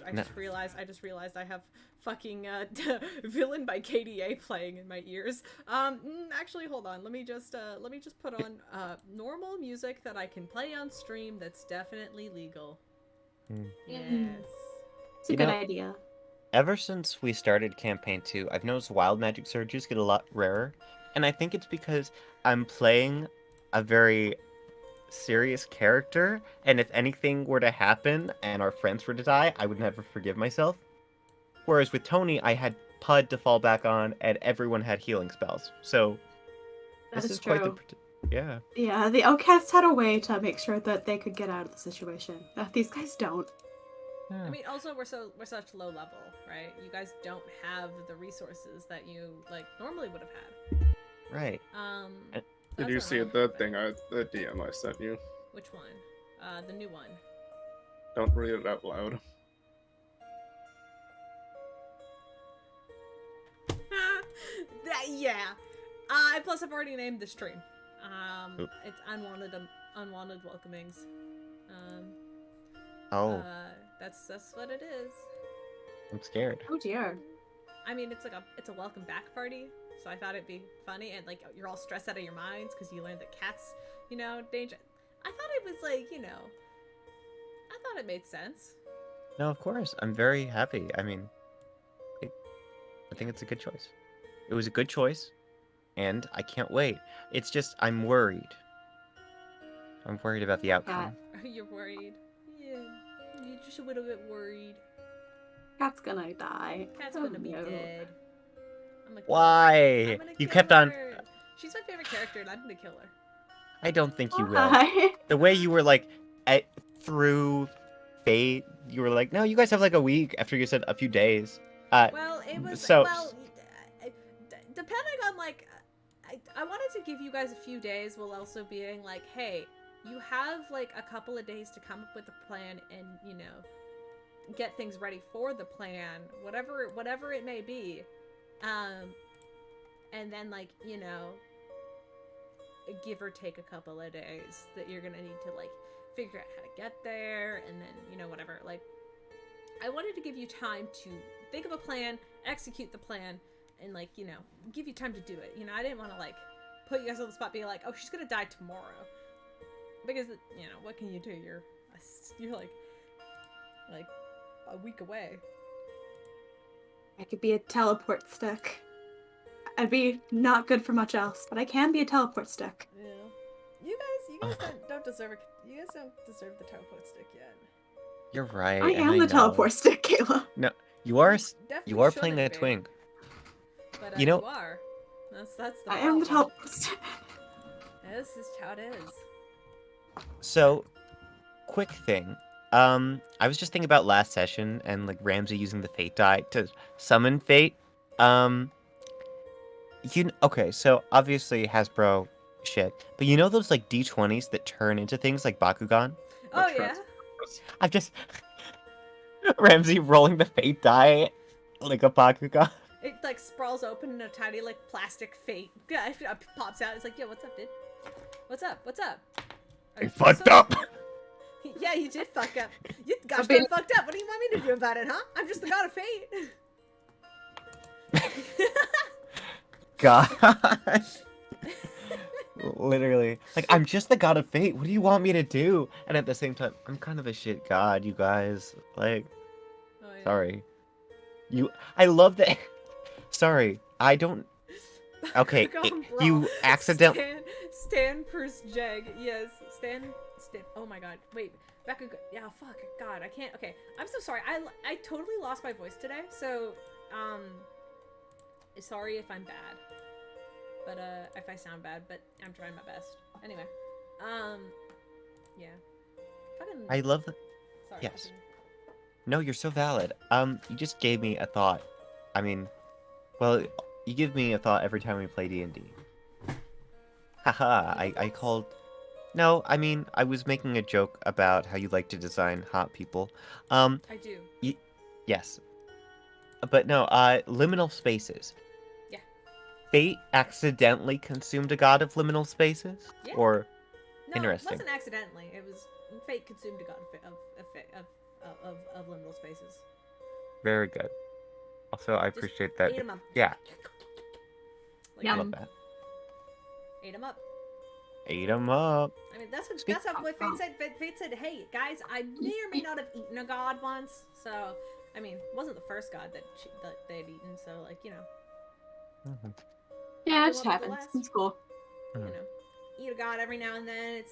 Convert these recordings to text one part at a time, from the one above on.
I just realized I have fucking Villain by KDA playing in my ears. Actually, hold on. Let me just put on normal music that I can play on stream. That's definitely legal. Yes. It's a good idea. Ever since we started campaign 2, I've noticed wild magic surges get a lot rarer, and I think it's because I'm playing a very serious character, and if anything were to happen and our friends were to die, I would never forgive myself. Whereas with Tony, I had Pud to fall back on, and everyone had healing spells. So That this is is quite true. yeah. Yeah, the outcasts had a way to make sure that they could get out of the situation. These guys don't. I mean, also we're such low level, right? You guys don't have the resources that you like normally would have had. Right. Did you see the DM I sent you? Which one? The new one. Don't read it out loud. Yeah. Plus I've already named the stream. It's unwanted welcomings. That's what it is. I'm scared. Oh dear. I mean, it's a welcome back party, so I thought it'd be funny, and like you're all stressed out of your minds because you learned that cats, danger. I thought it was like, I thought it made sense. No, of course. I'm very happy. I mean, I think it's a good choice. It was a good choice, and I can't wait. It's just, I'm worried. I'm worried about the outcome. You're worried? Yeah. You're just a little bit worried. Cat's gonna die. Cat's gonna be dead. Why? You kept on... She's my favorite character, and I'm gonna kill her. I don't think you will. The way you were like, through fate, you were like, no, you guys have like a week after you said a few days. Well, it was... So... depending on like... I wanted to give you guys a few days while also being like, hey, you have like a couple of days to come up with a plan and, get things ready for the plan, whatever it may be. And then like, give or take a couple of days that you're gonna need to like figure out how to get there, and then, whatever. Like, I wanted to give you time to think of a plan, execute the plan, and like, give you time to do it. I didn't want to like put you guys on the spot being like, oh, she's gonna die tomorrow. Because, what can you do? You're like a week away. I could be a teleport stick. I'd be not good for much else, but I can be a teleport stick. Yeah. You guys don't deserve it. You guys don't deserve the teleport stick yet. You're right. I am the teleport stick, Kayla. No, you are Definitely playing a twink. But you are. That's the I am the teleport stick. This is how it is. So, quick thing. I was just thinking about last session and like Ramsey using the fate die to summon fate. Okay, so obviously Hasbro shit, but you know those like D20s that turn into things like Bakugan? Oh yeah. I've just Ramsey rolling the fate die like a Bakugan. It like sprawls open and a tiny like plastic fate pops out. It's like, yo, what's up, dude? What's up? I fucked up. Yeah, you did fuck up. You gosh darn fucked up. What do you want me to do about it, huh? I'm just the god of fate. God. Literally. Like, I'm just the god of fate. What do you want me to do? And at the same time, I'm kind of a shit god, you guys. Like, sorry. I love that. Sorry, I don't... Okay, you accidentally... Stan Purse Jegg. Yes, Stan. Oh my god. Wait, Becca. Yeah, fuck. God, I can't. Okay, I'm so sorry. I totally lost my voice today. So, sorry if I'm bad. But, if I sound bad, but I'm trying my best. Anyway, yeah. Fucking... I love the... Sorry. Yes. No, you're so valid. You just gave me a thought. I mean, well, you give me a thought every time we play D&D. Haha, I called... No, I mean, I was making a joke about how you like to design hot people. I do. Yes. But no, liminal spaces. Yeah. Fate accidentally consumed a god of liminal spaces? Yeah. Or... No, Interesting. it wasn't accidentally. It was... Fate consumed a god of liminal spaces. Very good. Also, I Just appreciate that. Ate them up. Yeah, Like, I love that. Ate them up. Ate 'em up. I mean, that's what Fate said. Fate said, "Hey guys, I may or may not have eaten a god once." So, I mean, it wasn't the first god that they had eaten. So, like, you know. Mm-hmm. Yeah, Probably it just one of the happens. last. It's cool. You know, eat a god every now and then.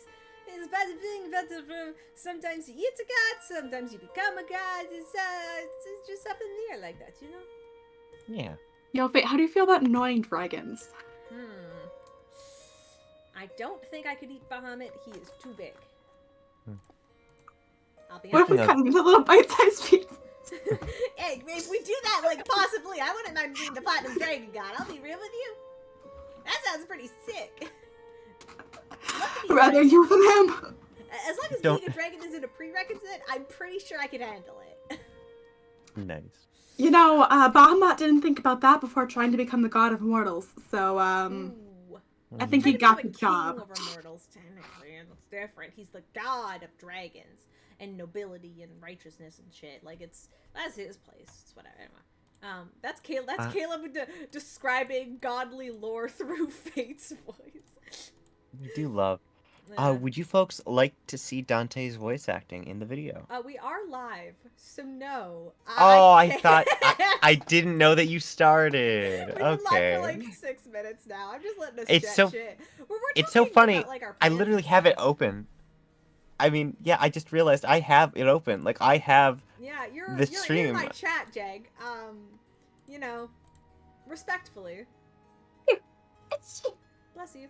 It's bad thing. Sometimes you eat a god, sometimes you become a god. It's just up in the air like that, you know. Yeah. Yo, Fate, how do you feel about annoying dragons? I don't think I could eat Bahamut. He is too big. I'll be What if we honest. cut him into little bite-sized pieces? Hey, if we do that, like, possibly, I wouldn't mind being the platinum dragon god. I'll be real with you. That sounds pretty sick. Rather you than him. As long as being a dragon isn't a prerequisite, I'm pretty sure I can handle it. Nice. You know, Bahamut didn't think about that before trying to become the god of mortals, so, Ooh. I think he He's got kind the of a king job. over mortals, technically, and it's different. He's the god of dragons and nobility and righteousness and shit. Like, that's his place. It's whatever. Anyway. That's Caleb. That's Caleb describing godly lore through Fate's voice. We do love. Would you folks like to see Dante's voice acting in the video? We are live, so no. I thought I didn't know that you started. We've been live Okay. for like 6 minutes now. I'm just letting us It's chat so shit. We're it's so talking funny. about, like, our I plans literally and have it stuff. open. I mean, yeah, I just realized I have it open. Like I have Yeah, you're the in stream. my chat, Jegg. You know, respectfully. Bless you.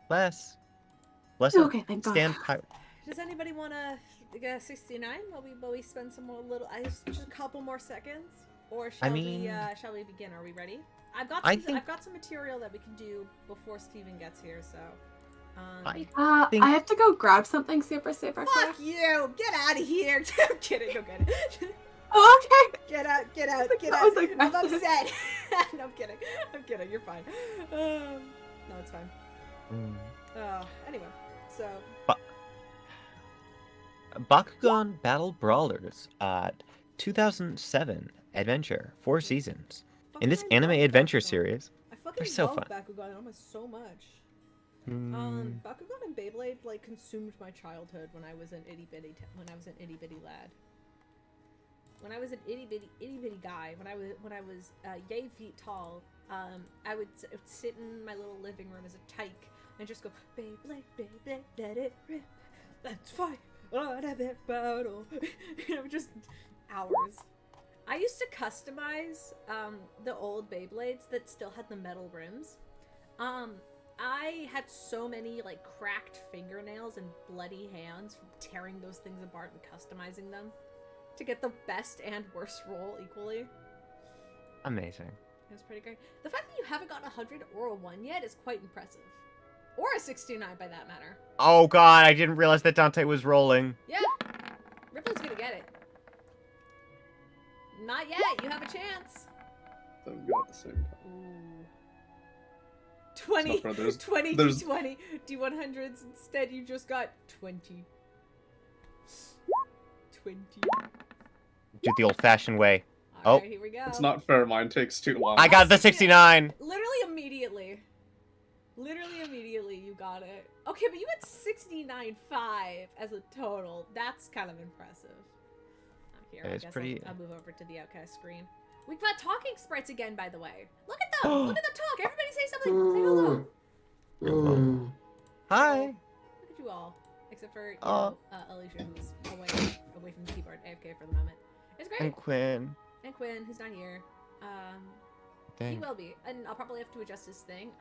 Bless Okay, thank God. stand pirate. Does anybody want to get 69 while we spend some more just a couple more seconds, or shall we begin? Are we ready? I've got some material that we can do before Steven gets here, so. I have to go grab something super quick. Fuck you! Get out of here! I'm kidding. Go get it. Oh, okay. Get out! That was like I'm massive. upset. No, I'm kidding. You're fine. No, it's fine. Anyway, so. Bakugan Battle Brawlers, 2007 adventure, 4 seasons. In this I anime love adventure Bakugan. series, I fucking they're so love fun. Bakugan almost so much. Bakugan and Beyblade like consumed my childhood when I was an itty bitty lad. When I was an itty bitty guy, when I was yay feet tall, I would sit in my little living room as a tyke and just go Beyblade, let it rip. Let's fight on a bit battle. You know, just hours. I used to customize the old Beyblades that still had the metal rims. I had so many like cracked fingernails and bloody hands from tearing those things apart and customizing them to get the best and worst roll equally. Amazing. It was pretty great. The fact that you haven't gotten 100 or a 1 yet is quite impressive. Or a 69 by that matter. Oh god, I didn't realize that Dante was rolling. Yeah. Ripley's gonna get it. Not yet. You have a chance. Them go at the same time. Ooh. 20. So far, 20 there's- D20. D100s. Instead, you just got 20. 20. Do it the old-fashioned way. Alright, here we go. It's not fair. Mine takes too long. I got the 69. Literally immediately. You got it. Okay, but you had 69.5 as a total. That's kind of impressive. Here, I It's guess pretty- I'll move over to the Outcast screen. We've got talking sprites again, by the way. Look at them! Look at them talk! Everybody say something! Say hello! Hi. Look at you all. Except for, Alycia, who's away from the keyboard, AFK for the moment. It's great! And Quinn. And Quinn, who's not here. He Dang. will be. And I'll probably have to adjust this thing.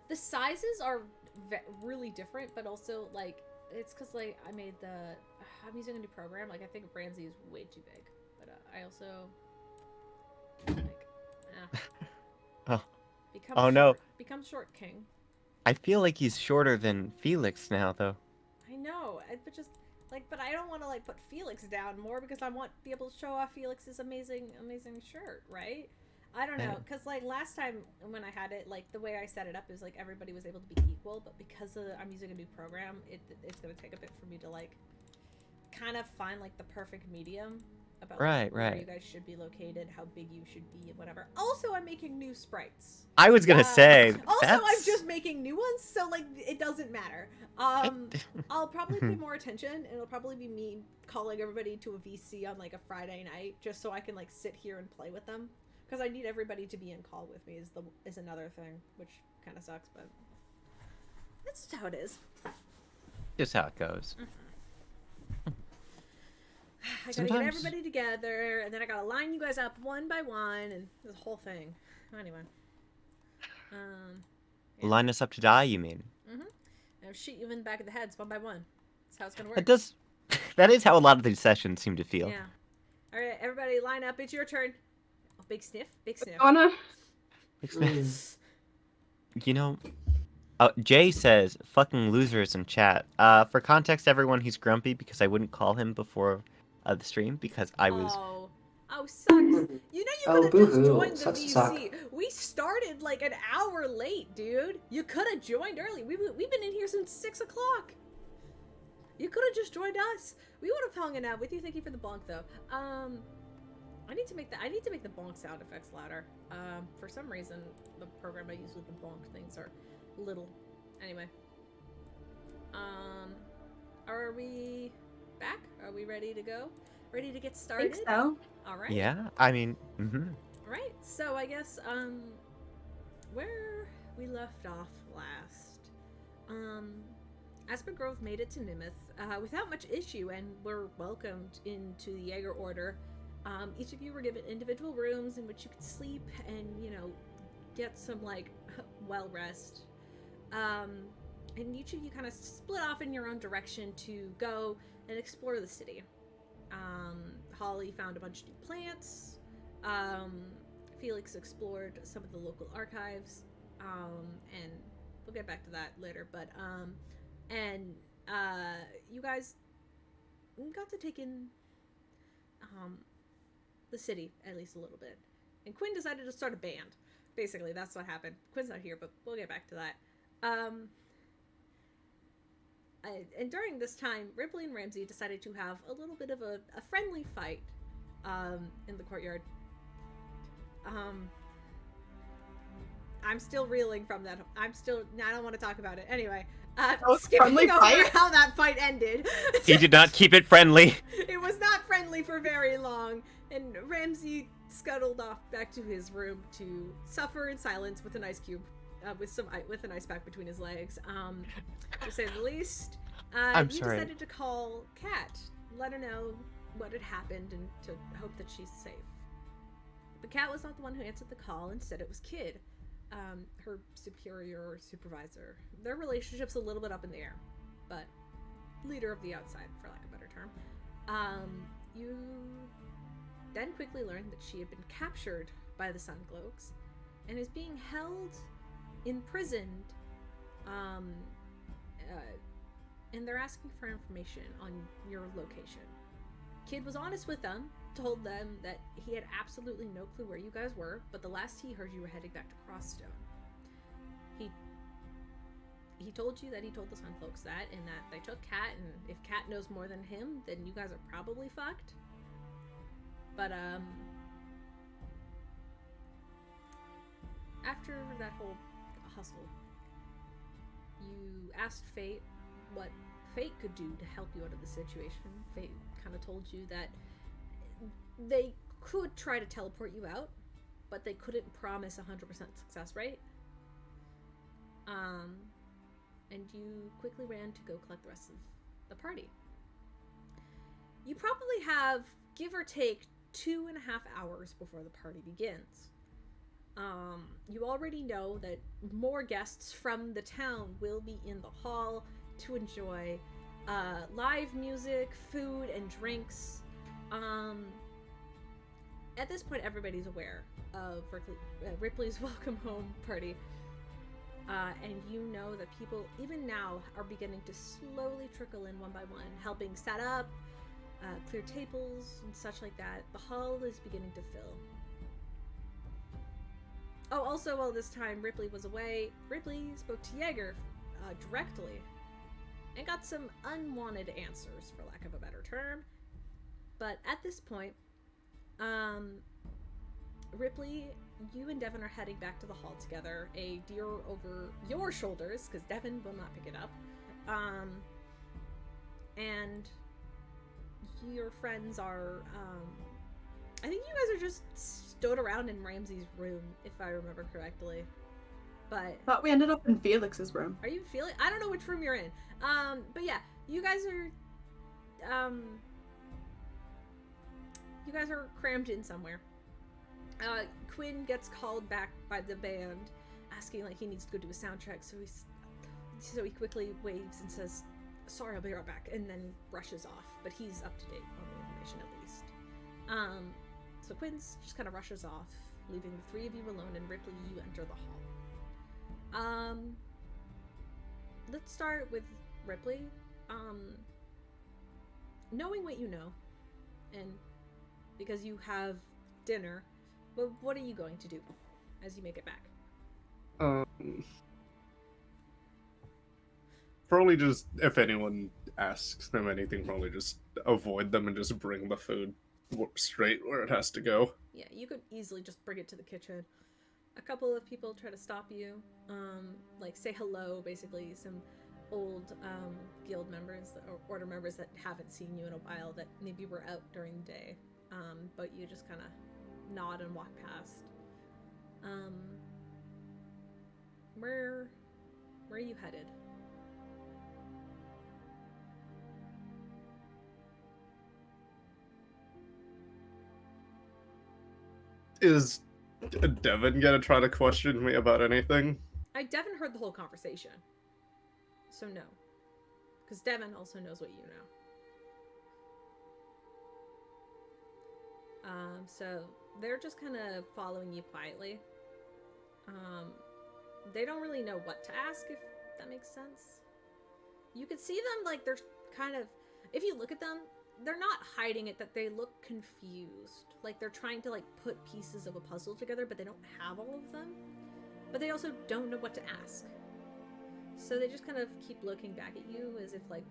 The sizes are really different, but also, like, it's because, like, I'm using a new program. Like, I think Ramsey is way too big. But I also, like, become short, king. I feel like he's shorter than Felix now, though. I know, but I don't want to, like, put Felix down more because I want to be able to show off Felix's amazing shirt, right? I don't know, because, like, last time when I had it, like, the way I set it up is, like, everybody was able to be equal, but because I'm using a new program, it's going to take a bit for me to, like, kind of find like the perfect medium about Right, where right. you guys should be located, how big you should be, and whatever. Also, I'm making new sprites. I was gonna say Also, that's... I'm just making new ones, so like it doesn't matter. I'll probably pay more attention, and it'll probably be me calling everybody to a VC on like a Friday night, just so I can like sit here and play with them. Because I need everybody to be in call with me is another thing, which kind of sucks, but that's just how it is. Just how it goes. I gotta get everybody together, and then I gotta line you guys up one by one, and the whole thing. Anyway. Yeah. Line us up to die, you mean? And I'll shoot you in the back of the heads one by one. That's how it's gonna work. It does. That is how a lot of these sessions seem to feel. Yeah. Alright, everybody line up. It's your turn. Oh, big sniff. Big sniff. Big sniff. You know... Jay says, fucking losers in chat. For context, everyone, he's grumpy because I wouldn't call him before the stream because I was... Oh, sucks. You know you could have just joined the Sucks to VC. suck. We started like an hour late, dude. You could have joined early. We've been in here since 6 o'clock. You could have just joined us. We would have hung out with you. Thank you for the bonk, though. I need to make the bonk sound effects louder. For some reason, the program I use with the bonk things are little. Anyway. Are we back? Are we ready to go? Ready to get started? I think so. All right. Yeah, I mean, All right. So I guess where we left off last, Aspen Grove made it to Nimith without much issue and were welcomed into the Jaeger Order. Each of you were given individual rooms in which you could sleep and, you know, get some like well rest. And each of you kind of split off in your own direction to go and explore the city. Holly found a bunch of new plants. Felix explored some of the local archives. And we'll get back to that later. But, you guys got to take in, the city, at least a little bit. And Quinn decided to start a band. Basically, that's what happened. Quinn's not here, but we'll get back to that. And during this time, Rypley and Ramsey decided to have a little bit of a friendly fight in the courtyard. I'm still reeling from that. I don't want to talk about it. Anyway, skipping over how that fight ended. he did not keep it friendly. It was not friendly for very long, and Ramsey scuttled off back to his room to suffer in silence with an ice cube. With an ice pack between his legs, to say the least. I'm you sorry. decided to call Kat, let her know what had happened, and to hope that she's safe. But Kat was not the one who answered the call. Instead, it was Kid, her superior or supervisor. Their relationship's a little bit up in the air, but leader of the outside, for lack of a better term. You then quickly learned that she had been captured by the Sungloaks and is being held imprisoned, and they're asking for information on your location. Kid was honest with them, told them that he had absolutely no clue where you guys were, but the last he heard, you were heading back to Crossstone. He told you that he told the Sunfolks that, and that they took Kat, and if Kat knows more than him, then you guys are probably fucked. But, after that whole hustle, you asked Fate what Fate could do to help you out of the situation. Fate kind of told you that they could try to teleport you out, but they couldn't promise 100% success rate. And you quickly ran to go collect the rest of the party. You probably have, give or take, 2.5 hours before the party begins. You already know that more guests from the town will be in the hall to enjoy live music, food, and drinks. At this point, everybody's aware of Ripley's welcome home party. And you know that people, even now, are beginning to slowly trickle in one by one, helping set up, clear tables, and such like that. The hall is beginning to fill. Oh, also, while this time Rypley was away, Rypley spoke to Jegg directly. and got some unwanted answers, for lack of a better term. But at this point, Rypley, you and Devin are heading back to the hall together, a deer over your shoulders, because Devin will not pick it up. And your friends are, I think you guys are just stood around in Ramsey's room, if I remember correctly. But Thought we ended up in Felix's room. are you feeling? I don't know which room you're in. But yeah, you guys are crammed in somewhere. Quinn gets called back by the band, asking like he needs to go do a sound check. So he quickly waves and says, "Sorry, I'll be right back," and then rushes off. But he's up to date on the information at least. So Quinn's just kind of rushes off, leaving the three of you alone. And Rypley, you enter the hall. Let's start with Rypley. Knowing what you know, and because you have dinner, but what are you going to do as you make it back? Probably just, if anyone asks them anything, probably just avoid them and just bring the food straight where it has to go. Yeah, you could easily just bring it to the kitchen. A couple of people try to stop you, like say hello, basically some old guild members or order members that haven't seen you in a while, that maybe were out during the day, but you just kind of nod and walk past. Where are you headed? Is Devin gonna try to question me about anything? Devin heard the whole conversation, so no, because Devin also knows what you know. So they're just kind of following you quietly. They don't really know what to ask, if that makes sense. You could see them, like, they're kind of, if you look at them, they're not hiding it, that they look confused. Like, they're trying to, like, put pieces of a puzzle together, but they don't have all of them. But they also don't know what to ask. So they just kind of keep looking back at you as if, like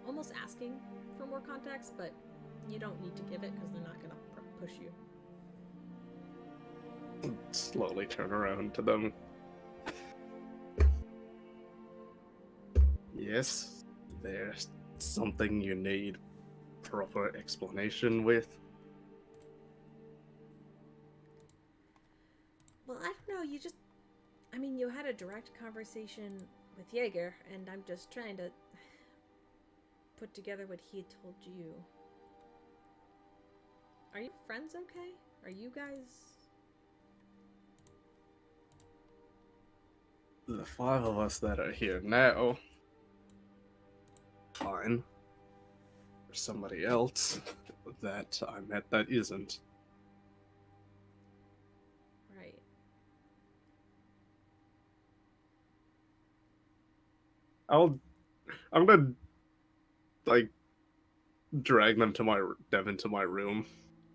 almost asking for more context, but you don't need to give it because they're not going to push you. Slowly turn around to them. Yes, there's something you need proper explanation with. Well, I don't know, you had a direct conversation with Jaeger, and I'm just trying to put together what he had told you. Are you friends okay? Are you guys... The five of us that are here now, fine. There's somebody else that I met that isn't. Right. I'm gonna, like, drag them to Devin to my room.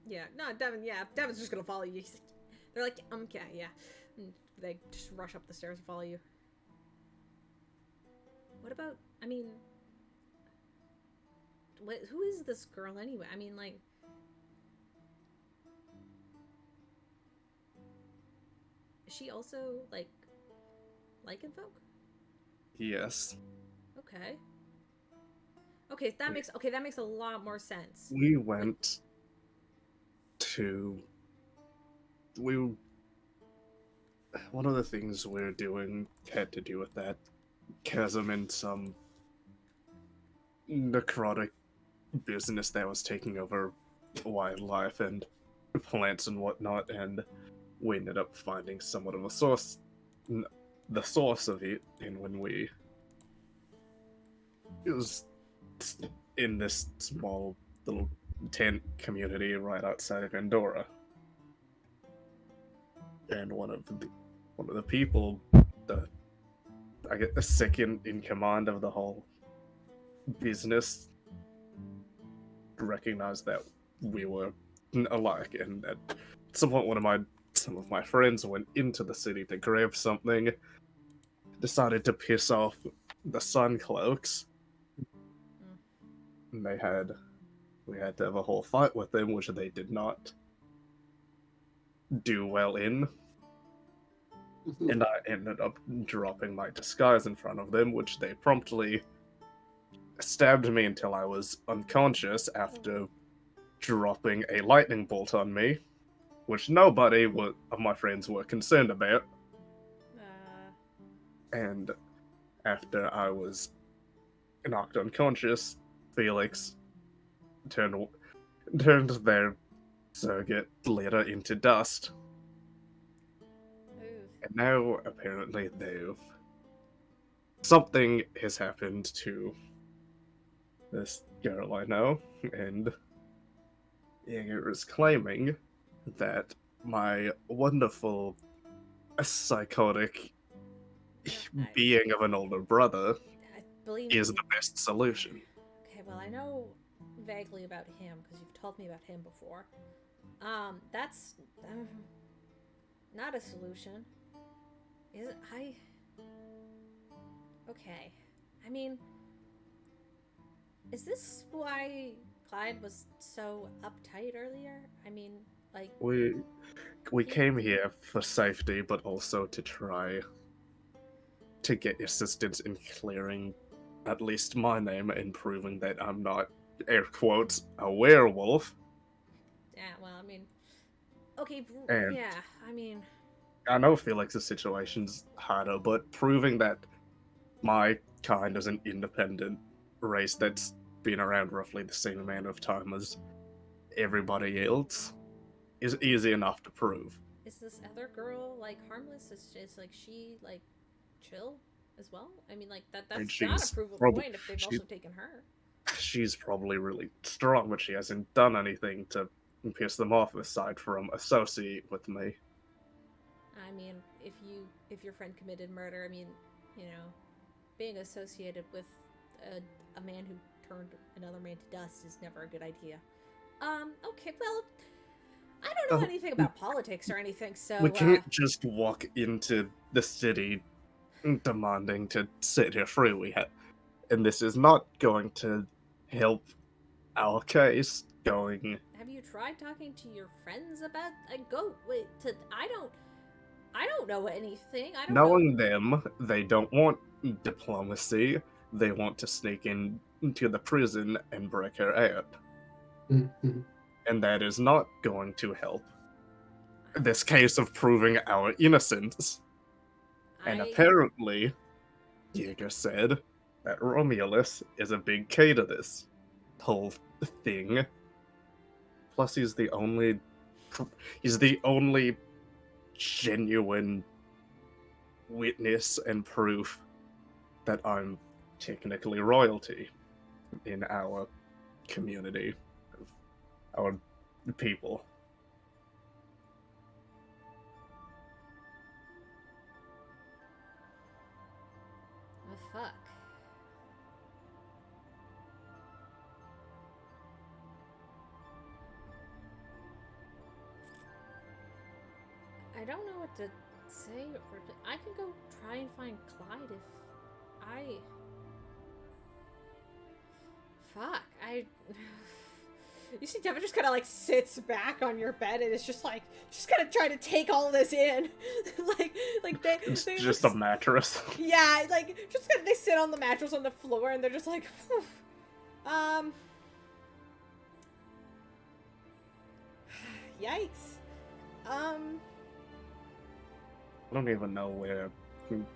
Yeah, no, Devin's just gonna follow you. They're like, okay, yeah. And they just rush up the stairs and follow you. What about, who is this girl anyway? Like... Is she also, like Lycanfolk? Yes. Okay. Okay, that makes a lot more sense. We went to... One of the things we're doing had to do with that chasm and some necrotic business that was taking over wildlife and plants and whatnot, and we ended up finding somewhat of a source, the source of it, and it was in this small little tent community right outside of Andorra, and one of the people, I get the second in command of the whole business, recognized that we were alike, and at some point some of my friends went into the city to grab something, decided to piss off the Sun Cloaks, and we had to have a whole fight with them, which they did not do well in. And I ended up dropping my disguise in front of them, which they promptly stabbed me until I was unconscious after dropping a lightning bolt on me, which nobody of my friends were concerned about. And after I was knocked unconscious, Felix turned their surrogate leader into dust. And now, apparently, something has happened to this girl I know, and Jaeger is claiming that my wonderful, psychotic being of an older brother is the best solution. Okay, well, I know vaguely about him, because you've told me about him before. That's not a solution. Is it? Okay. I mean, is this why Clyde was so uptight earlier? I mean, like... We came here for safety, but also to try to get assistance in clearing at least my name and proving that I'm not, air quotes, a werewolf. Yeah, well, I mean... Okay, and yeah, I mean... I know Felix's situation's harder, but proving that my kind is an independent race that's been around roughly the same amount of time as everybody else is easy enough to prove. Is this other girl, like, harmless? Is like, she, like, chill as well? I mean, like, that's not a provable point if they've also taken her. She's probably really strong, but she hasn't done anything to piss them off aside from associate with me. I mean, if your friend committed murder, I mean, you know, being associated with a man who turned another man to dust is never a good idea. Okay, well, I don't know anything about politics or anything, so... We can't just walk into the city demanding to set her free. And this is not going to help our case going... Have you tried talking to your friends about... I don't know anything. Knowing them, they don't want diplomacy. They want to sneak into the prison and break her out. And that is not going to help this case of proving our innocence. And apparently, Jaeger said that Romulus is a big key to this whole thing. Plus, he's the only genuine witness and proof that I'm technically royalty in our community, our people. Oh, fuck. I don't know what to say. I can go try and find Clyde if Fuck, You see Devin just kind of, like, sits back on your bed and is just, like, just kind of trying to take all of this in. It's just a mattress. Yeah, like, just kind of, they sit on the mattress on the floor and they're just like, phew. Yikes. I don't even know where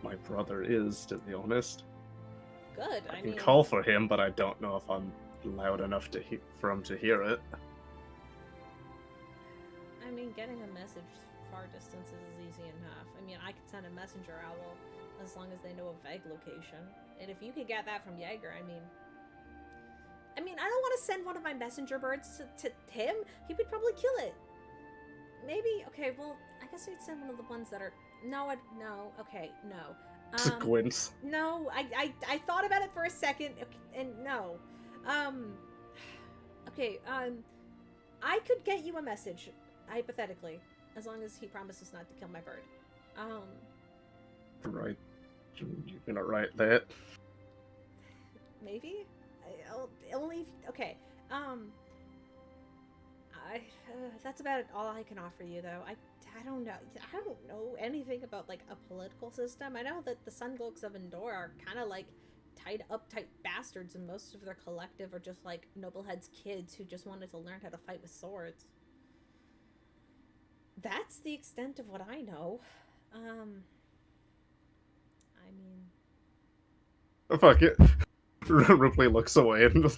my brother is, to be honest. Good, I can call for him, but I don't know if I'm loud enough for him to hear it. I mean, getting a message far distances is easy enough. I mean, I could send a messenger owl as long as they know a vague location. And if you could get that from Jaeger, I mean, I don't want to send one of my messenger birds to him. He would probably kill it. Maybe, okay, well, I guess I'd send one of the ones that are... No. Quinn's. No, I thought about it for a second, and no. Okay, I could get you a message, hypothetically, as long as he promises not to kill my bird. Right. You're gonna write that? Maybe? Only okay. That's about all I can offer you, though. I don't know. I don't know anything about like a political system. I know that the Sungloaks of Endor are kind of like uptight bastards, and most of their collective are just like Noblehead's kids who just wanted to learn how to fight with swords. That's the extent of what I know. I mean, Fuck it. Ripley looks away and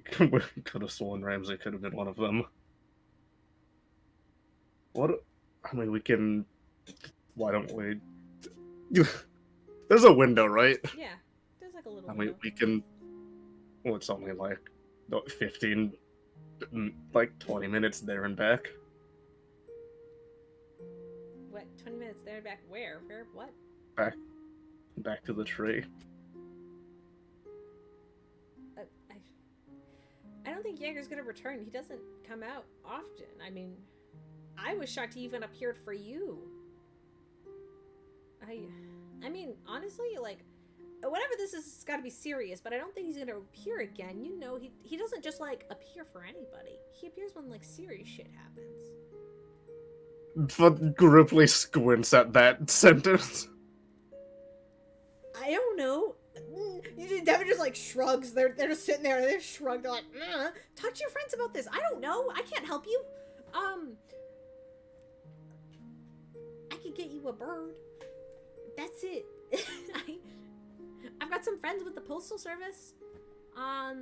could have sworn Ramsey could have been one of them. What? I mean, we can. Why don't we? There's a window, right? yeah, there's like a little. I mean, window. we can. Well, it's only like 15, like 20 minutes there and back. What? 20 minutes there and back? Where? Where? What? Back to the tree. I don't think Jaeger's gonna return. He doesn't come out often. I mean, I was shocked he even appeared for you. I mean, honestly, like, whatever this is, it's gotta be serious, but I don't think he's gonna appear again. You know, he doesn't just, like, appear for anybody. He appears when, like, serious shit happens. But Ripley squints at that sentence. I don't know. Devin just like shrugs. They're just sitting there and they're shrugged. They're like, talk to your friends about this. I don't know. I can't help you. I could get you a bird. That's it. I've got some friends with the postal service. I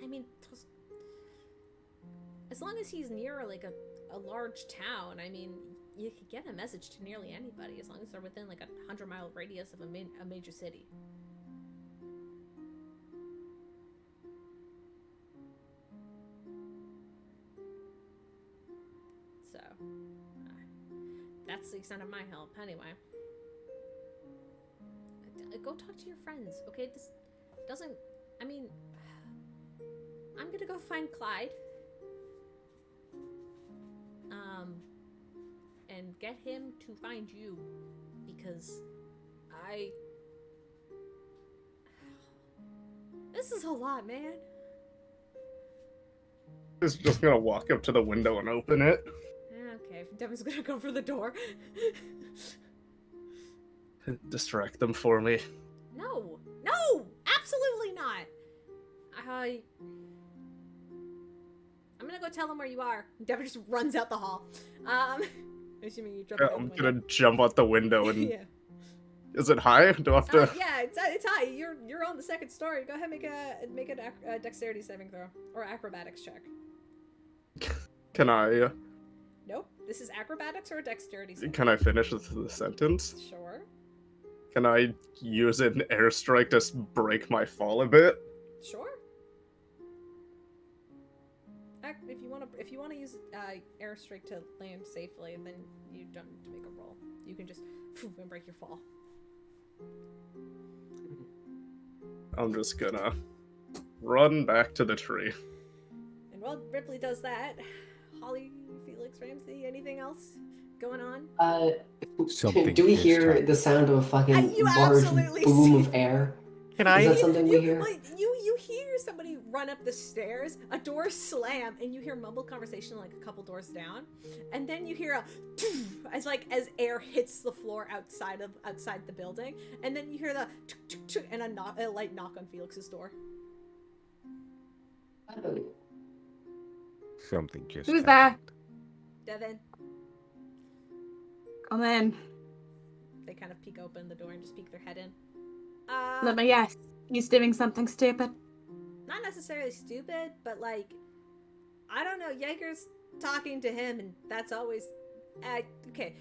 mean, as long as he's near like a large town, I mean, you could get a message to nearly anybody as long as they're within like a 100-mile radius of a major city. So, that's the extent of my help, anyway. Go talk to your friends, okay? This doesn't... I mean... I'm gonna go find Clyde. And get him to find you. Because This is a lot, man. He's just gonna walk up to the window and open it. Okay, Devin's gonna go for the door. Distract them for me. No! No! Absolutely not! I'm gonna go tell them where you are. Devin just runs out the hall. Assuming you jump out I'm the window. gonna jump out the window and... Yeah. Is it high? Do I have to... Yeah, it's high. You're on the second story. Go ahead, make a dexterity saving throw or acrobatics check. Can I... Nope. This is acrobatics or a dexterity saving. Can I finish the sentence? Sure. Can I use an airstrike to break my fall a bit? Sure. If you want to use airstrike to land safely, then you don't need to make a roll. You can just and break your fall. I'm just gonna run back to the tree. And while Ripley does that, Holly, Felix, Ramsey, anything else going on? Something Do we just hear happened. the sound of a fucking You large absolutely boom see- of air? Can Is I? that something we hear? You hear somebody run up the stairs, a door slam, and you hear mumbled conversation like a couple doors down, and then you hear a as air hits the floor outside the building, and then you hear the and a light knock on Felix's door. Oh. Something just Who's happened. Devin. Come in. They kind of peek open the door and just peek their head in. Let me guess. He's doing something stupid. Not necessarily stupid, but like, I don't know. Jaeger's talking to him, and that's always okay.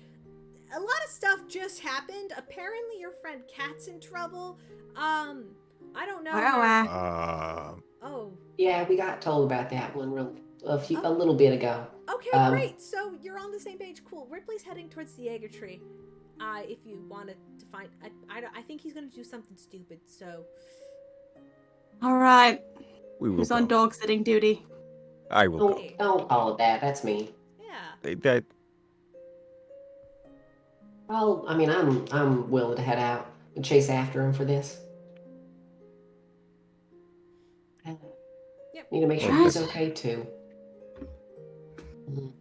A lot of stuff just happened. Apparently, your friend Kat's in trouble. I don't know. Oh. Yeah, we got told about that one a little bit ago. Okay, great. So you're on the same page. Cool. Ripley's heading towards the Jaeger tree. If you wanted to find, I think he's gonna do something stupid. So. All right. We will Who's on go. dog sitting duty? I will go. Don't call it that. That's me. Yeah. That Well, I mean, I'm willing to head out and chase after him for this. Need to make sure Okay. he's okay too. Mhm.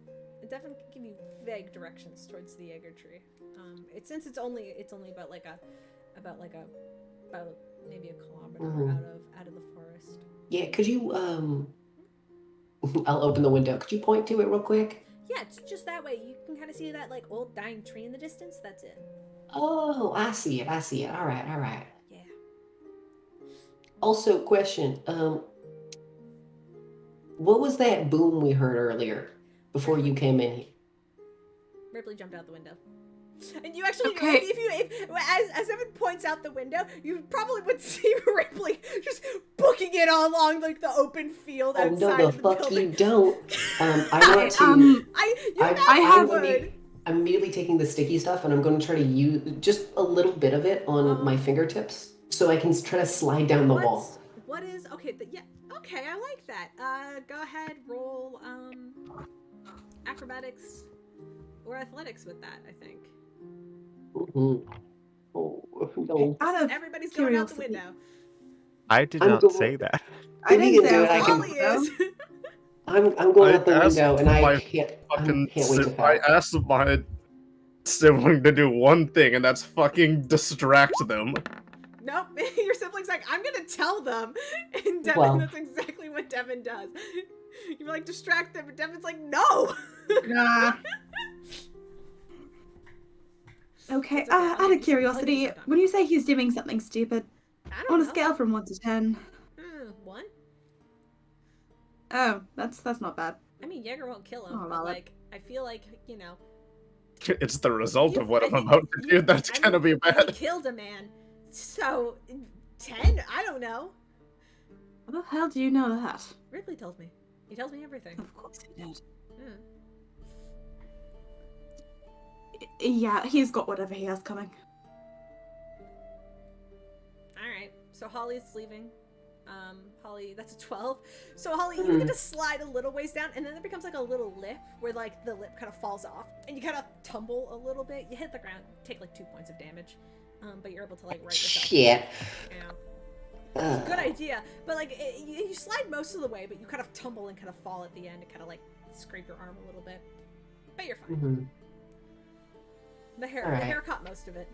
It definitely can give you vague directions towards the Jaeger tree. Since it's only about maybe a kilometer out of the forest. Yeah, could you I'll open the window. Could you point to it real quick? Yeah, it's just that way. You can kind of see that like old dying tree in the distance. That's it. Oh, I see it. All right. Yeah. Also, question. What was that boom we heard earlier before you came in here? Ripley jumped out the window. And you actually, Okay. as Evan points out the window, you probably would see Ripley just booking it all along like the open field Oh outside no, of the the fuck building. you don't. I want to. I'm immediately taking the sticky stuff and I'm going to try to use just a little bit of it on my fingertips so I can try to slide down the wall. What is okay? Okay, I like that. Go ahead, roll acrobatics or athletics with that. I think. Mm-hmm. Oh no! Out of Everybody's going out the curiosity. window. I did I'm not going- say that. I If he didn't can say do I it, I was can. Ollie is. I'm going out the asked window and I my can't fucking wait to I fail. asked my sibling to do one thing, and that's fucking distract them. Nope, your sibling's like, I'm gonna tell them. And Devin, Well. that's exactly what Devin does. You're like, distract them, but Devin's like, no! Nah. Okay, It's okay, I'll out give of you curiosity, some time. when you say he's doing something stupid, I don't on a know. scale from 1 to 10, 1? oh, that's not bad. I mean, Jegg won't kill him, Oh, but valid. like, I feel like, you know. It's the result of what I I'm think about to do that's I gonna be mean, He bad. killed a man. So, 10? I don't know. How the hell do you know that? Ripley tells me. He tells me everything. Of course he did. Hmm. Yeah, he's got whatever he has coming. Alright, so Holly's leaving. Holly, that's a 12. So Holly, you get to slide a little ways down, and then there becomes like a little lip where like the lip kind of falls off, and you kind of tumble a little bit. You hit the ground, take like 2 points of damage, but you're able to like right yourself. Shit. Yeah. Good idea, but like you slide most of the way, but you kind of tumble and kind of fall at the end and kind of like scrape your arm a little bit, but you're fine. Mm-hmm. The hair Alright. caught most of it.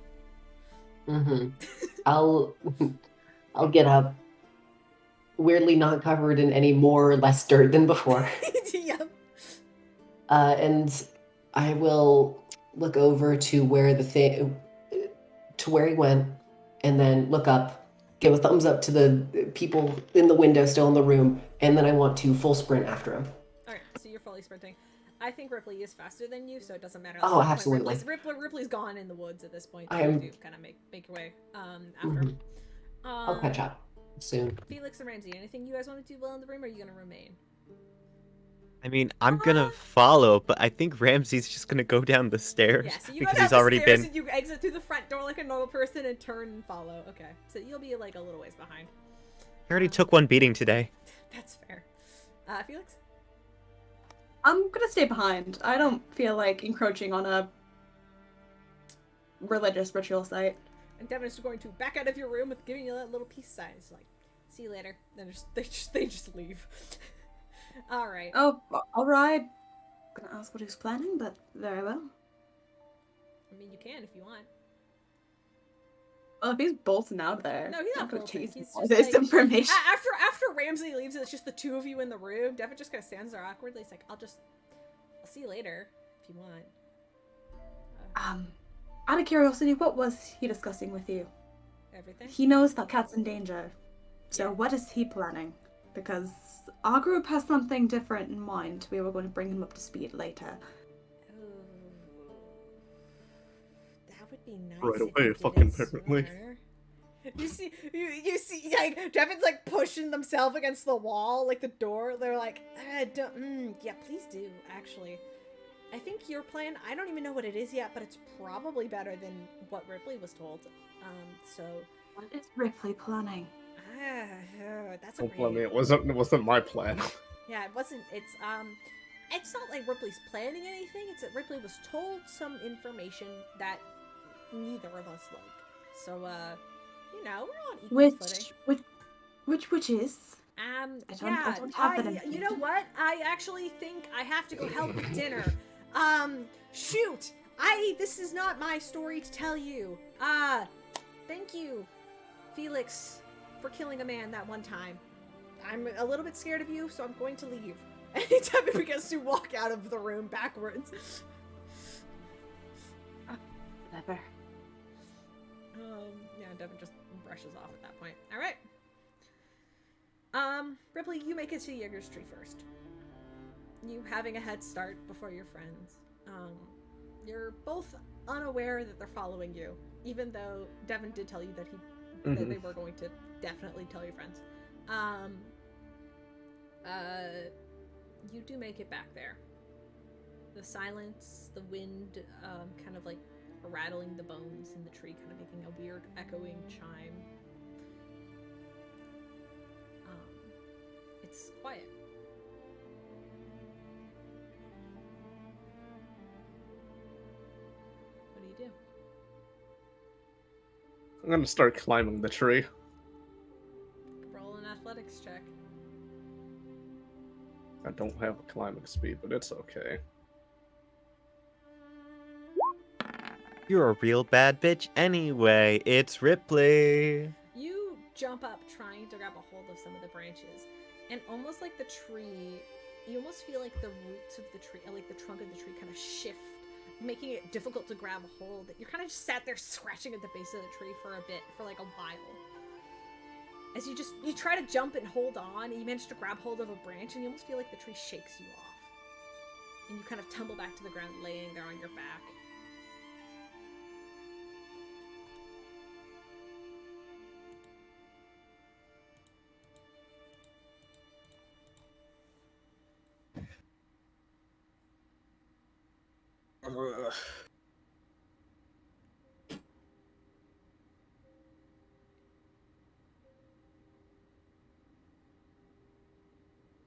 Mm-hmm. I'll get up. Weirdly not covered in any more or less dirt than before. Yep. And I will look over to where to where he went, and then look up, give a thumbs up to the people in the window still in the room, and then I want to full sprint after him. Alright, so you're fully sprinting. I think Ripley is faster than you, so it doesn't matter. Oh, At this point, absolutely. Ripley's gone in the woods at this point. I So am- you kind of make your way after him. I'll catch up soon. Felix and Ramsey, anything you guys want to do well in the room, or are you gonna remain? I mean, I'm gonna follow, but I think Ramsey's just gonna go down the stairs Yeah, so you because go down he's the already stairs been. and you exit through the front door like a normal person and turn and follow. Okay, so you'll be like a little ways behind. He already took one beating today. That's fair. Felix? I'm gonna stay behind. I don't feel like encroaching on a religious ritual site. And Devin's going to back out of your room with giving you that little peace sign. It's like, see you later. Then they just leave. All right. Oh, alright. Gonna ask what he's planning, but very well. I mean, you can if you want. Well, if he's bolting out there, No, he's not I'm gonna bolting. chase He's all just this like- information. After Ramsey leaves, it's just the two of you in the room. Devin just kind of stands there awkwardly. He's like, I'll see you later if you want. Out of curiosity, what was he discussing with you? Everything. He knows that Cat's in danger. So Yeah. what is he planning? Because our group has something different in mind. We were going to bring him up to speed later. Ooh. That would be nice. Right if away, you did fucking it apparently. sooner. You see, like Devin's like pushing themselves against the wall, like the door. They're like, yeah, please do. Actually, I think your plan. I don't even know what it is yet, but it's probably better than what Ripley was told. So. What is Ripley planning? That's a Don't blame me. great. It wasn't my plan. Yeah, it wasn't. It's not like Ripley's planning anything. It's that Ripley was told some information that neither of us like. So, you know, we're on equal footing. Which is? I don't have that in you know what? I actually think I have to go help with dinner. Shoot! This is not my story to tell you. Thank you, Felix, for killing a man that one time. I'm a little bit scared of you, so I'm going to leave. And Devin begins to walk out of the room backwards. Whatever. Yeah, Devin just brushes off at that point. All right. Rypley, you make it to Jaeger's tree first. You having a head start before your friends. You're both unaware that they're following you, even though Devin did tell you that that they were going to definitely tell your friends. You do make it back there. The silence, the wind, kind of like rattling the bones in the tree, kind of making a weird echoing chime. It's quiet. What do you do? I'm gonna start climbing the tree. Roll an athletics check. I don't have a climbing speed, but it's okay. You're a real bad bitch anyway. It's Rypley. You jump up trying to grab a hold of some of the branches, and almost like the tree, you almost feel like the roots of the tree, like the trunk of the tree kind of shift, making it difficult to grab a hold. You're kind of just sat there scratching at the base of the tree for a bit, for like a while. As you try to jump and hold on, and you manage to grab hold of a branch, and you almost feel like the tree shakes you off. And you kind of tumble back to the ground, laying there on your back.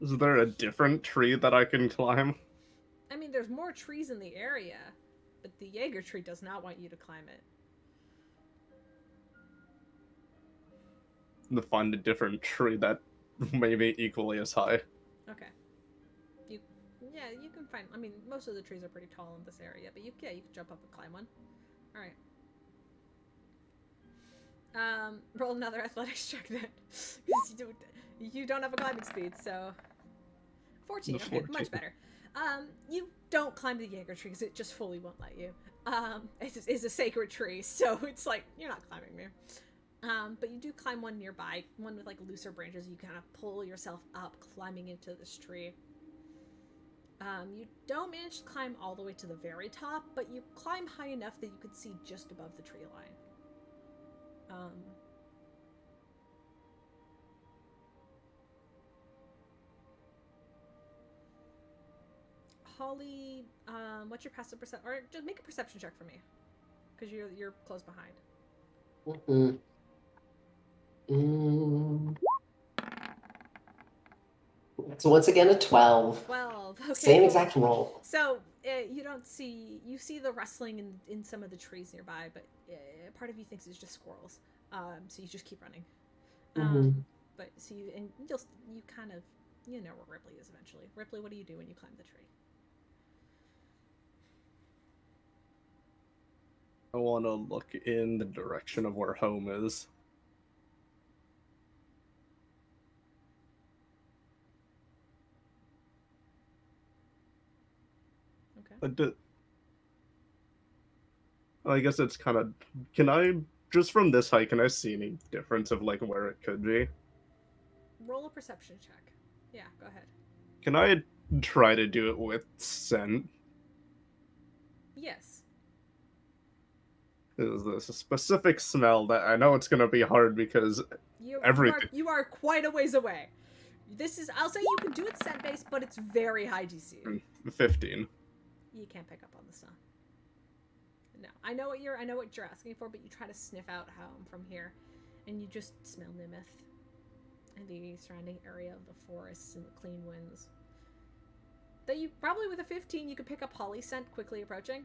Is there a different tree that I can climb? I mean, there's more trees in the area, but the Jaeger tree does not want you to climb it. To find a different tree that may be equally as high. Okay. You can find, I mean, most of the trees are pretty tall in this area, but you can jump up and climb one. Alright. Roll another athletics check then. You don't have a climbing speed, so 14. Okay, much better. You don't climb the Jaeger tree because it just fully won't let you. It's a sacred tree, so it's like you're not climbing there. But you do climb one nearby, one with like looser branches. You kind of pull yourself up, climbing into this tree. You don't manage to climb all the way to the very top, but you climb high enough that you can see just above the tree line. Holly, what's your passive perception? Or just make a perception check for me, because you're close behind. So once again, a 12. 12. Okay. Same cool. exact roll. So you see the rustling in some of the trees nearby, but part of you thinks it's just squirrels. So you just keep running. But so you kind of you know where Rypley is eventually. Rypley, what do you do when you climb the tree? I want to look in the direction of where home is. Okay. I guess it's kind of... Can I, just from this height, can I see any difference of, like, where it could be? Roll a perception check. Yeah, go ahead. Can I try to do it with scent? Yes. There's a specific smell that I know it's going to be hard because everything... You are quite a ways away. I'll say you can do it scent-based, but it's very high DC. 15. You can't pick up on the smell. No, I know what you're asking for, but you try to sniff out home from here, and you just smell Nimith and the surrounding area of the forests and the clean winds. That you probably with a 15 you could pick up Holly scent quickly approaching.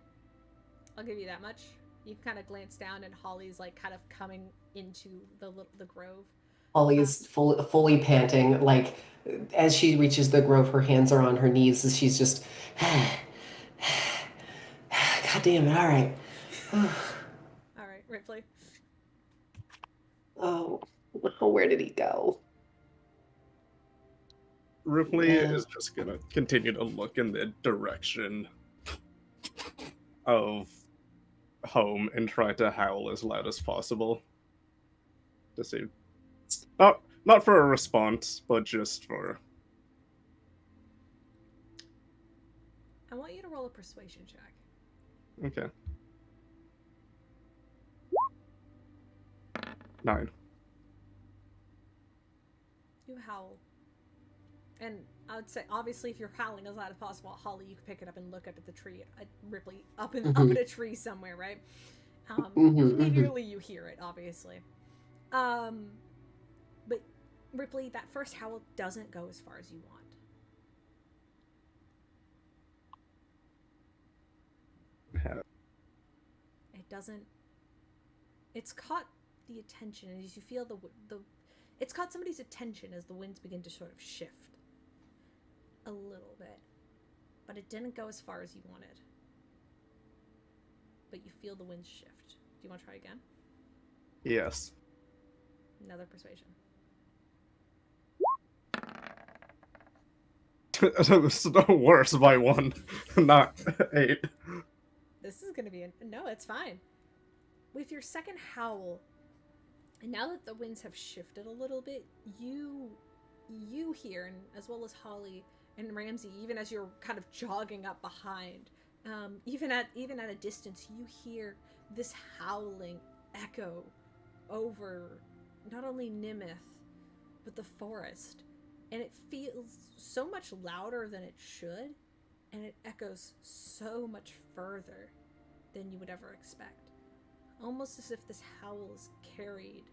I'll give you that much. You can kind of glance down, and Holly's like kind of coming into the grove. Holly is fully panting. Like, as she reaches the grove, her hands are on her knees as she's just. God damn it! All right. All right, Ripley. Oh, where did he go? Ripley is just gonna continue to look in the direction of home and try to howl as loud as possible. To see. Not for a response, but just for. I want you to roll a persuasion check. Okay. 9. You howl. And I would say, obviously, if you're howling as loud as possible, Holly, you can pick it up and look up at the tree. Ripley, up at a tree somewhere, right? Immediately you hear it, obviously. But Ripley, that first howl doesn't go as far as you want. It doesn't. It's caught the attention as you feel the. It's caught somebody's attention as the winds begin to sort of shift a little bit, but it didn't go as far as you wanted. But you feel the winds shift. Do you want to try again? Yes. Another persuasion. It's worse by 1, not 8. This is gonna be no, it's fine. With your second howl, and now that the winds have shifted a little bit, you hear, and as well as Holly and Ramsey, even as you're kind of jogging up behind, even at a distance, you hear this howling echo over not only Nimith, but the forest. And it feels so much louder than it should, and it echoes so much further than you would ever expect. Almost as if this howl is carried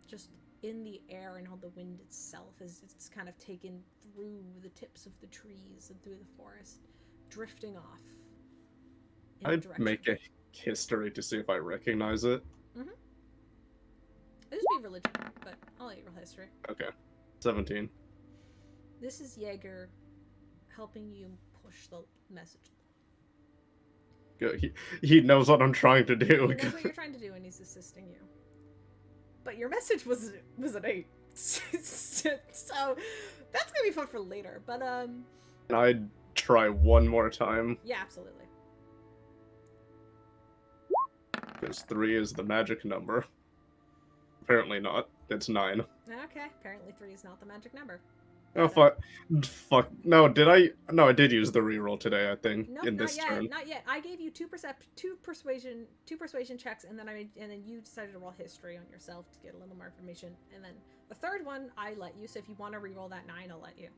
just in the air, and on the wind itself as it's kind of taken through the tips of the trees and through the forest, drifting off. I'd make a history to see if I recognize it. Mm-hmm. This would be religion, but I'll let you roll history. Okay. 17. This is Jaeger helping you push the message. Good. He knows what I'm trying to do. He knows what you're trying to do, and he's assisting you. But your message was an 8. So that's gonna be fun for later. But I'd try one more time. yeah, absolutely. Because 3 is the magic number. Apparently not. It's 9. Okay, apparently 3 is not the magic number. Oh, fuck. No, did I? No, I did use the reroll today, I think, Nope, in this turn. Not yet. I gave you two persuasion checks, and then you decided to roll history on yourself to get a little more information. And then the third one, I let you. So if you want to reroll that 9, I'll let you.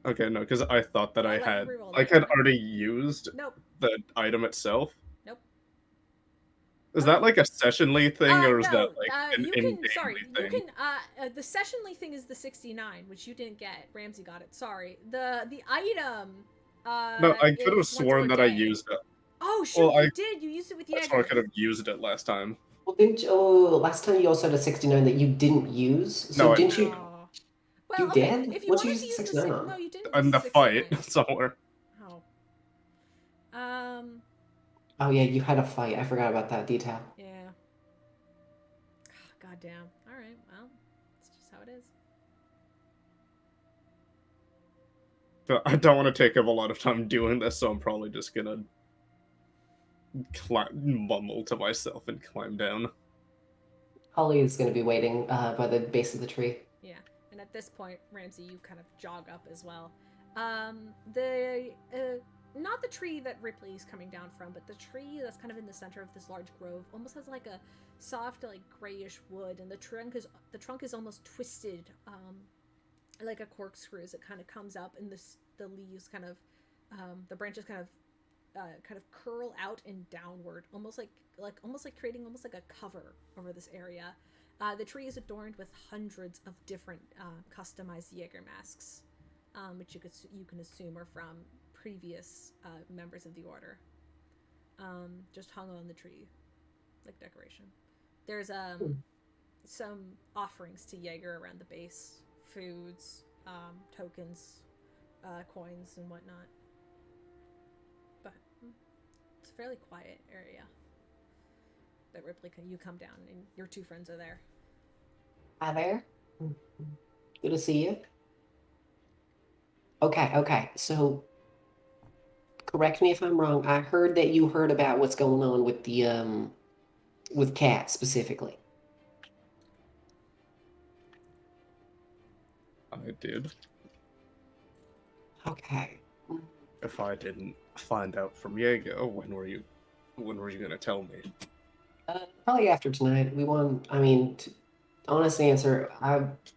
Okay, no, because I thought that I had reroll had already used Nope. the item itself. Nope. Is that like a sessionly thing, or is that like an in-game thing? You can. The sessionly thing is the 69, which you didn't get. Ramsey got it. Sorry. The item. No, I could have sworn that I used it. Oh, shoot! Well, you did. You used it with Jegg. I could have used it last time. Well, last time you also had a 69 that you didn't use. So No, didn't you? Well, you okay, did? if you What wanted you to use use the 69 on? no, you didn't. In use the 69. fight somewhere. Oh. Oh yeah, you had a fight. I forgot about that detail. Yeah. God damn. All right. Well, it's just how it is. But I don't want to take up a lot of time doing this, so I'm probably just gonna mumble to myself and climb down. Holly is going to be waiting by the base of the tree. Yeah. And at this point, Ramsey, you kind of jog up as well. Not the tree that Ripley's coming down from, but the tree that's kind of in the center of this large grove almost has like a soft, like grayish wood, and the trunk is almost twisted, like a corkscrew as it kind of comes up, and the leaves kind of, the branches kind of curl out and downward, almost like creating almost like a cover over this area. The tree is adorned with hundreds of different customized Jaeger masks, which you can assume are from previous members of the order, just hung on the tree like decoration. There's some offerings to Jaeger around the base, foods, tokens, coins, and whatnot. But it's a fairly quiet area. But Rypley, you come down, and your two friends are there. Hi there. Good to see you. Okay. So, correct me if I'm wrong. I heard that you heard about what's going on with the with Cat specifically. I did. Okay. If I didn't find out from Jaeger, when were you gonna tell me? Probably after tonight. Honest answer,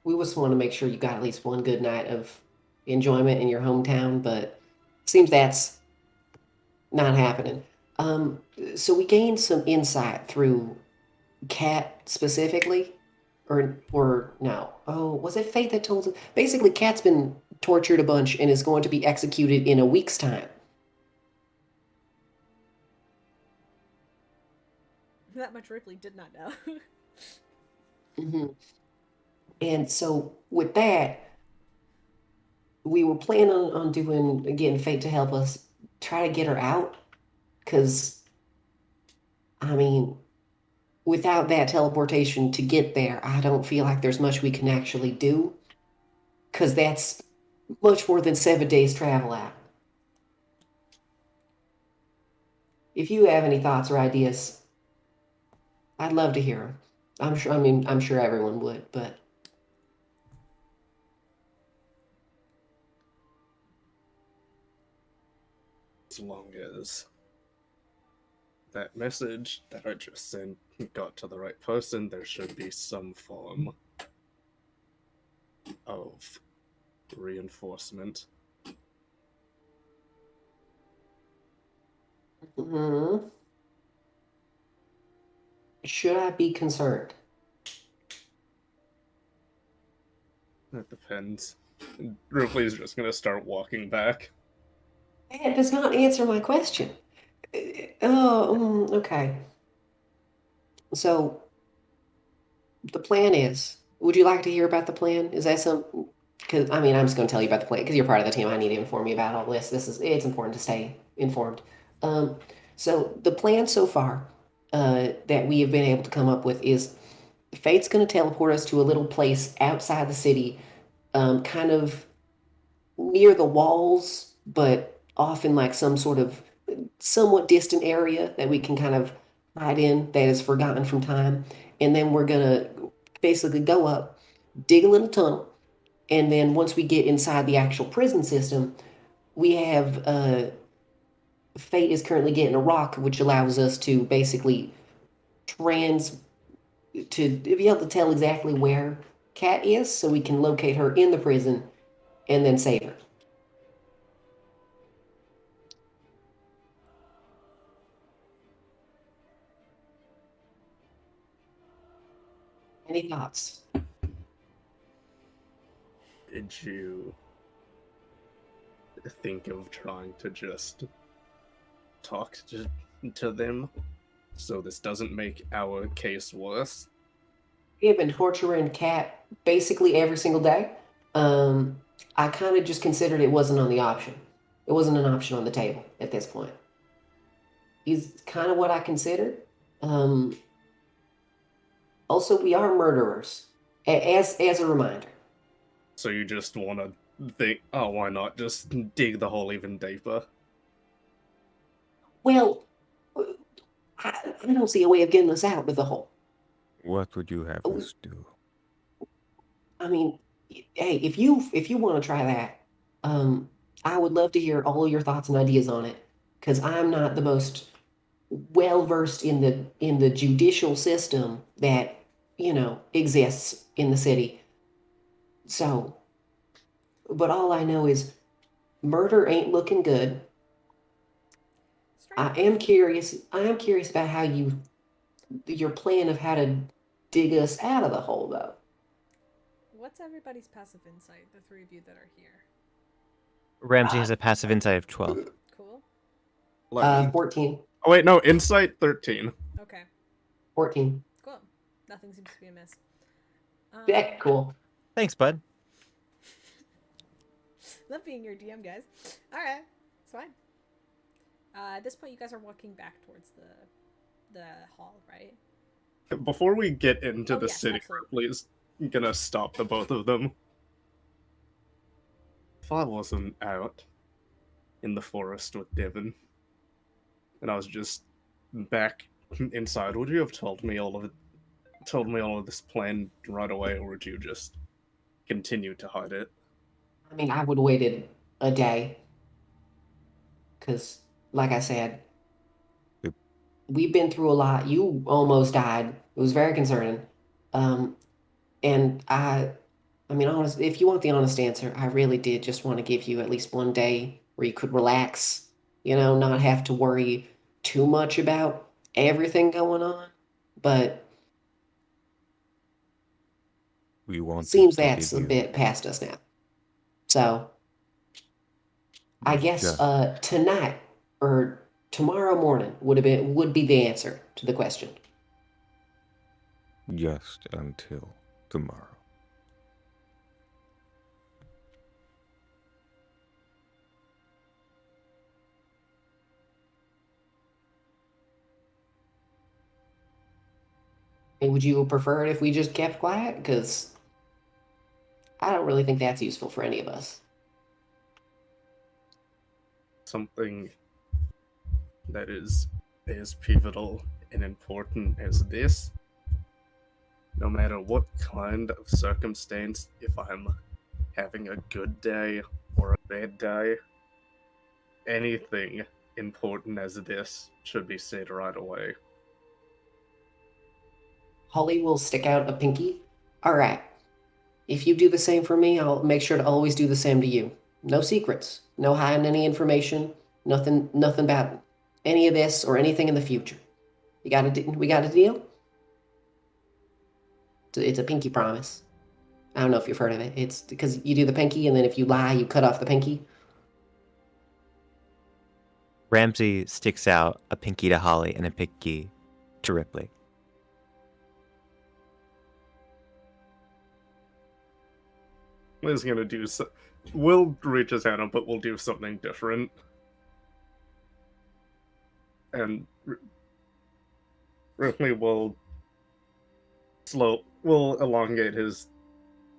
we just want to make sure you got at least one good night of enjoyment in your hometown, but seems that's not happening. So we gained some insight through Cat specifically, or no? Oh, was it Fate that told us? Basically, Cat's been tortured a bunch and is going to be executed in a week's time. That much Rypley did not know. Mm-hmm. And so with that, we were planning on getting Fate to help us try to get her out. Because, without that teleportation to get there, I don't feel like there's much we can actually do. Because that's much more than 7 days travel out. If you have any thoughts or ideas, I'd love to hear them. I'm sure everyone would, but As long as that message that I just sent got to the right person, there should be some form of reinforcement. Should I be concerned? That depends. Rypley's just gonna start walking back. That does not answer my question. Okay. So, the plan is, would you like to hear about the plan? Is that some, because, I'm just going to tell you about the plan, because you're part of the team. I need to inform you about all this. It's important to stay informed. So, the plan so far that we have been able to come up with is Fate's going to teleport us to a little place outside the city, kind of near the walls, but off in like some sort of somewhat distant area that we can kind of hide in that is forgotten from time. And then we're going to basically go up, dig a little tunnel, and then once we get inside the actual prison system, we have Fate is currently getting a rock, which allows us to basically to be able to tell exactly where Cat is, so we can locate her in the prison and then save her. Any thoughts? Did you think of trying to just talk to them so this doesn't make our case worse? We have been torturing Cat basically every single day. I kind of just considered it wasn't on the option. It wasn't an option on the table at this point. He's kind of what I considered. Also, we are murderers, as a reminder. So you just want to think, oh, why not just dig the hole even deeper? Well, I don't see a way of getting us out of the hole. What would you have us do? Hey, if you want to try that, I would love to hear all of your thoughts and ideas on it, because I'm not the most well versed in the judicial system that exists in the city. So, but all I know is murder ain't looking good. I am curious about how your plan of how to dig us out of the hole, though. What's everybody's passive insight, the three of you that are here? Ramsey has a passive insight of 12. Cool. 14. Oh wait, no, insight 13. Okay. 14. Cool. Nothing seems to be amiss. Yeah, cool. Thanks, bud. Love being your DM, guys. All right, it's fine. At this point, you guys are walking back towards the hall, right? Before we get into Oh, the yes, city, absolutely. Ripley's gonna stop the both of them. If I wasn't out in the forest with Devon, and I was just back inside, would you have told me all of this plan right away, or would you just continue to hide it? I mean, I would have waited a day. Because, like I said, Yep. we've been through a lot. You almost died. It was very concerning. And I mean, honest, if you want the honest answer, I really did just want to give you at least one day where you could relax, not have to worry too much about everything going on. But We wanted seems to that's give a you bit past us now. So I guess just tonight or tomorrow morning would be the answer to the question. until tomorrow. And would you prefer it if we just kept quiet? Because I don't really think that's useful for any of us. Something that is as pivotal and important as this, no matter what kind of circumstance, if I'm having a good day or a bad day, anything important as this should be said right away. Holly will stick out a pinky. All right. If you do the same for me, I'll make sure to always do the same to you. No secrets. No hiding any information. Nothing about any of this or anything in the future. We got a deal? It's a pinky promise. I don't know if you've heard of it. It's because you do the pinky, and then if you lie, you cut off the pinky. Ramsey sticks out a pinky to Holly and a pinky to Ripley. Liz gonna do so. We'll reach his hand up, but we'll do something different. And Ripley will elongate his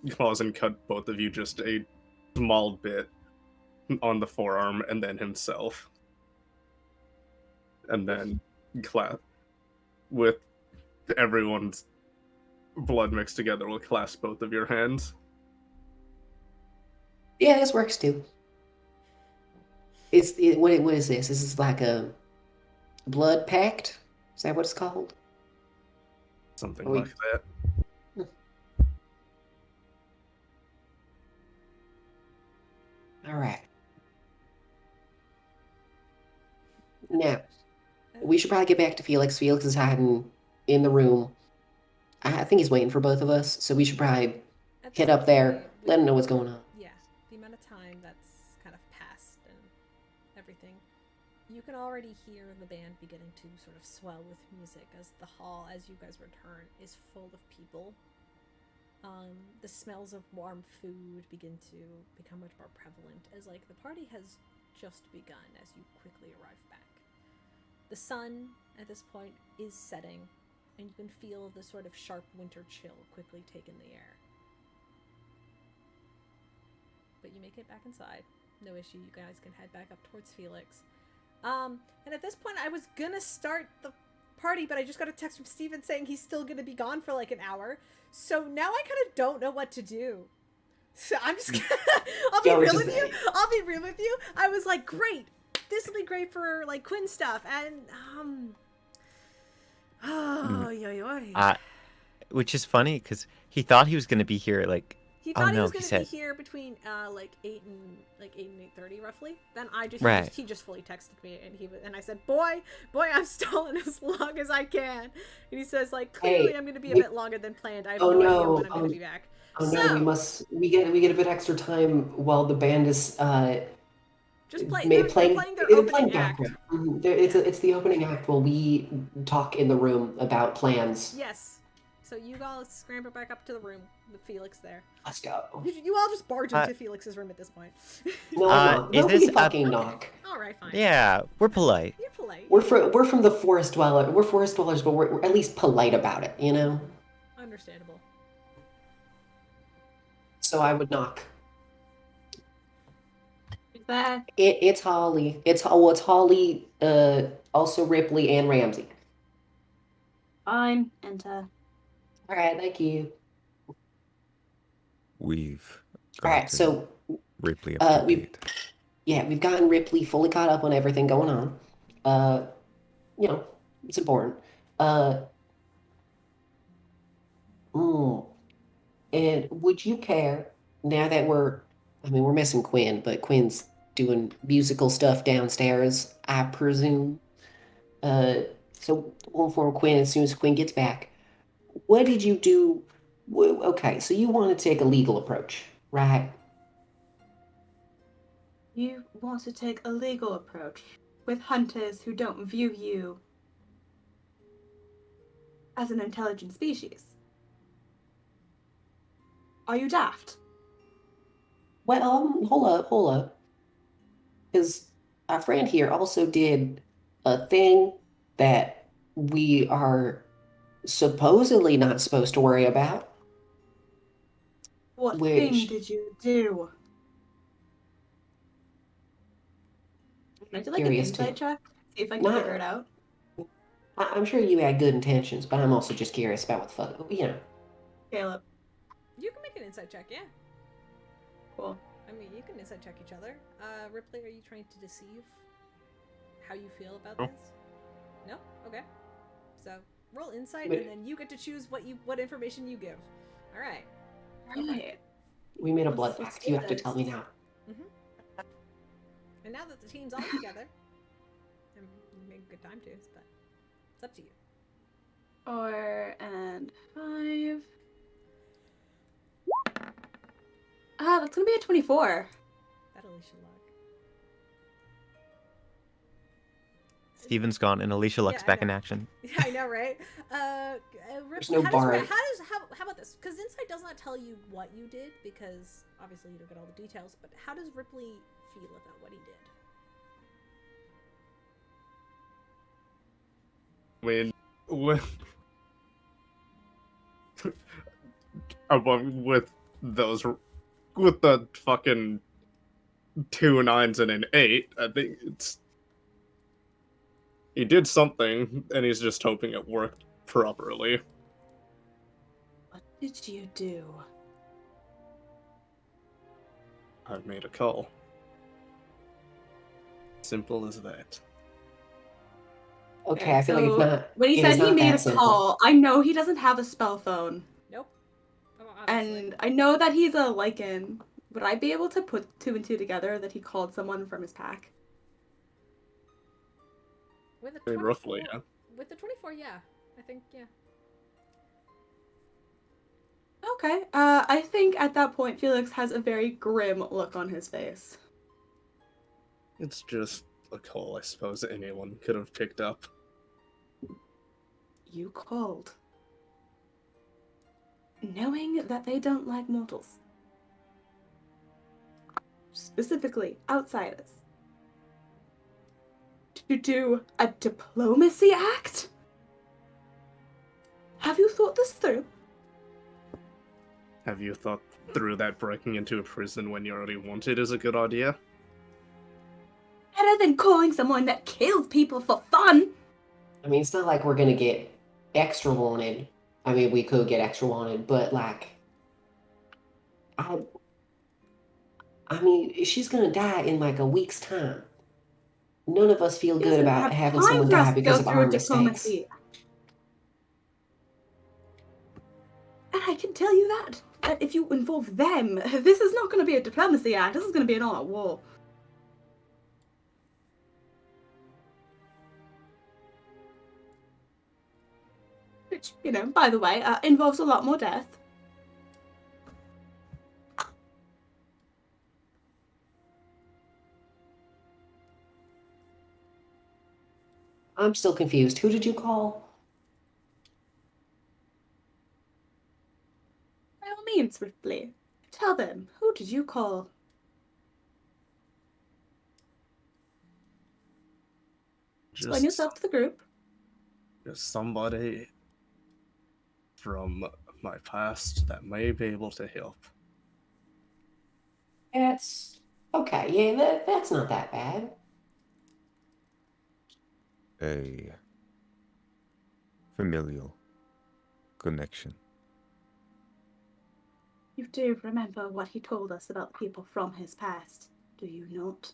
claws and cut both of you just a small bit on the forearm, and then himself. And then clap with everyone's blood mixed together. We'll clasp both of your hands. Yeah, this works too. What is this? This is like a blood pact? Is that what it's called? Something Are we- like that. All right. Now, we should probably get back to Felix. Felix is hiding in the room. I think he's waiting for both of us, so we should probably At hit this up there, point, let him know what's going on. Yeah, the amount of time that's kind of passed and everything, you can already hear the band beginning to sort of swell with music as the hall, as you guys return, is full of people. The smells of warm food begin to become much more prevalent as, like, the party has just begun as you quickly arrive back. The sun, at this point, is setting, and you can feel the sort of sharp winter chill quickly take in the air. But you make it back inside. No issue. You guys can head back up towards Felix. And at this point, I was gonna start the party, but I just got a text from Steven saying he's still gonna be gone for like an hour. So now I kind of don't know what to do. So I'm just gonna... I'll be real with you. I'll be real with you. I was like, great. This will be great for like Quinn stuff. And Which is funny because he thought he was going to be here like he thought he was going to said be here between like 8 and 8:30 roughly. Then he just fully texted me and I said, boy, I'm stalling as long as I can. And he says, like, clearly I'm going to be a bit longer than planned. I have no idea when I'm going to be back. We get a bit extra time while the band is just playing their opening act. Mm-hmm. It's the opening act while we talk in the room about plans. Yes. So you all scramble back up to the room with Felix there. Let's go. You all just barge into Felix's room at this point. No, I'm not. is Nobody this fucking Okay. knock. All right, fine. Yeah, we're polite. You're polite. We're from the forest dweller. We're forest dwellers, but we're at least polite about it, you know. Understandable. So I would knock. Is that It's Holly. It's Holly. Also Rypley and Ramsey. fine? Enter. All right, thank you. We've All right, gotten so Ripley up to we- date. yeah, we've gotten Rypley fully caught up on everything going on. You know, it's important. And would you care now that we're missing Quinn, but Quinn's doing musical stuff downstairs, I presume. So we'll inform Quinn as soon as Quinn gets back. What did you do? Okay, so you want to take a legal approach, right? You want to take a legal approach with hunters who don't view you as an intelligent species. Are you daft? Well, hold up. Because our friend here also did a thing that we are supposedly not supposed to worry about. What Which- thing did you do? Can I do like an Curious insight too. check? See if I can Not- figure it out. I'm sure you had good intentions, but I'm also just curious about what the fuck, you know. Caleb. You can make an insight check, yeah. Cool. I mean, you can insight check each other. Ripley, are you trying to deceive how you feel about No. this? No? Okay. So roll insight, But- and then you get to choose what information you give. All right. Alright. We made a Let's- blood let's pact. do You have to this. tell me now. And now that the team's all together, and you make a good time to, but it's up to you. 4 and 5. That's gonna be a 24. That Alycia luck. Steven's gone and Alycia Luck's I back in know. action. Yeah, I know, right? There's Ripley, no how bar. how about this? Because insight does not tell you what you did, because obviously you don't get all the details. But how does Ripley feel about what he did? I mean, with the fucking 2 9s and an 8, I think he did something, and he's just hoping it worked properly. What did you do? I made a call. Simple as that. Okay, I feel like it's not. When he it said is he not made that a simple. call, I know he doesn't have a spell phone. Nope. Oh, obviously. And I know that he's a Lycan. Would I be able to put 2 and 2 together that he called someone from his pack? With a I mean, 24, roughly, yeah. With the 24, yeah. I think, yeah. Okay. I think at that point Felix has a very grim look on his face. It's just a call I suppose anyone could have picked up. You called. Knowing that they don't like mortals. Specifically, outsiders. To do a diplomacy act? Have you thought this through? Have you thought through that breaking into a prison when you're already wanted is a good idea? Better than calling someone that kills people for fun! I mean, it's not like we're gonna get extra wanted. I mean, we could get extra wanted, but like, I mean, she's gonna die in like a week's time. None of us feel He good doesn't about have having time someone for us die to because go of through our a mistakes. diplomacy. And I can tell you that if you involve them, this is not going to be a diplomacy act. This is going to be an all-out war. Which, you know, by the way, involves a lot more death. I'm still confused. Who did you call? points, Ripley. Tell them, who did you call? Explain yourself to the group. Just somebody from my past that may be able to help. That's okay. Yeah, that's not that bad. A familial connection. You do remember what he told us about people from his past, do you not?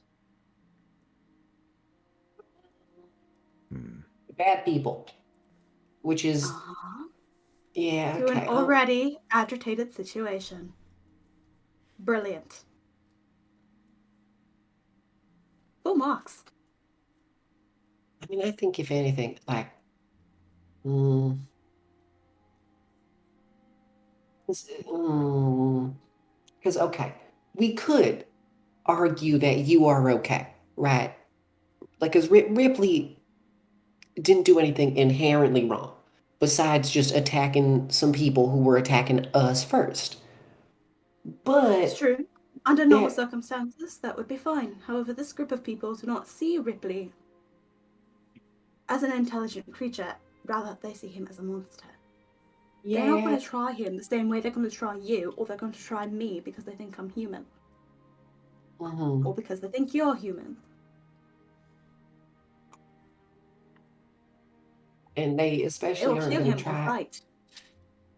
Bad people. Which is, yeah, To okay. an already agitated situation. Brilliant. Full marks. I mean, I think if anything, like, because, okay, we could argue that you are okay, right? Like, because Ripley didn't do anything inherently wrong besides just attacking some people who were attacking us first. It's But true. Under normal that, circumstances, that would be fine. However, this group of people do not see Ripley as an intelligent creature. Rather, they see him as a monster. They're not going yeah, to try him the same way they're going to try you, or they're going to try me because they think I'm human. Or because they think you're human. and they especially It'll aren't kill going him to in a try. fight.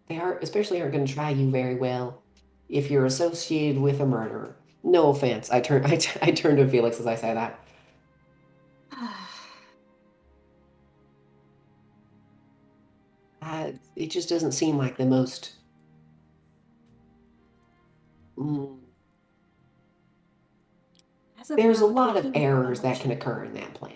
They are especially aren't going to try you very well if you're associated with a murderer. No offense. I turn to Felix as I say that. It just doesn't seem like the most. There's a now, lot of talking about errors that can emotion. occur in that plan.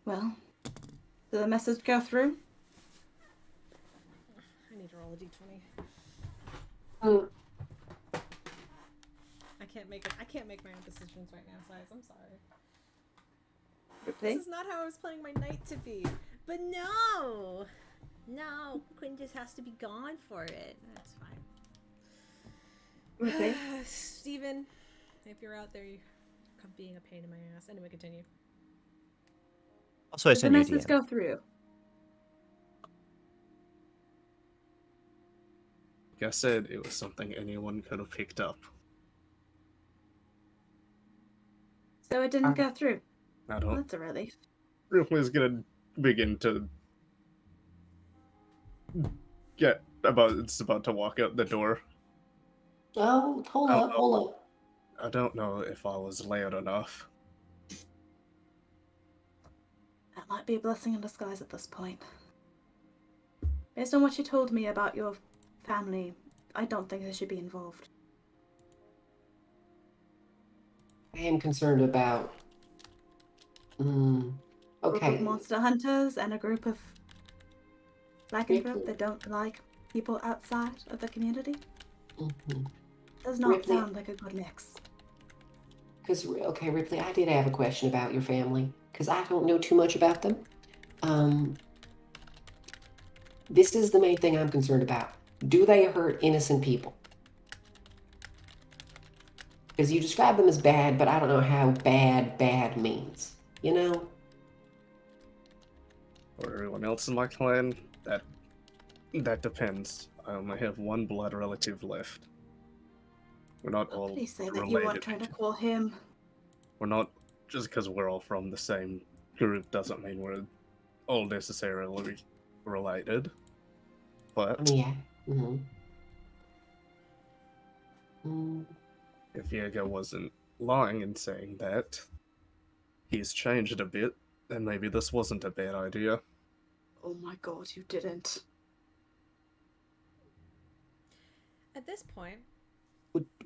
Well, did the message go through? I need to roll a d20. I can't make my own decisions right now, guys. I'm sorry. This is not how I was planning my night to be. But no! No, Quinn just has to be gone for it. That's fine. Okay. Steven, if you're out there, you're being a pain in my ass. Anyway, continue. Also, I Did the sent you a message DM. go through? Like I said, it was something anyone could have picked up. So it didn't go through. I Well, don't. that's a relief. Ripley's gonna begin to it's about to walk out the door. Oh, hold up. I don't know if I was loud enough. That might be a blessing in disguise at this point. Based on what you told me about your family, I don't think they should be involved. I am concerned about. Group Okay. of monster hunters and a group of lycanthrope Ripley. that don't like people outside of the community. Does not Ripley. sound like a good mix. Because, okay, Ripley, I did have a question about your family, because I don't know too much about them. This is the main thing I'm concerned about. Do they hurt innocent people? Because you describe them as bad, but I don't know how bad means. You know? For everyone else in my clan, that depends. I only have one blood relative left. We're not all Please say that related. you weren't trying to call him. We're not, just because we're all from the same group doesn't mean we're all necessarily related. But Yeah. if Jegg wasn't lying in saying that he's changed a bit, then maybe this wasn't a bad idea. Oh my god, you didn't. At this point,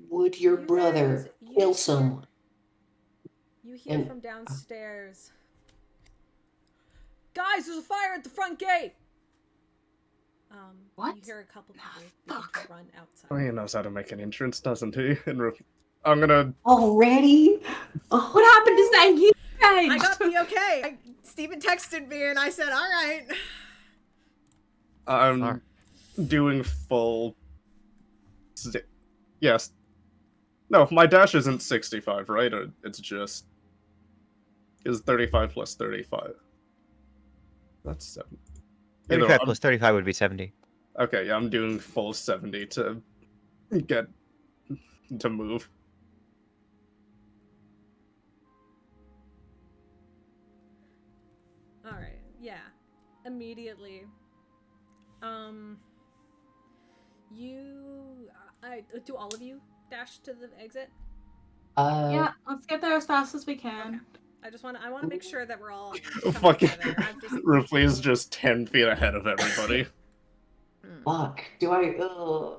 Would your you brother guys- kill someone? You hear from downstairs. Guys, there's a fire at the front gate! What? You hear a couple Ah, people begin fuck. to run outside. Oh, he knows how to make an entrance, doesn't he? I'm gonna. Already? Oh, What happened to saying he changed? I got the okay. Steven texted me and I said, all right. I'm Alright. doing full. Yes. No, my dash isn't 65, right? Or it's just. Is 35 plus 35. That's 7. 35 plus 35 would be 70. Okay, yeah, I'm doing full 70 to get to move. All right. Yeah. Immediately. Do all of you dash to the exit? Yeah, let's get there as fast as we can. Okay. I want to make sure that we're all Fucking together. I'm just Rypley is just 10 feet ahead of everybody. fuck. Do I? Ugh.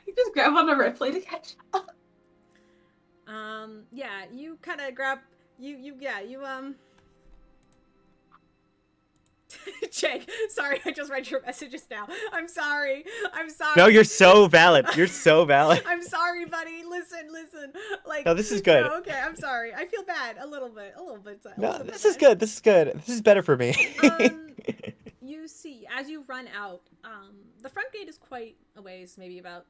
You just grab on a Ripley to catch up. Yeah, you kind of grab you Jegg, sorry, I just read your messages now. I'm sorry. No, you're so valid. You're so valid. I'm sorry, buddy. Listen. Like, No, this is good. No, okay, I'm sorry. I feel bad a little bit. No, this is good. This is good. This is better for me. You see, as you run out, the front gate is quite a ways, maybe about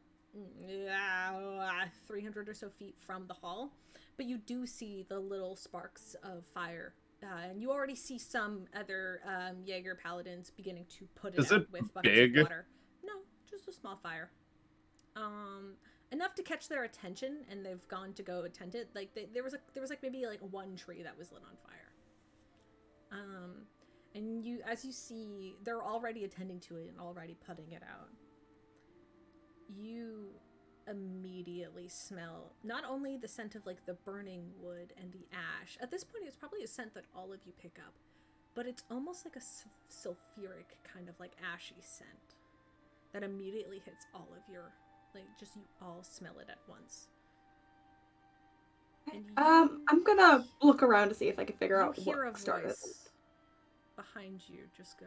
300 or so feet from the hall, but you do see the little sparks of fire. And you already see some other Jaeger paladins beginning to put it Is out it with buckets big? of water. No, just a small fire. Enough to catch their attention, and they've gone to go attend it. Like there was like maybe like one tree that was lit on fire. And as you see, they're already attending to it and already putting it out. You immediately smell not only the scent of like the burning wood and the ash. At this point, it's probably a scent that all of you pick up, but it's almost like a sulfuric kind of like ashy scent that immediately hits all of your, like, just you all smell it at once. And I'm gonna look around to see if I can figure you out hear what a started. voice behind you just go,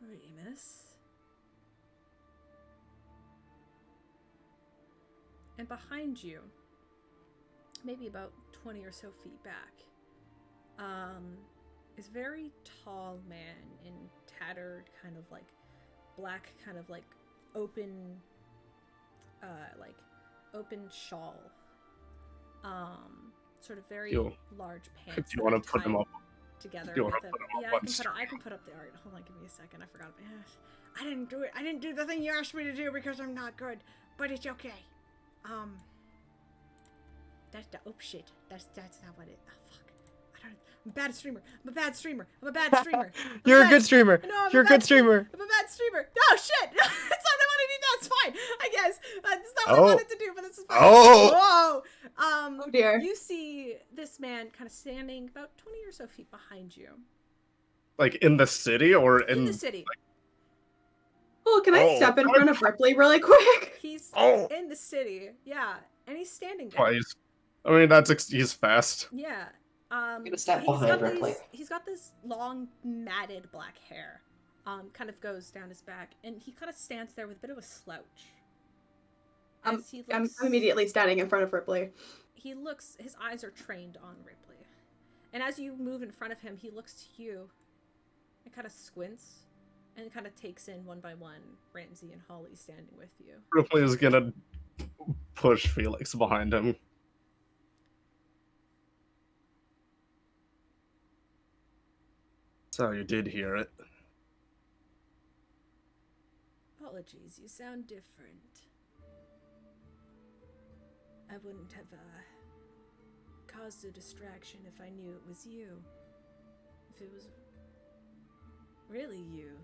Remus. And behind you, maybe about 20 or so feet back, is a very tall man in tattered, kind of like black, kind of like open shawl. Sort of very large pants. Do you want to put them up? Together Do you with want to him. put them up Yeah, on I can put up the art. Hold on, give me a second. I forgot about it. I didn't do it. I didn't do the thing you asked me to do because I'm not good. But it's okay. That's the shit. That's not what it. Oh fuck. I'm a bad streamer. You're a good streamer. No, You're a good streamer. I'm a bad streamer. No shit. That's not what I wanted to do. That's fine. I guess that's not what I Oh. wanted to do. But this is fine. Oh. Whoa. Oh dear. You see this man kind of standing about 20 or so feet behind you. Like in the city or In the city. Oh, can I step in front of Ripley really quick? He's Oh. in the city. Yeah. And he's standing there. Well, he's fast. Yeah. gonna step behind Rypley. He's got this long matted black hair. Kind of goes down his back, and he kind of stands there with a bit of a slouch. I'm immediately standing in front of Ripley. His eyes are trained on Rypley. And as you move in front of him, he looks to you and kind of squints and kind of takes in one by one Ramsey and Holly standing with you. Rypley is gonna push Felix behind him. So you did hear it. Apologies, you sound different. I wouldn't have caused a distraction if I knew it was you. If it was really you,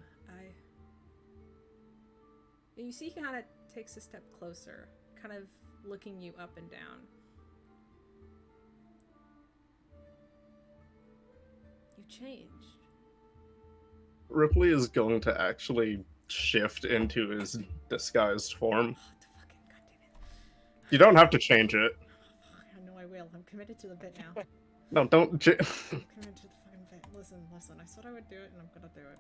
You see he kind of takes a step closer, kind of looking you up and down. You changed. Rypley is going to actually shift into his disguised form. Oh, the fucking goddamn it. You don't have to change it. I know I will. I'm committed to the bit now. No, don't. I'm committed to the fucking bit. Listen. I said I would do it, and I'm gonna do it.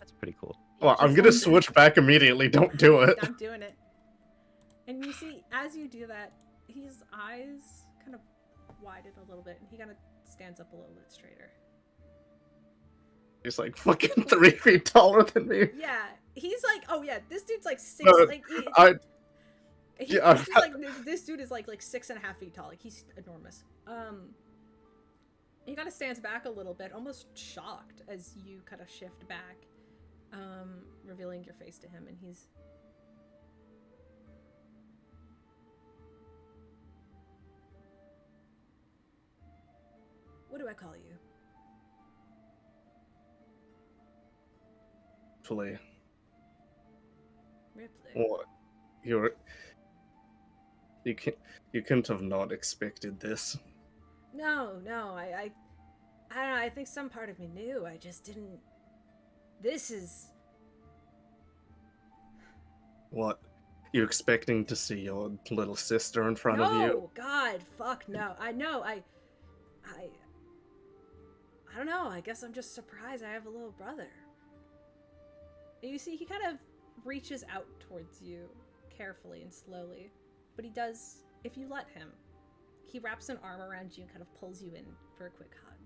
That's pretty cool. Well, I'm gonna switch back immediately. Don't do it. I'm doing it. And you see, as you do that, his eyes kind of widen a little bit, and he kind of stands up a little bit straighter. He's like fucking 3 feet taller than me. Yeah, he's like, oh yeah, this dude's like 6. No, like this dude is like 6.5 feet tall. Like he's enormous. He kind of stands back a little bit, almost shocked as you kind of shift back, revealing your face to him, and he's. What do I call you? Ripley. Ripley. What? You couldn't have not expected this. No, I don't know, I think some part of me knew, I just didn't. This is. What? You expecting to see your little sister in front of you? No, God, fuck no. I know, I don't know, I guess I'm just surprised I have a little brother. You see, he kind of reaches out towards you carefully and slowly, but he does if you let him. He wraps an arm around you and kind of pulls you in for a quick hug.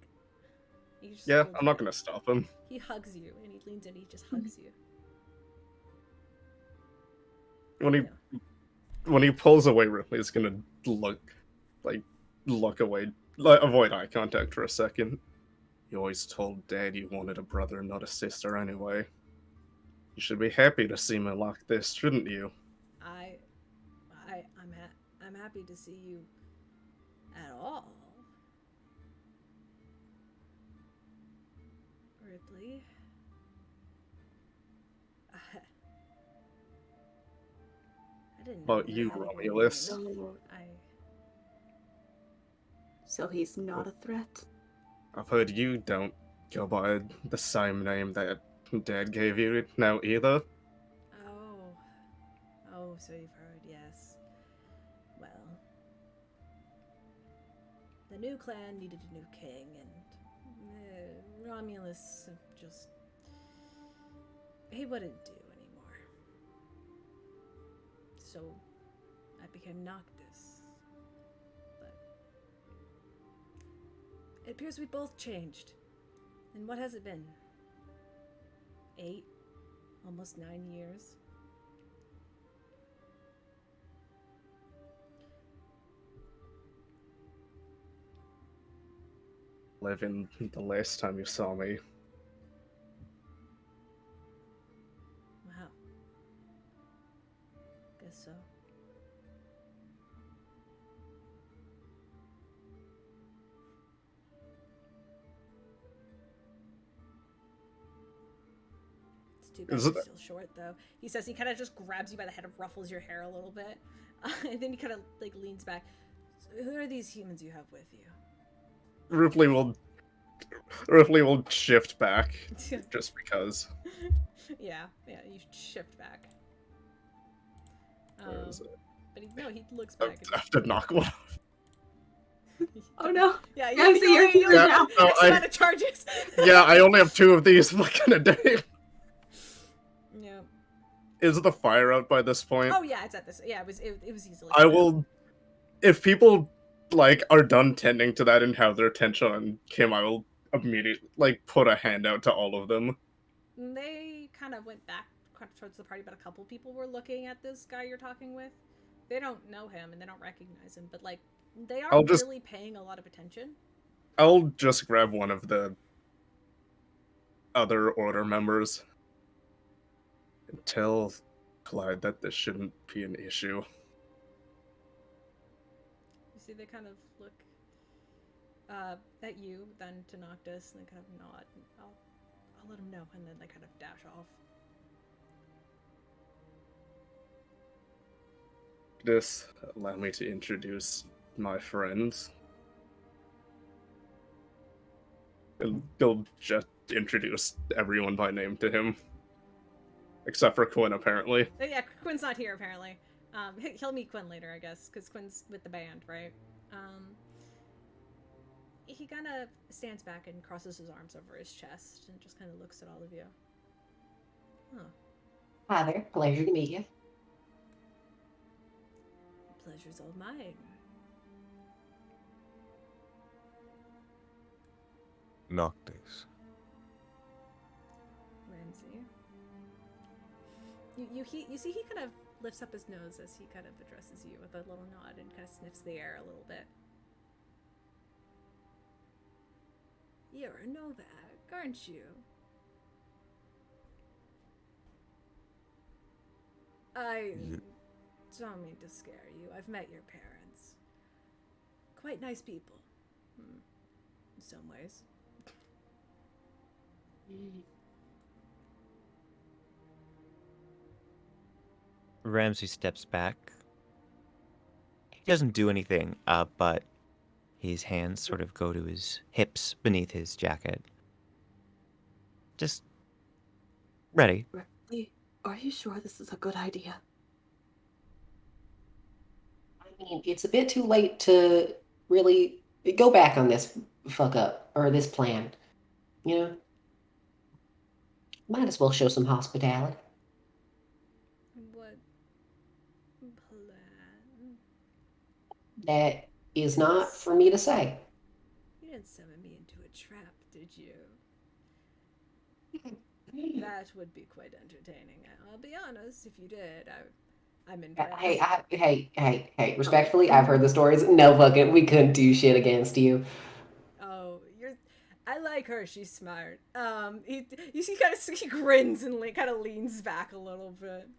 Yeah, I'm not gonna stop him. He hugs you and he leans in and he just hugs you. When he pulls away, Ripley's gonna look away, avoid eye contact for a second. You always told Dad you wanted a brother, not a sister anyway. You should be happy to see me like this, shouldn't you? I'm happy to see you at all. Ripley. I didn't know About you, how Romulus. So he's not a threat? I've heard you don't go by the same name that Dad gave you now either. Oh, so you've heard, yes. Well, the new clan needed a new king, and Romulus just... he wouldn't do anymore. So, I became Noctis. But it appears we both changed. And what has it been? 8? Almost 9 years? Living the last time you saw me. Wow. Guess so. It's too bad you're still short, though. He says, he kind of just grabs you by the head and ruffles your hair a little bit. And then he kind of leans back. So who are these humans you have with you? Ripley will shift back just because. yeah, you shift back. Where is it? But he looks back. I have to knock one off. Oh no! Yeah, Ramsey, you're here now. No, amount of charges. Yeah, I only have 2 of these fucking a day. Yeah. Is the fire out by this point? Oh yeah, it's at this. Yeah, it was easily. I will, if people are done tending to that and have their attention on Kim, I will immediately put a hand out to all of them. They kind of went back towards the party, but a couple people were looking at this guy you're talking with. They don't know him and they don't recognize him, but they are really paying a lot of attention. I'll just grab one of the other order members and tell Clyde that this shouldn't be an issue. You see, they kind of look at you, then to Noctis, and they kind of nod. I'll let him know, and then they kind of dash off. This allow me to introduce my friends. And they'll just introduce everyone by name to him. Except for Quinn, apparently. Yeah, Quinn's not here, apparently. He'll meet Quinn later, I guess, because Quinn's with the band, right? He kind of stands back and crosses his arms over his chest and just kind of looks at all of you. Huh. Hi there. Pleasure to meet you. Pleasure's all mine. Noctis. Ramsey. You see he kind of lifts up his nose as he kind of addresses you with a little nod and kind of sniffs the air a little bit. You're a Novak, aren't you? I don't mean to scare you. I've met your parents. Quite nice people. In some ways. Ramsey steps back. He doesn't do anything, but his hands sort of go to his hips beneath his jacket. Just ready. Ripley, are you sure this is a good idea? I mean, it's a bit too late to really go back on this fuck up or this plan. You know? Might as well show some hospitality. What plan? That is not for me to say. You didn't summon me into a trap, did you? That would be quite entertaining. I'll be honest, if you did, I'm impressed. Hey, respectfully, I've heard the stories. No fucking, we couldn't do shit against you. Oh, I like her. She's smart. You see, he grins and kind of leans back a little bit.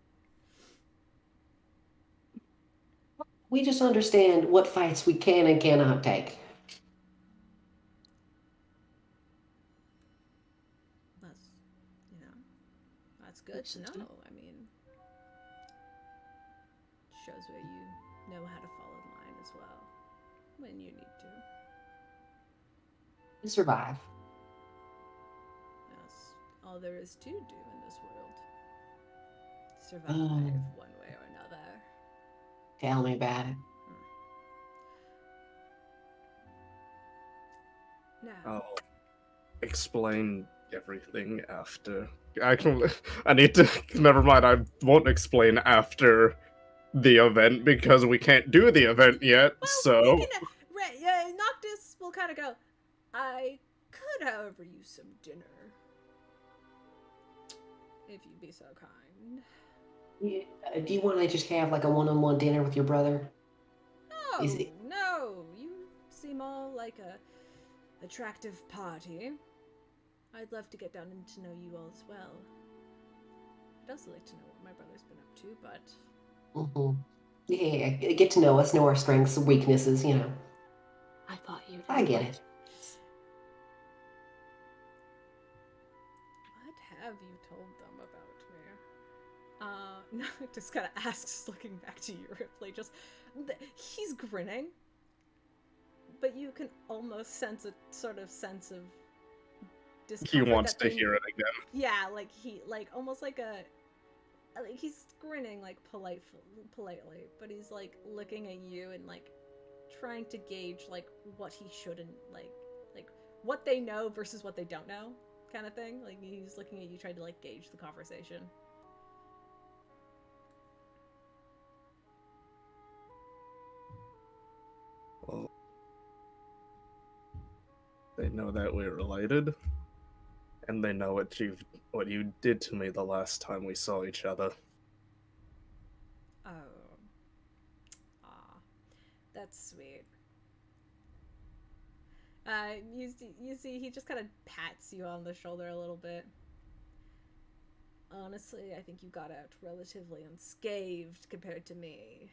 We just understand what fights we can and cannot take. That's good to know. I mean, shows where you know how to fall in line as well when you need to. To survive. That's all there is to do in this world. Survive one way or another. Tell me about it. Now, I'll explain everything after. I need to. Never mind, I won't explain after the event because we can't do the event yet, so. Noctis will kind of go, I could, however, use some dinner. If you'd be so kind. Yeah, do you want to just have like a one-on-one dinner with your brother? No, no. You seem all like a attractive party. I'd love to get down and to know you all as well. I'd also like to know what my brother's been up to, but... Yeah, get to know us, know our strengths, weaknesses, you know. I thought you I get it. What have you told them about me? No, just kind of asks, looking back to you, Rypley. He's grinning, but you can almost sense a sort of sense of discomfort. He wants to hear it again. Yeah, almost like he's grinning politely, but he's like looking at you and like trying to gauge like what he shouldn't like what they know versus what they don't know, kind of thing. Like he's looking at you, trying to like gauge the conversation. Well, they know that we're related, and they know what you did to me the last time we saw each other. Oh. Aw. That's sweet. You see, he just kind of pats you on the shoulder a little bit. Honestly, I think you got out relatively unscathed compared to me.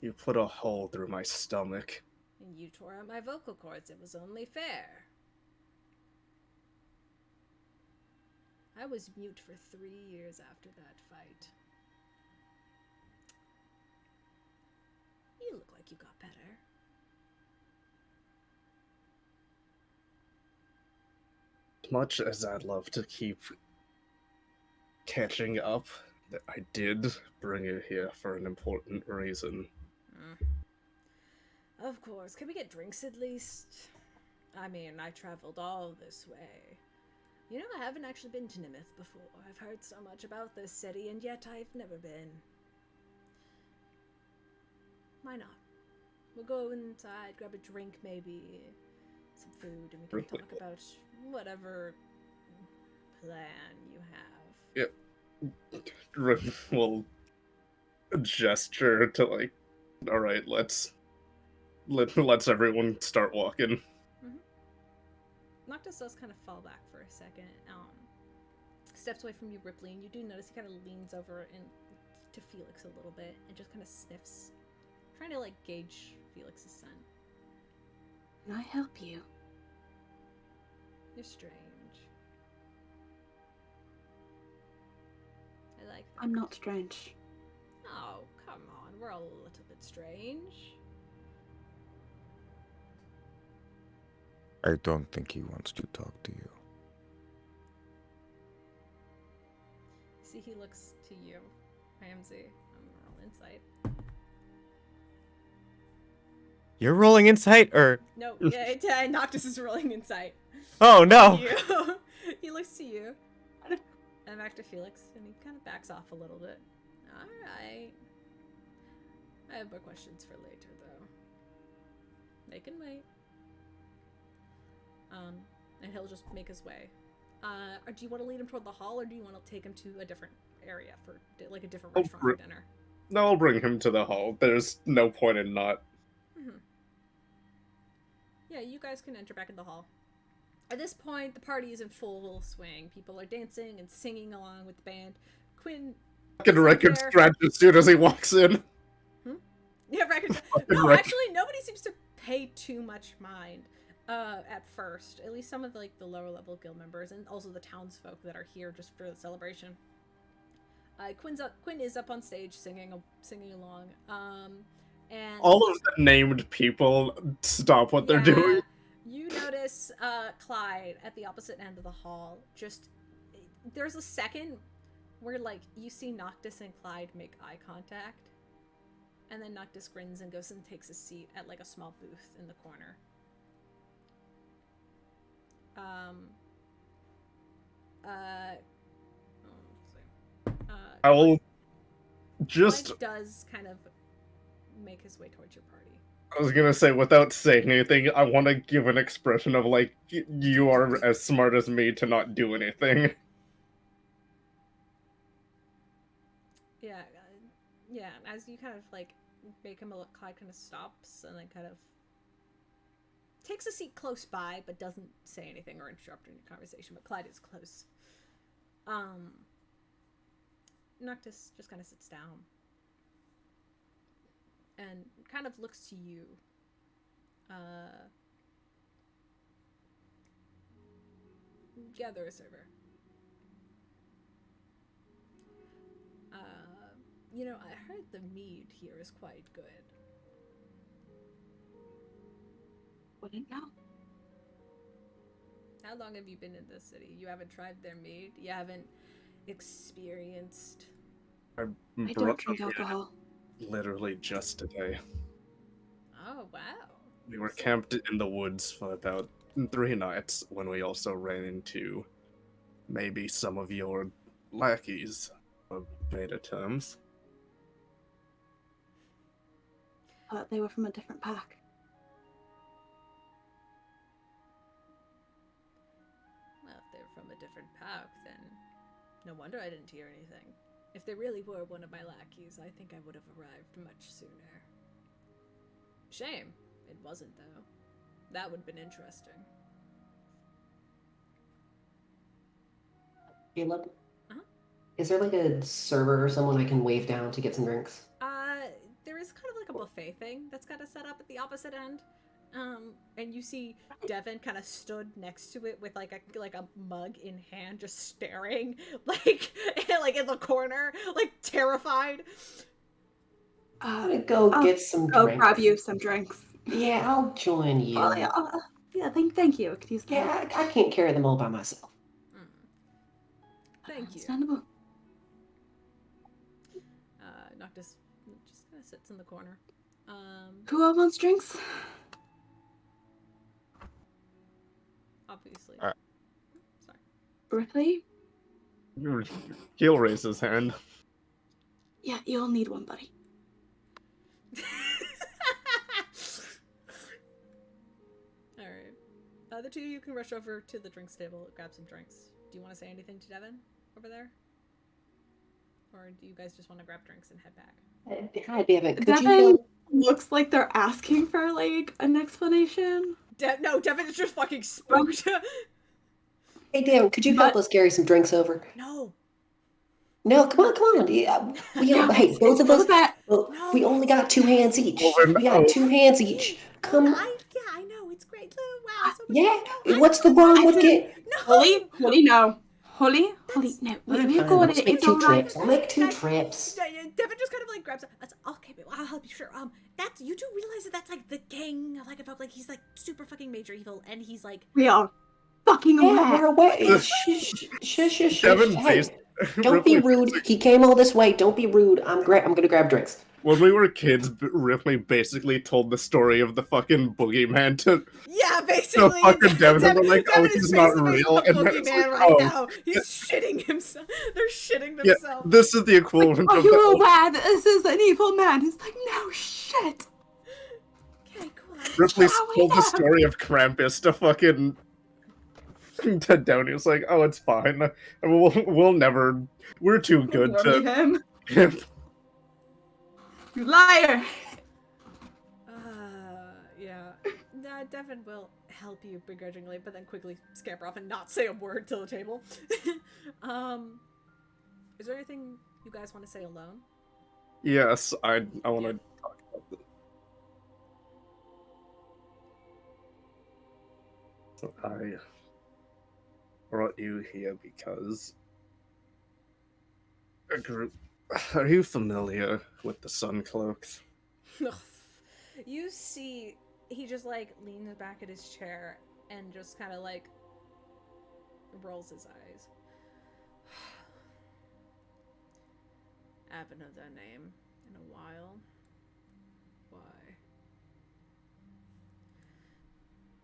You put a hole through my stomach. And you tore out my vocal cords. It was only fair. I was mute for 3 years after that fight. You look like you got better. As much as I'd love to keep catching up, I did bring you here for an important reason. Of course. Can we get drinks at least? I mean, I traveled all this way. You know, I haven't actually been to Nimith before. I've heard so much about this city, and yet I've never been. Why not? We'll go inside, grab a drink, maybe some food, and we can talk about whatever plan you have. We'll gesture to like, all right, let's everyone start walking. Noctis does kind of fall back for a second. Steps away from you, Rypley, and you do notice he kind of leans over to Felix a little bit and just kind of sniffs, trying to like gauge Felix's scent. Can I help you? You're strange. I like that. I'm not strange. Oh, come on. We're all a little bit strange. I don't think he wants to talk to you. See, he looks to you, Ramsey. I'm gonna roll insight. You're rolling insight, or No, yeah, Noctis is rolling insight. oh no! You. He looks to you. And back to Felix, and he kind of backs off a little bit. Alright. I have more questions for later, though. They can wait. And he'll just make his way. Do you want to lead him toward the hall, or do you want to take him to a different area for, like, a different restaurant for dinner? No, I'll bring him to the hall. There's no point in not. Yeah, you guys can enter back in the hall. At this point, the party is in full swing. People are dancing and singing along with the band. Quinn... Fucking record scratch as soon as he walks in. Yeah, record... No, actually, nobody seems to pay too much mind at first. At least some of the lower-level guild members, and also the townsfolk that are here just for the celebration. Quinn is up on stage singing along. And all of the named people stop what they're doing. You notice Clyde at the opposite end of the hall. Just there's a second where you see Noctis and Clyde make eye contact, and then Noctis grins and goes and takes a seat at a small booth in the corner. I will just... Clyde does kind of make his way towards your party. I was gonna say, without saying anything, I want to give an expression of, you are as smart as me to not do anything. Yeah, as you kind of, make him look, Clyde kind of stops and then kind of takes a seat close by, but doesn't say anything or interrupt any conversation, but Clyde is close. Noctis just kind of sits down and kind of looks to you. Gather a server. I heard the mead here is quite good. Wouldn't know. How long have you been in this city? You haven't tried their mead? You haven't experienced... I don't drink alcohol. Literally just today. Oh, wow. We were camped in the woods for about 3 nights when we also ran into maybe some of your lackeys, for beta terms. They were from a different pack. Well, if they're from a different pack, then no wonder I didn't hear anything. If they really were one of my lackeys, I think I would have arrived much sooner. Shame it wasn't, though. That would have been interesting. Caleb? Uh-huh. Is there a server or someone I can wave down to get some drinks? There is kind of a buffet thing that's kind of set up at the opposite end. And you see Devin kind of stood next to it with a mug in hand, just staring in the corner, terrified. I'm gonna go get some drinks. I'll grab you some drinks. Yeah, I'll join you. Thank you. Excuse me. Yeah, I can't carry them all by myself. Thank you. Understandable. Noctis just kind of sits in the corner. Who all wants drinks? Obviously. Sorry. Ripley? He'll raise his hand. Yeah, you'll need one, buddy. Alright. The two of you can rush over to the drinks table, grab some drinks. Do you want to say anything to Devin over there? Or do you guys just want to grab drinks and head back? Hi, Devin. Could Devin you looks like they're asking for, like, an explanation. No, Devin is just fucking spooked. Hey, Devin, could you help us carry some drinks over? No. No, come on. Yeah, hey, both of us. Well, we only got 2 hands each. We got 2 hands each. Come on. I know, it's great. Wow, so much Yeah. What's the wrong with it? Holly, no. Holly, no. We got it. It's all right. I'll make 2 trips. Devin just kind of like grabs. Okay, I'll help you. Sure. That's you do realize that that's like the gang of like he's like super fucking major evil, and he's like we are fucking we're away. Shush. Devin Hey, don't be rude. He came all this way. Don't be rude. I'm gonna grab drinks. When we were kids, Ripley basically told the story of the fucking boogeyman to basically. fucking Devin. We're like, Devin he's is not basically real. the And then it's boogeyman like, right now. He's shitting himself. They're shitting yeah, themselves. this is the equivalent Are of you the aware that this is an evil man? He's like, no shit. Okay, cool. Ripley told the story of Krampus to fucking to Devin. He was like, oh, it's fine. We'll never. We're too good to. him. You liar. Yeah. Nah, Devin will help you begrudgingly, but then quickly scamper off and not say a word to the table. Is there anything you guys want to say alone? Yes, I want to talk about this. So I brought you here because a group. Are you familiar with the Sun Cloaks? You see, he just like leans back at his chair and just kind of like rolls his eyes. I haven't heard that name in a while. Why?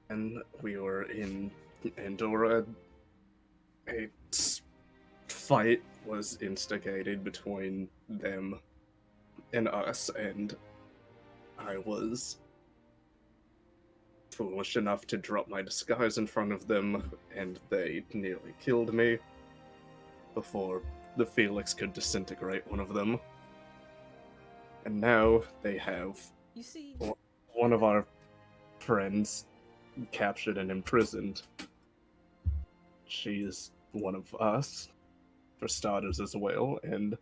And we were in Andorra. A fight was instigated between them and us, and I was foolish enough to drop my disguise in front of them, and they nearly killed me before the Felix could disintegrate one of them. And now they have You see, one of our friends captured and imprisoned. She's one of us, for starters as well, and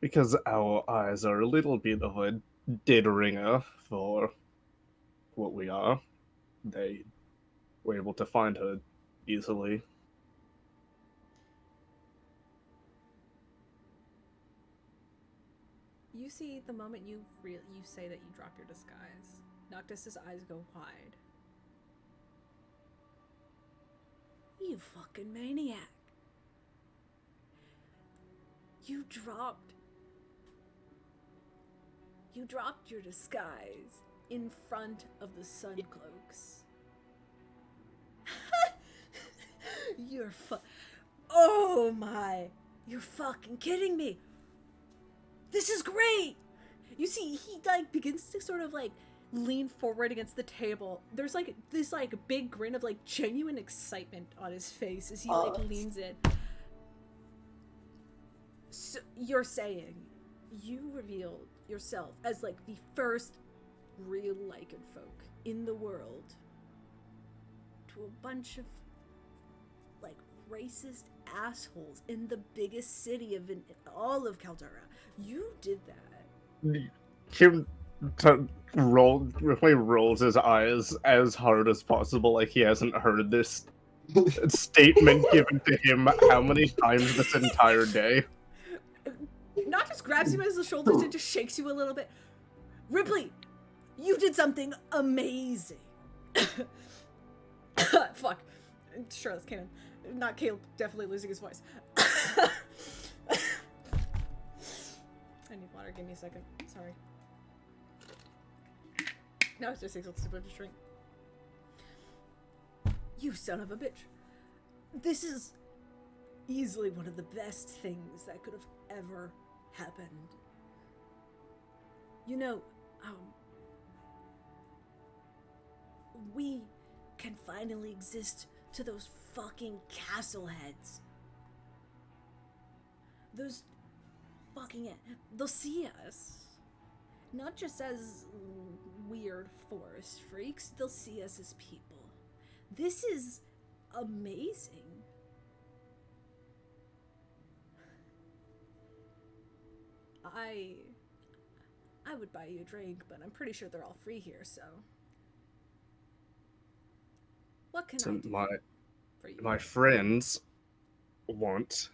because our eyes are a little bit of a dead ringer for what we are, they were able to find her easily. you see, the moment you say that you drop your disguise, Noctis's eyes go wide. You fucking maniac. You dropped your disguise in front of the Sun Cloaks. Oh my. You're fucking kidding me. This is great. You see, he like begins to sort of like lean forward against the table. There's like this like big grin of like genuine excitement on his face as he like leans in. So you're saying you revealed yourself as like the first real lycanthrope in the world to a bunch of like racist assholes in the biggest city of all of Caldera. You did that. Him rolls his eyes as hard as possible, like he hasn't heard this statement given to him how many times this entire day. Not just grabs you by the shoulders and just shakes you a little bit. Ripley, you did something amazing. Fuck. Sure, that's canon. Not Caleb, definitely losing his voice. I need water, give me a second. Sorry. No, it's just stupid to drink. You son of a bitch. This is easily one of the best things that could have ever happened. You know, we can finally exist to those fucking castle heads. Those fucking... They'll see us. Not just as weird forest freaks, they'll see us as people. This is amazing. I would buy you a drink, but I'm pretty sure they're all free here, so... What can I do for you? My friends want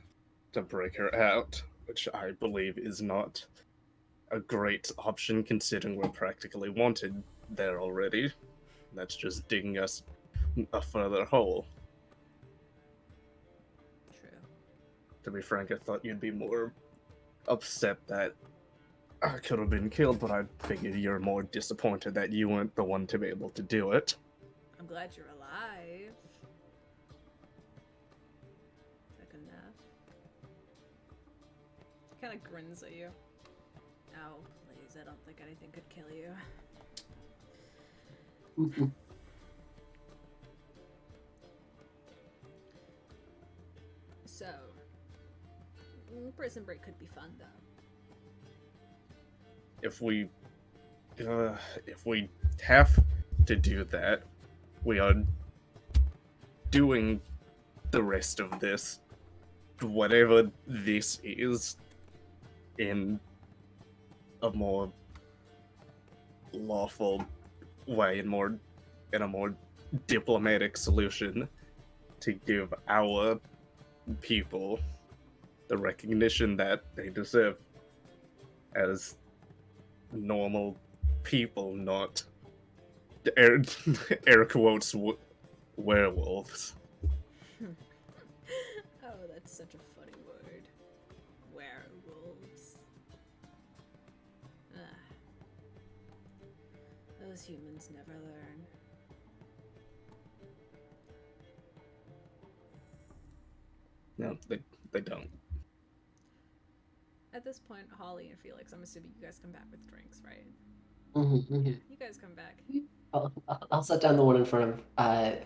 to break her out, which I believe is not a great option considering we're practically wanted there already. That's just digging us a further hole. True. To be frank, I thought you'd be more upset that I could have been killed, but I figured you're more disappointed that you weren't the one to be able to do it. I'm glad you're alive. Is that good enough? He kind of grins at you. Oh, please, I don't think anything could kill you. So, prison break could be fun, though. If we have to do that, we are doing the rest of this, whatever this is, in a more lawful way and in a more diplomatic solution to give our people the recognition that they deserve as normal people, not air quotes werewolves. Oh, that's such a funny word. Werewolves. Those humans never learn. No, they don't. At this point, Holly and Felix, I'm assuming you guys come back with drinks, right? Mm-hmm. You guys come back. I'll set down the one in front of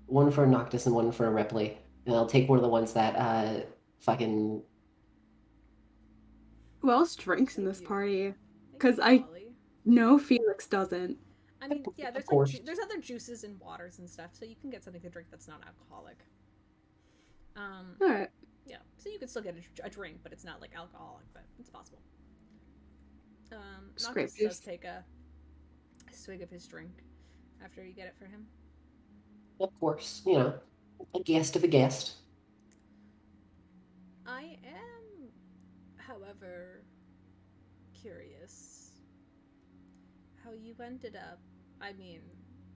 one for Noctis and one in front of Rypley, and I'll take one of the ones that fucking. Who else drinks in Thank this you. party? Thank 'Cause you, I- Holly. No, Felix doesn't. I mean, yeah, Of there's course. like there's other juices and waters and stuff, so you can get something to drink that's not alcoholic. All right. Yeah, so you can still get a drink, but it's not like alcoholic, but it's possible. Just grape Noctis does juice. take a swig of his drink after you get it for him. Of course, you know, a guest of a guest. I am, however, curious how you ended up, I mean,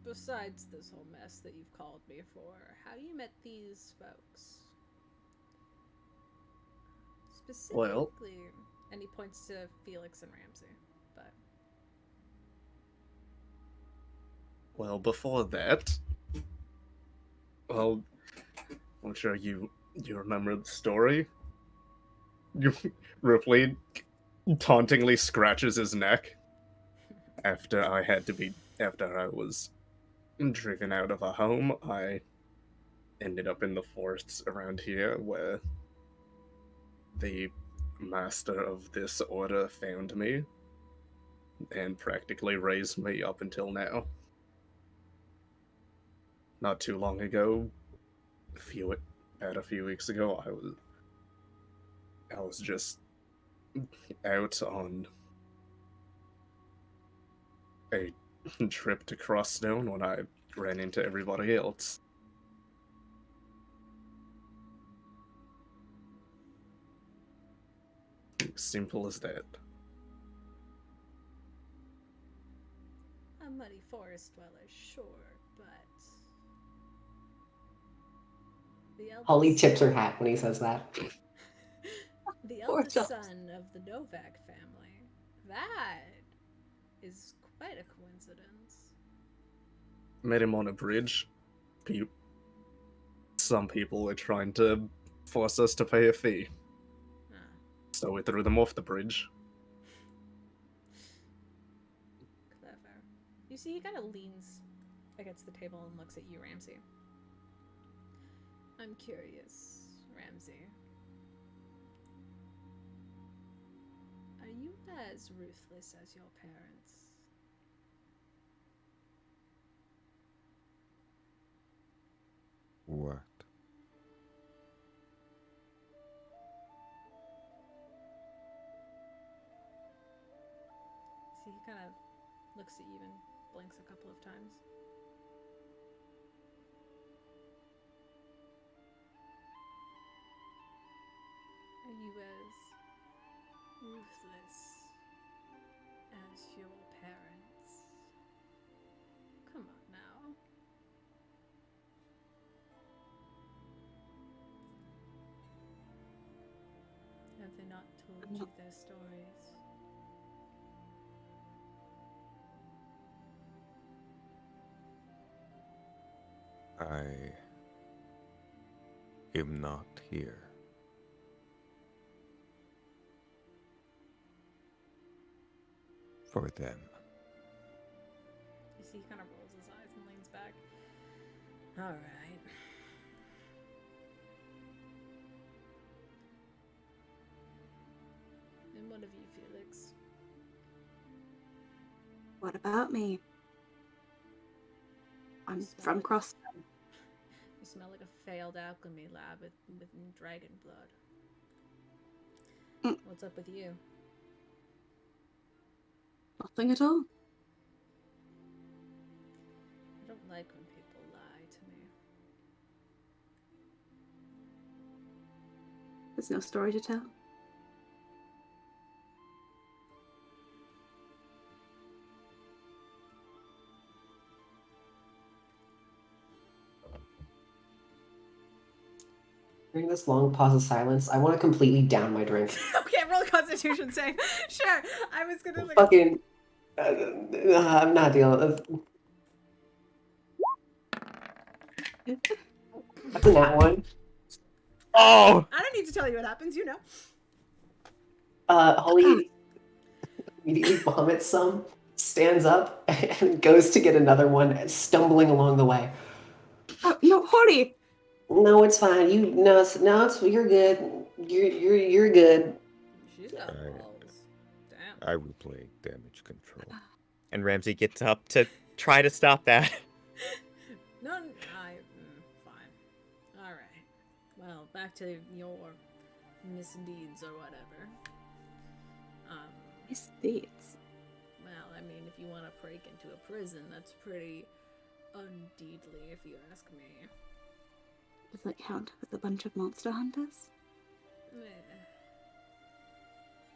besides this whole mess that you've called me for, how you met these folks. Specifically, and he points to Felix and Ramsey, but... Well, before that, well, I'm sure you remember the story. Rypley tauntingly scratches his neck after I was driven out of a home. I ended up in the forests around here where the master of this order found me and practically raised me up until now. Not too long ago, about a few weeks ago, I was just out on a trip to Crossstone when I ran into everybody else. Simple as that. A muddy forest dweller, sure, but... The eldest... Holly tips her hat when he says that. The Poor eldest Joss. son of the Novak family. That is quite a coincidence. Met him on a bridge. Some people were trying to force us to pay a fee. Ah. So we threw them off the bridge. Clever. You see, he kind of leans against the table and looks at you, Ramsey. I'm curious, Ramsey. Are you as ruthless as your parents? What? See, he kind of looks at you and blinks a couple of times. Are you as ruthless as your parents? Come on now. Have they not told you their stories? I am not here. For them. You see, he kind of rolls his eyes and leans back. All right. And what of you, Felix? What about me? I'm Smell from it. Crosstown. You smell like a failed alchemy lab with dragon blood. Mm. What's up with you? Nothing at all. I don't like when people lie to me. There's no story to tell. During this long pause of silence, I want to completely down my drink. Okay, roll a constitution save. Sure. I was gonna like Fucking. I'm not dealing with this. That's a nat one. Oh! I don't need to tell you what happens, you know. Holly immediately vomits some, stands up, and goes to get another one, stumbling along the way. Oh no, Holly! No, it's fine. You're good. You're good. She's got Alright. balls. Damn. I will play damage control. And Ramsey gets up to try to stop that. Fine. Alright. Well, back to your misdeeds or whatever. Misdeeds. Well, I mean, if you want to break into a prison, that's pretty undeedly, if you ask me. Does that count with a bunch of monster hunters?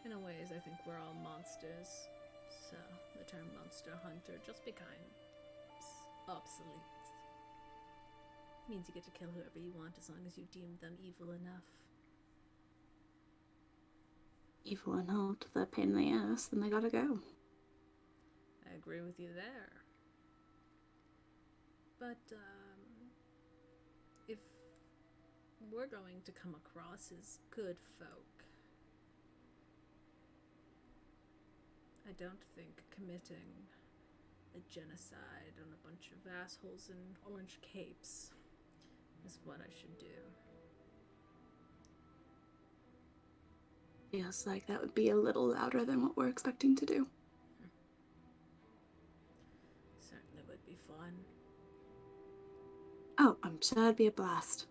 In a ways, I think we're all monsters. So, the term monster hunter just becomes obsolete. Means you get to kill whoever you want as long as you deem them evil enough. Evil or not, if they're a pain in the ass, then they gotta go. I agree with you there. But, if we're going to come across as good folk, I don't think committing a genocide on a bunch of assholes in orange capes is what I should do. Feels like that would be a little louder than what we're expecting to do. Certainly would be fun. Oh, I'm sure it'd be a blast.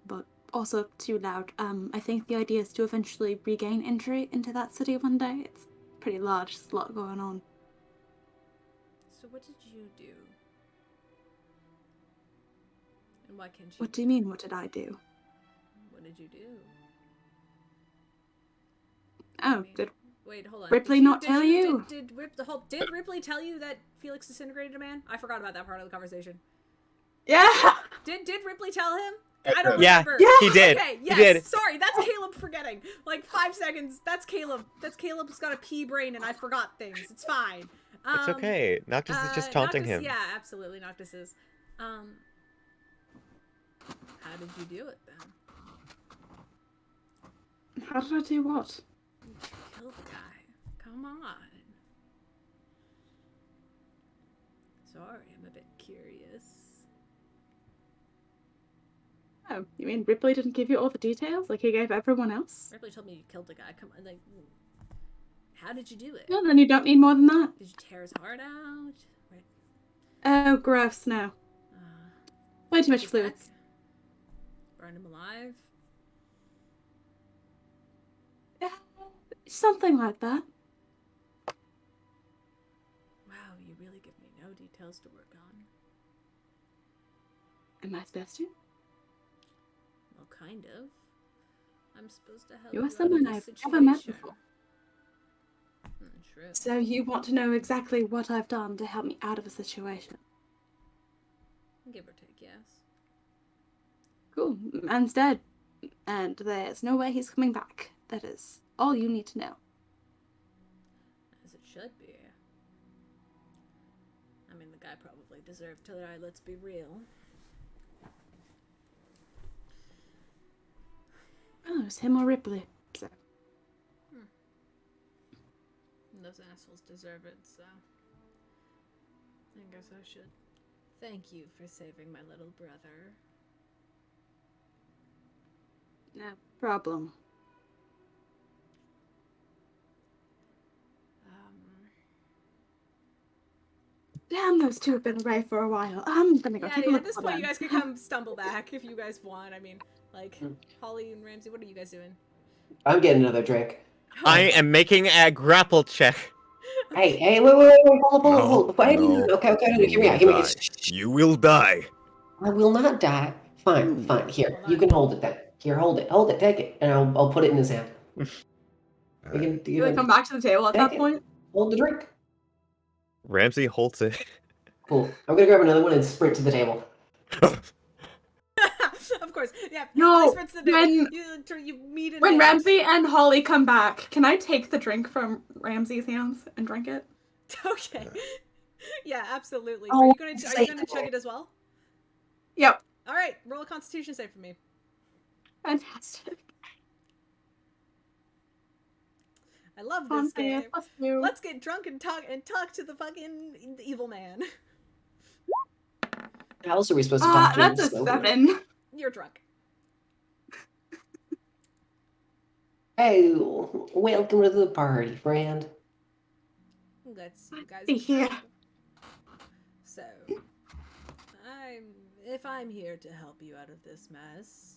But also too loud. I think the idea is to eventually regain entry into that city one day. It's pretty large, there's a lot going on. So what did you do? And why can't you? What do you mean, what did I do? What did you do? Oh, I mean, did wait, hold on. Ripley not tell you? Did Ripley tell you that Felix disintegrated a man? I forgot about that part of the conversation. Yeah! Did Ripley tell him? I don't Yeah, remember. yeah, he did. Okay, yes. He did. Sorry, that's Caleb forgetting. Like 5 seconds. That's Caleb. That's Caleb's got a pea brain and I forgot things. It's fine. It's okay. Noctis is just taunting Noctis, him. Yeah, absolutely. Noctis is. How did you do it then? How did I do what? You killed the guy. Come on. Sorry, I'm a bit curious. Oh, you mean Ripley didn't give you all the details like he gave everyone else? Ripley told me you killed the guy. Come on, like, how did you do it? No, then you don't need more than that. Did you tear his heart out? Right. Oh, gross, no. Way too much His fluids. neck? Burned him alive? Something like that. Wow, you really give me no details to work on. Am I supposed to? Well, kind of. I'm supposed to help You you are someone out I've of this never met situation. before. True. So you want to know exactly what I've done to help me out of a situation? Give or take, yes. Cool. Man's dead. And there's no way he's coming back. That is all you need to know. As it should be. I mean, the guy probably deserved to die, let's be real. Oh, it was him or Ripley. So. Those assholes deserve it, so I guess I should thank you for saving my little brother. No problem. Damn, those two have been away for a while. I'm gonna go take a look at this for point, them. you guys can come stumble back if you guys want. I mean, like, Holly and Ramsey, what are you guys doing? I'm getting another drink. I am making a grapple check. Hey, wait, hold. No, Okay, you hear me out. will die. You will die. I will not die. Fine. Here, Hold you on. can hold it then. Here, hold it, take it, and I'll put it in his hand. You Do I come back to the table at that point? Hold the drink. Ramsey holds it. Cool. I'm gonna grab another one and sprint to the table. Of course, yeah. No, Holly the when- you meet in When hand. Ramsey and Holly come back, can I take the drink from Ramsey's hands and drink it? Okay. Yeah, absolutely. Oh, Are you gonna chug it as well? Yep. All right, roll a Constitution save for me. Fantastic. I love this game. Plus you. Let's get drunk and talk to the fucking evil man. How else are we supposed to talk to him? That's a 7. You're drunk. Hey, welcome to the party, friend. Let's see, you guys. Be here. So, if I'm here to help you out of this mess,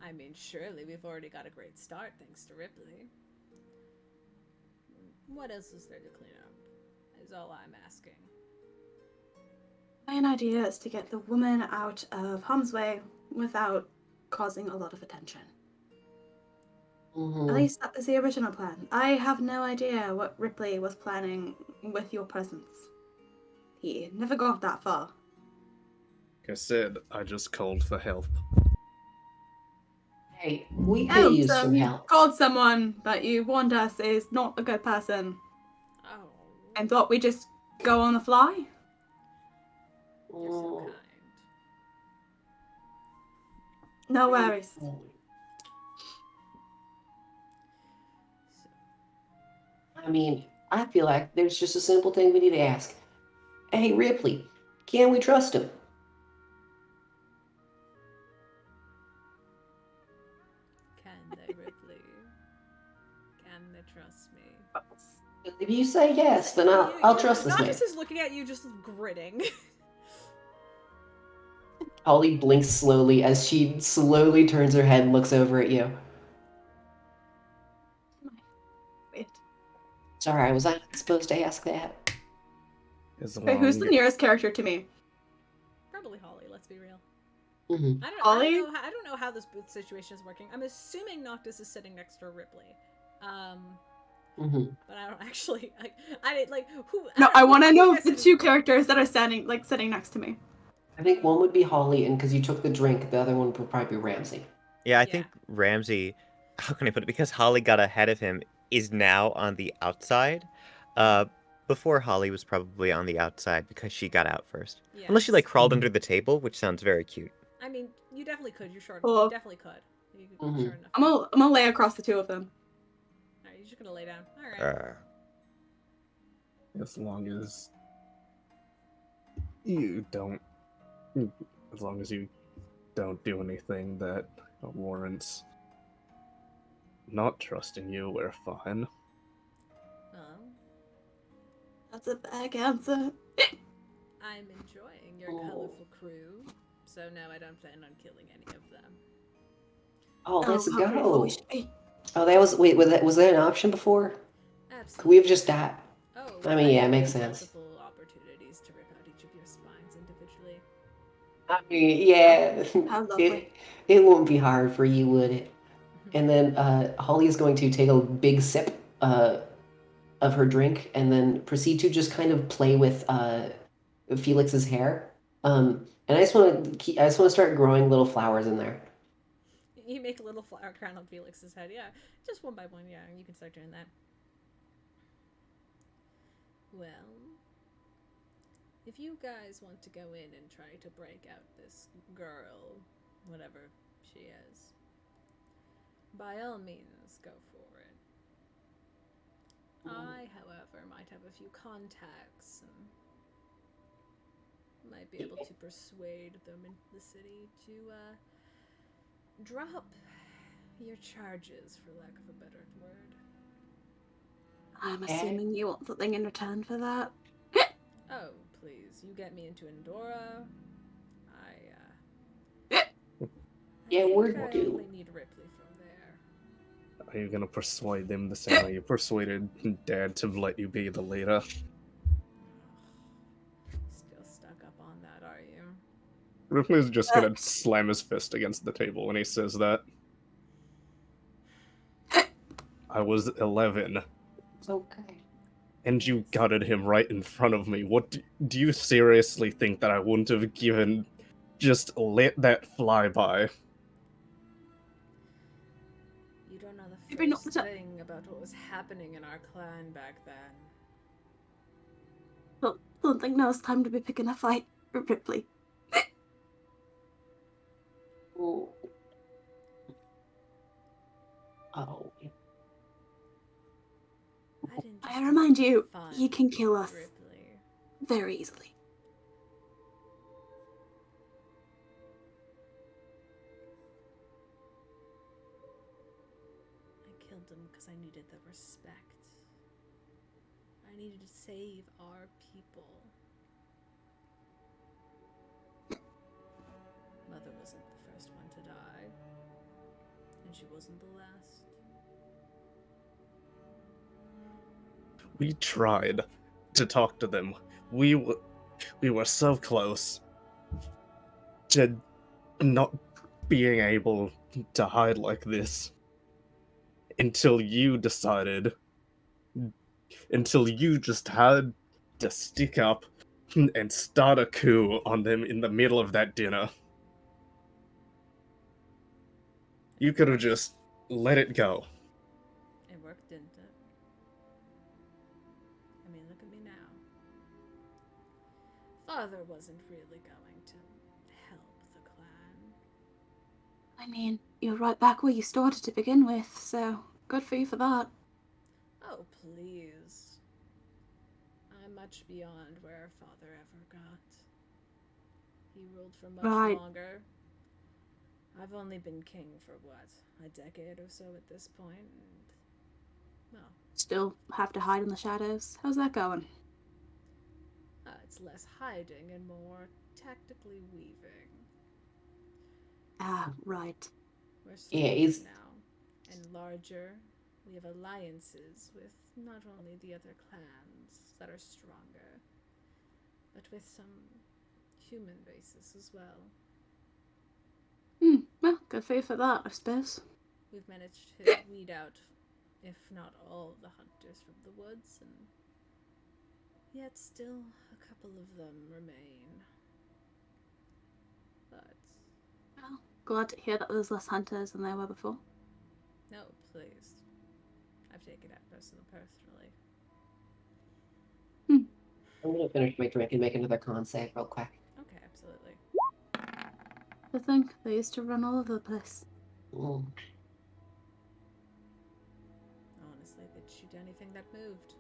I mean, surely we've already got a great start thanks to Rypley. What else is there to clean up? Is all I'm asking. My main idea is to get the woman out of harm's way without causing a lot of attention. Mm-hmm. At least that was the original plan. I have no idea what Rypley was planning with your presence. He never got that far. Like I said, I just called for help. Hey, we could use some you help. called someone, but you warned us is not a good person. Oh. And thought we'd just go on the fly? You're so kind. No worries. I mean, I feel like there's just a simple thing we need to ask. Hey, Rypley, can we trust him? Can they, Rypley? Can they trust me? If you say yes, then I'll trust this man. Noctis is looking at you just grinning. Holly blinks slowly as she slowly turns her head and looks over at you. Wait. Sorry, was I not supposed to ask that? Wait, who's the nearest character to me? Probably Holly, let's be real. Mm-hmm. I don't know how this booth situation is working. I'm assuming Noctis is sitting next to Rypley. But I don't actually. I didn't like who. No, I want to know guys the didn't- two characters that are sitting next to me. I think one would be Holly, and because you took the drink, the other one would probably be Ramsey. Yeah, I think Ramsey, how can I put it? Because Holly got ahead of him, is now on the outside. Before Holly was probably on the outside because she got out first. Yes. Unless she like crawled under the table, which sounds very cute. I mean, you you definitely could. You're short. Cool. You definitely could. You're Mhm. short enough. I'm gonna lay across the two of them. Alright, you're just gonna lay down. Alright. As long as you don't, as long as you don't do anything that warrants not trusting you, we're fine. Well, That's a vague answer. I'm enjoying your colorful crew, so no, I don't plan on killing any of them. Oh, let's how grateful we go. should be. Oh, that was wait. Was that an option before? Absolutely. Could we have just died? Oh, I mean, yeah, it have makes sense. multiple opportunities to rip out each of your spines individually. I mean, yeah. How lovely. It won't be hard for you, would it? And then Holly is going to take a big sip of her drink and then proceed to just kind of play with Felix's hair. And I just want to start growing little flowers in there. You make a little flower crown on Felix's head. Yeah, just one by one. Yeah, you can start doing that. Well, if you guys want to go in and try to break out this girl, whatever she is, by all means, go for it. I, however, might have a few contacts and might be able to persuade them in the city to drop your charges, for lack of a better word. I'm assuming you want something in return for that. Oh, please, you get me into Endora. Yeah, we're I due. only need Rypley from there. Are you gonna persuade them the same way you persuaded Dad to let you be the leader? Still stuck up on that, are you? Ripley's just gonna slam his fist against the table when he says that. I was 11. It's okay. And you gutted him right in front of me. What do you seriously think that I wouldn't have just let that fly by? You don't know the Maybe not first the- thing about what was happening in our clan back then. Don't think now it's time to be picking a fight, Ripley. Oh. Oh. I remind you, find he can kill us Rypley. very easily. I killed him because I needed the respect. I needed to save our people. Mother wasn't the first one to die, and she wasn't the last. We tried to talk to them. We were so close to not being able to hide like this until you decided, until you just had to stick up and start a coup on them in the middle of that dinner. You could have just let it go. It worked, didn't it? I mean, look at me now. Father wasn't really going to help the clan. I mean, you're right back where you started to begin with, so good for you for that. Oh, please. I'm much beyond where our father ever got. He ruled for much longer. I've only been king for, what, a decade or so at this point, and, well... Still have to hide in the shadows. How's that going? It's less hiding and more tactically weaving. Ah, right. We're stronger now, and larger. We have alliances with not only the other clans that are stronger, but with some human races as well. Well, good for you for that, I suppose. We've managed to weed out, if not all, the hunters from the woods, and yet still a couple of them remain. But... Well, glad to hear that there's less hunters than there were before. No, please. I've taken it personally. I'm gonna finish my drink and make another con save real quick. Okay, absolutely. to think. They used to run all over the place. Mm. Honestly, they'd shoot anything that moved.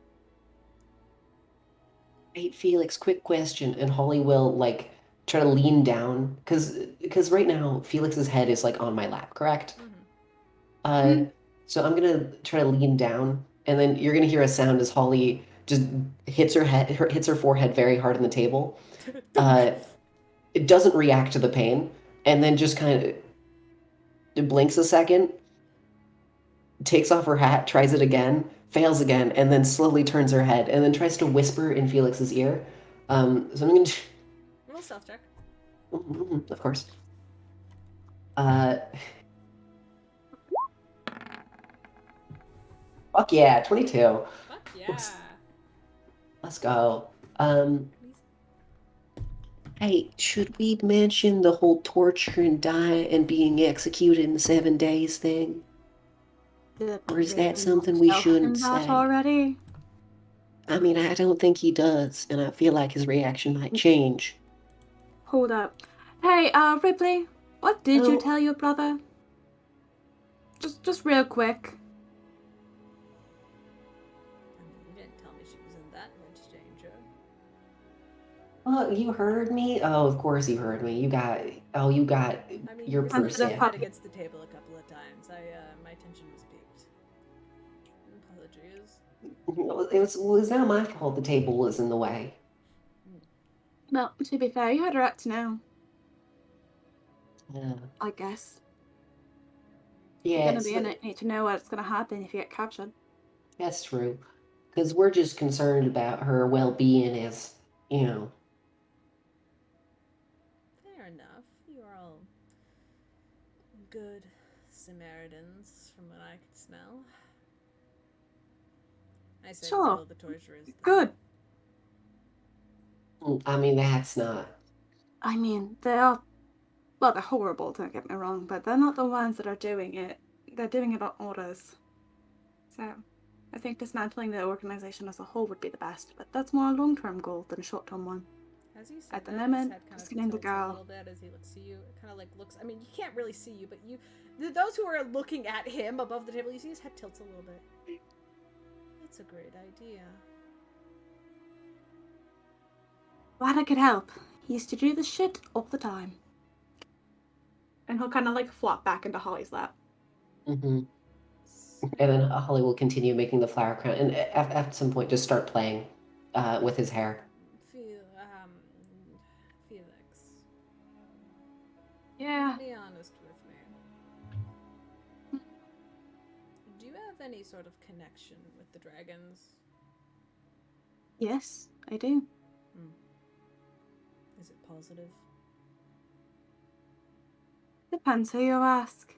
Hey, Felix, quick question. And Holly will, like, try to lean down. Because right now, Felix's head is, like, on my lap, correct? Mm-hmm. So I'm gonna try to lean down, and then you're gonna hear a sound as Holly just hits hits her forehead very hard on the table. It doesn't react to the pain, and then just kind of blinks a second, takes off her hat, tries it again, fails again, and then slowly turns her head, and then tries to whisper in Felix's ear. So I'm gonna, Roll stealth check. of course. Fuck yeah, 22. Fuck yeah. Let's go. Hey, should we mention the whole torture and die and being executed in 7 days thing? Or is that something we shouldn't say? Already? I mean, I don't think he does, and I feel like his reaction might change. Hold up. Hey, Ripley, what did you tell your brother? Just real quick. I mean, you didn't tell me she was in that much danger. Oh, you heard me? Oh, of course you heard me. You got I mean, your you were purse, slapping yeah. your head against the table a couple of times. My tension was piqued. Apologies. It was not my fault the table was in the way. Well, to be fair, you had a right to know. Yeah. I guess. Yeah, If you're gonna be in it, you need to know what's gonna happen if you get captured. that's true. Because we're just concerned about her well-being as, you know. Fair enough. You are all good Samaritans, from what I could smell. I say Sure. kill the torturers. Good. I mean, that's not... I mean, they're horrible, don't get me wrong, but they're not the ones that are doing it. They're doing it on orders. So, I think dismantling the organization as a whole would be the best, but that's more a long-term goal than a short-term one. As you said, At the moment, his head kind just of getting the tilts a girl. little bit as he looks to you. It kind of like looks. I mean, you can't really see you, but those who are looking at him above the table, you see his head tilts a little bit. That's a great idea. Glad I could help. He used to do this shit all the time. And he'll kind of like flop back into Holly's lap. Mm-hmm. And then Holly will continue making the flower crown, and at some point just start playing with his hair. Felix. Yeah. Be honest with me. Do you have any sort of connection with the dragons? Yes, I do. Is it positive? Depends who you ask.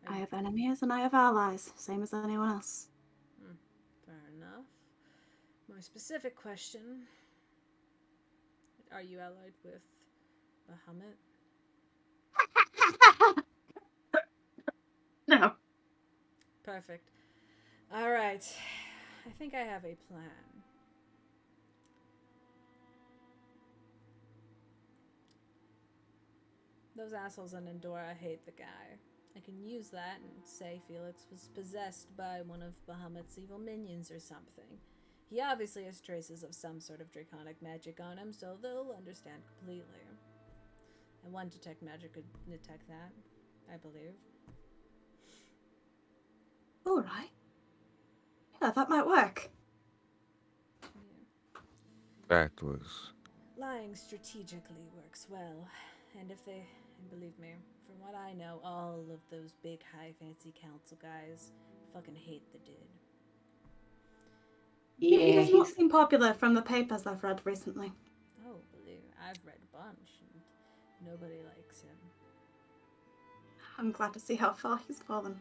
I have enemies and I have allies, same as anyone else. Fair enough. More specific question. Are you allied with Bahamut? No. Perfect. Alright. I think I have a plan. Those assholes in Endora hate the guy. I can use that and say Felix was possessed by one of Bahamut's evil minions or something. He obviously has traces of some sort of draconic magic on him, so they'll understand completely. And one detect magic could detect that, I believe. Alright. Yeah, that might work. Yeah. That was... Lying strategically works well, and believe me, from what I know, all of those big high fancy council guys fucking hate the dude. Yeah, he does not seem popular from the papers I've read recently. Oh, believe me, I've read a bunch, and nobody likes him. I'm glad to see how far he's fallen.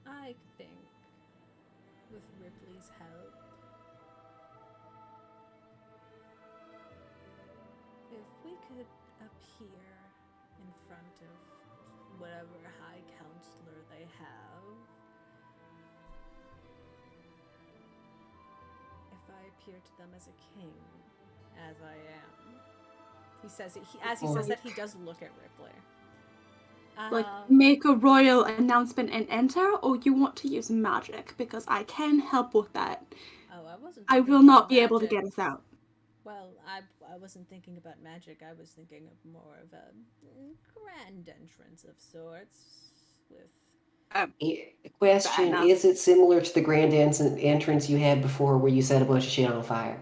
I think, with Ripley's help, if we could appear in front of whatever high counselor they have, appear to them as a king, as I am. He says it. As he says that, he does look at Rypley. Like, make a royal announcement and enter, or you want to use magic? Because I can help with that. Oh, I wasn't. I thinking will about not be able to magic. get us out. Well, I wasn't thinking about magic. I was thinking of more of a grand entrance of sorts with. Question, enough. is it similar to the grand entrance you had before where you set a bunch of shit on fire?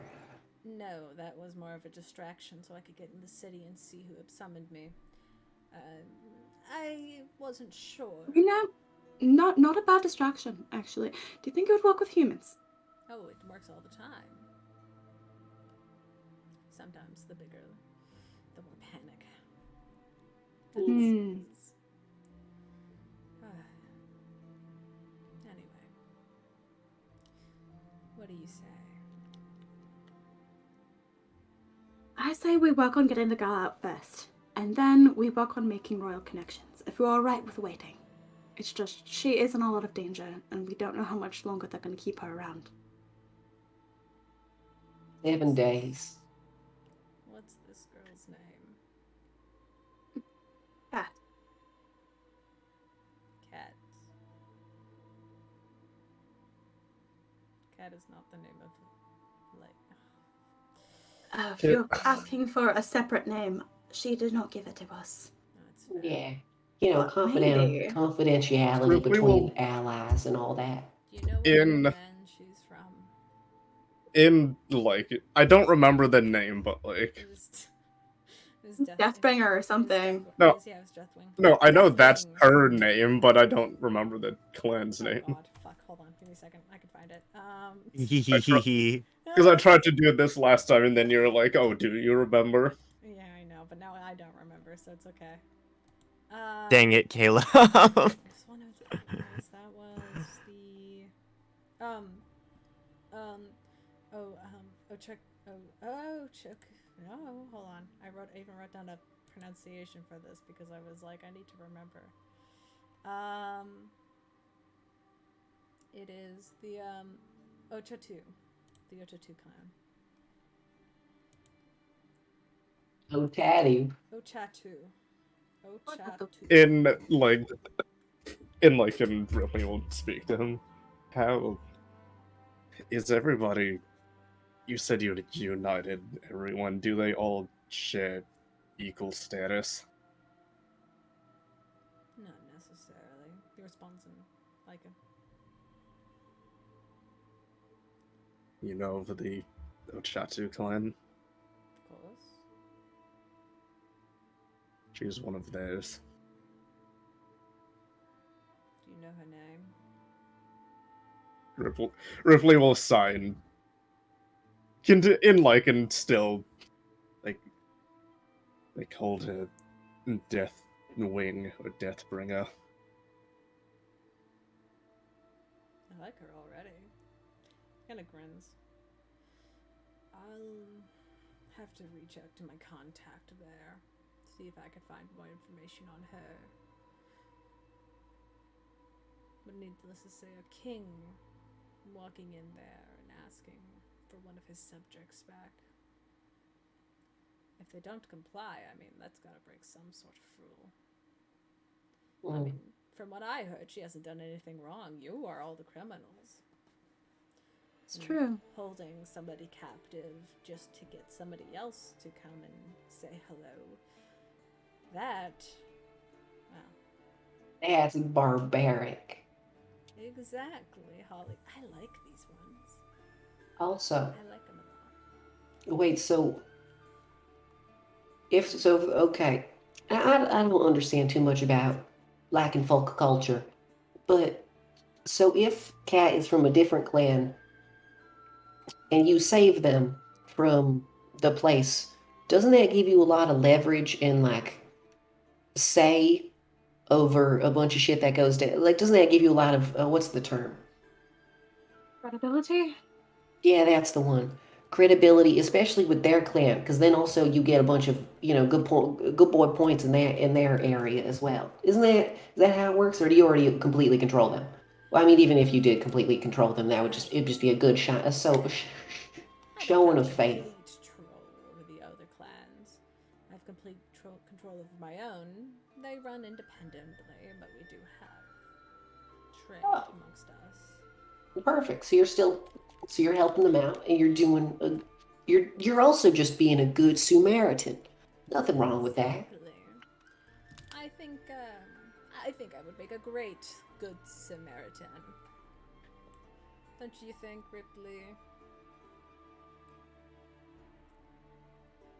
No, that was more of a distraction so I could get in the city and see who had summoned me. I wasn't sure. You know, not a bad distraction, actually. Do you think it would work with humans? Oh, it works all the time. Sometimes the bigger, the more panic. Hmm. Anyway, what do you say? I say we work on getting the girl out first, and then we work on making royal connections, if you're alright with waiting. It's just, she is in a lot of danger, and we don't know how much longer they're going to keep her around. 7 days. What's this girl's name? Cat. Cat. Cat is not the name of, like... If you're asking for a separate name, she did not give it to us. That's fair. Yeah. You know, But maybe. confidentiality We between will- allies and all that. Do you know what In- land she's from? In, like, I don't remember the name, but, like, It was Deathbringer or something. No. Yeah, it was Deathwing. no, I know that's Deathwing. her name, but I don't remember the clan's Oh name. god, fuck, hold on, give me a second, I can find it. Because I tried to do this last time, and then you're like, oh, do you remember? Yeah, I know, but now I don't remember, so it's okay. Dang it, Caleb. This one was that was the Chuck. Chuck. No, hold on. I even wrote down a pronunciation for this because I was like, I need to remember. It is the Ochatu, the Ochatu clan. Oh, Tatty. Ochatu. Ochatu. In Ripley will speak to him. How is everybody? You said you united everyone. Do they all share equal status? Not necessarily. He responds in like a. You know of the Ochatu clan? Of course. She's one of theirs. Do you know her name? Ripley will sign. And still, like, they called her Death Wing or Deathbringer. I like her already. Kind of grins. I'll have to reach out to my contact there, see if I could find more information on her. But needless to say, a king walking in there and asking for one of his subjects back. If they don't comply, I mean, that's gotta break some sort of rule. I mean, from what I heard, she hasn't done anything wrong. You are all the criminals. It's true. Holding somebody captive just to get somebody else to come and say hello. That, well, That's barbaric. exactly, Holly. I like these ones. Also, I like them a lot. wait, okay. I don't understand too much about Lycan folk culture, but so if Kat is from a different clan and you save them from the place, doesn't that give you a lot of leverage and like say over a bunch of shit that goes down? Like, doesn't that give you a lot of what's the term? Credibility? Yeah, that's the one. Credibility, especially with their clan, because then also you get a bunch of good boy points in their area as well. Is that how it works, or do you already completely control them? Well, I mean, even if you did completely control them, it'd just be a good shot. showing have of faith. complete control over the other clans. I have complete control over my own. They run independently, but we do have trade Oh. amongst us. Perfect. So you're helping them out, and you're also just being a good Samaritan. Nothing wrong with that. Exactly. I think I would make a great good Samaritan. Don't you think, Rypley?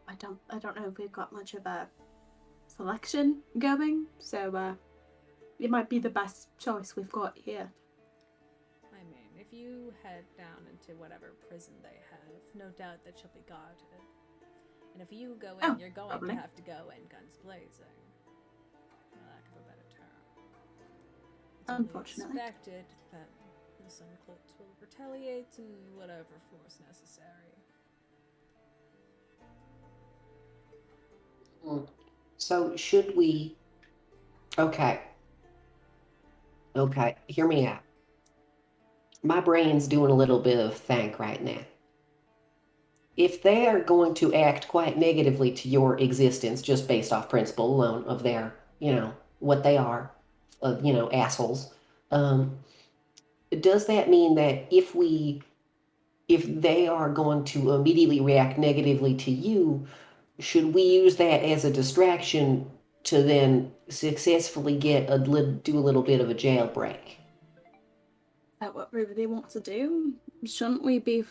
I don't know if we've got much of a selection going, so it might be the best choice we've got here. I mean, if you head down into whatever prison they have, no doubt that she'll be guarded. And if you go in, you're going probably. to have to go in guns blazing. For lack of a better term. It's only Unfortunately. expected that the Suncloaks will retaliate in whatever force necessary. So should we? Okay. Okay. Hear me out. My brain's doing a little bit of think right now. If they are going to act quite negatively to your existence just based off principle alone of their, what they are, assholes, does that mean that if they are going to immediately react negatively to you, should we use that as a distraction to then successfully do a little bit of a jailbreak? Is that what we really want to do? Shouldn't we be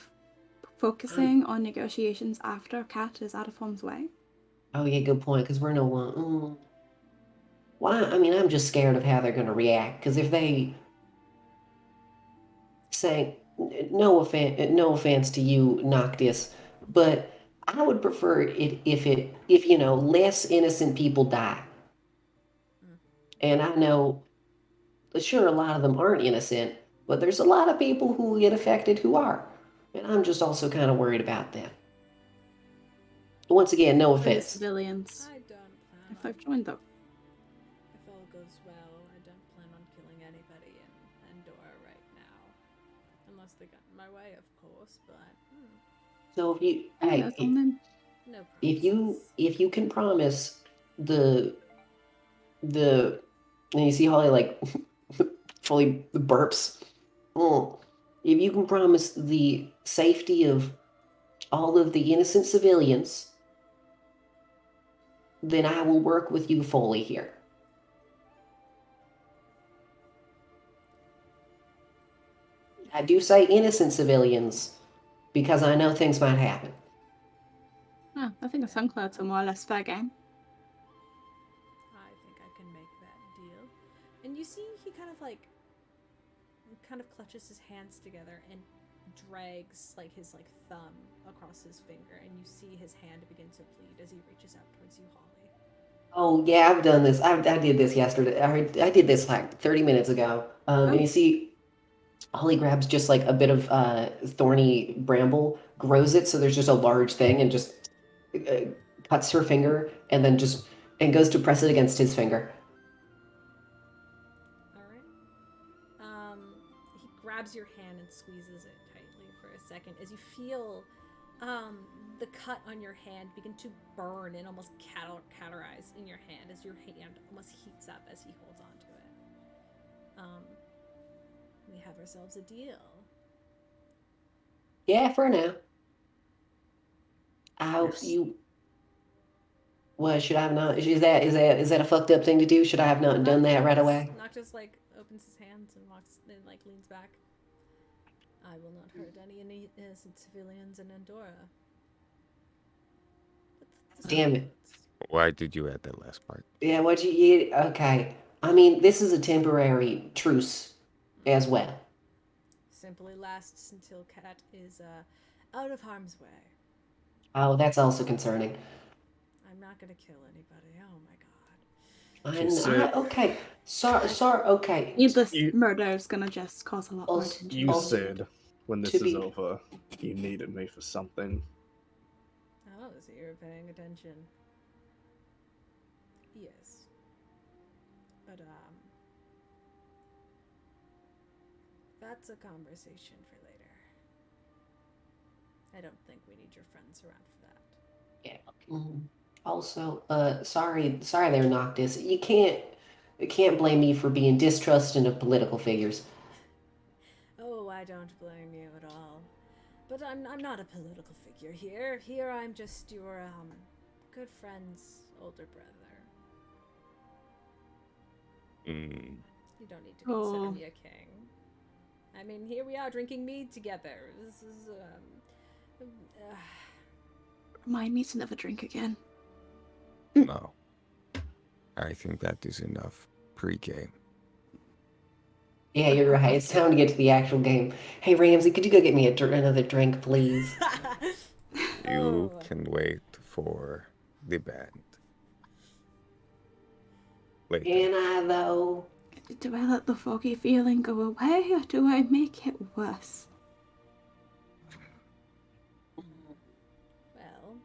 focusing on negotiations after Kat is out of harm's way? Oh yeah, good point. Because we're no one. Why? I mean, I'm just scared of how they're going to react. Because if they say, no offense to you, Noctis, but I would prefer it if less innocent people die. And I know, sure, a lot of them aren't innocent, but there's a lot of people who get affected who are. And I'm just also kind of worried about them. Once again, no For the offense. civilians. I don't plan If on, I've joined them. if all goes well, I don't plan on killing anybody in Andorra right now. Unless they got in my way, of course, but So That's on them. no if promises. you can promise the and you see Holly like fully burps. If you can promise the safety of all of the innocent civilians, then I will work with you fully here. I do say innocent civilians because I know things might happen. Oh, I think the Sunclouds are more or less fair game. I think I can make that deal. And you see, he kind of clutches his hands together and drags his thumb across his finger, and you see his hand begin to bleed as he reaches out towards you, Holly. Oh yeah, I've done this. I did this yesterday. I did this like 30 minutes ago. And you see, Holly grabs just like a bit of thorny bramble, grows it so there's just a large thing, and just cuts her finger, and then goes to press it against his finger. All right. He grabs your hand and squeezes it tightly for a second as you feel the cut on your hand begin to burn and almost cauterize in your hand as your hand almost heats up as he holds on to it. We have ourselves a deal. Yeah, for now. Yes. What should I have not? Is that a fucked up thing to do? Should I have not done that right away? Noctis opens his hands and leans back. I will not hurt any innocent civilians in Andorra. Damn it. Why did you add that last part? Yeah, okay. I mean, this is a temporary truce as well. Simply lasts until Cat is out of harm's way. Oh, that's also concerning. I'm not gonna kill anybody. Oh my god. Okay. Sorry. Okay. Needless murder is gonna just cause a lot more tension. You said when this is be- over, you needed me for something. Oh, so you're paying attention. Yes. But that's a conversation for later. I don't think we need your friends around for that. Yeah. Also, sorry there, Noctis. You can't blame me for being distrusting of political figures. Oh, I don't blame you at all. But I'm not a political figure here. Here I'm just your good friend's older brother. Mm, You don't need to consider Oh. me a king. I mean, here we are drinking mead together. This is Remind me to never drink again. no. I think that is enough pre-game. Yeah, you're right. It's time to get to the actual game. Hey, Ramsey, could you go get me another drink, please? You Oh. can wait for the band. Later. Can I, though? Do I let the foggy feeling go away, or do I make it worse? Well,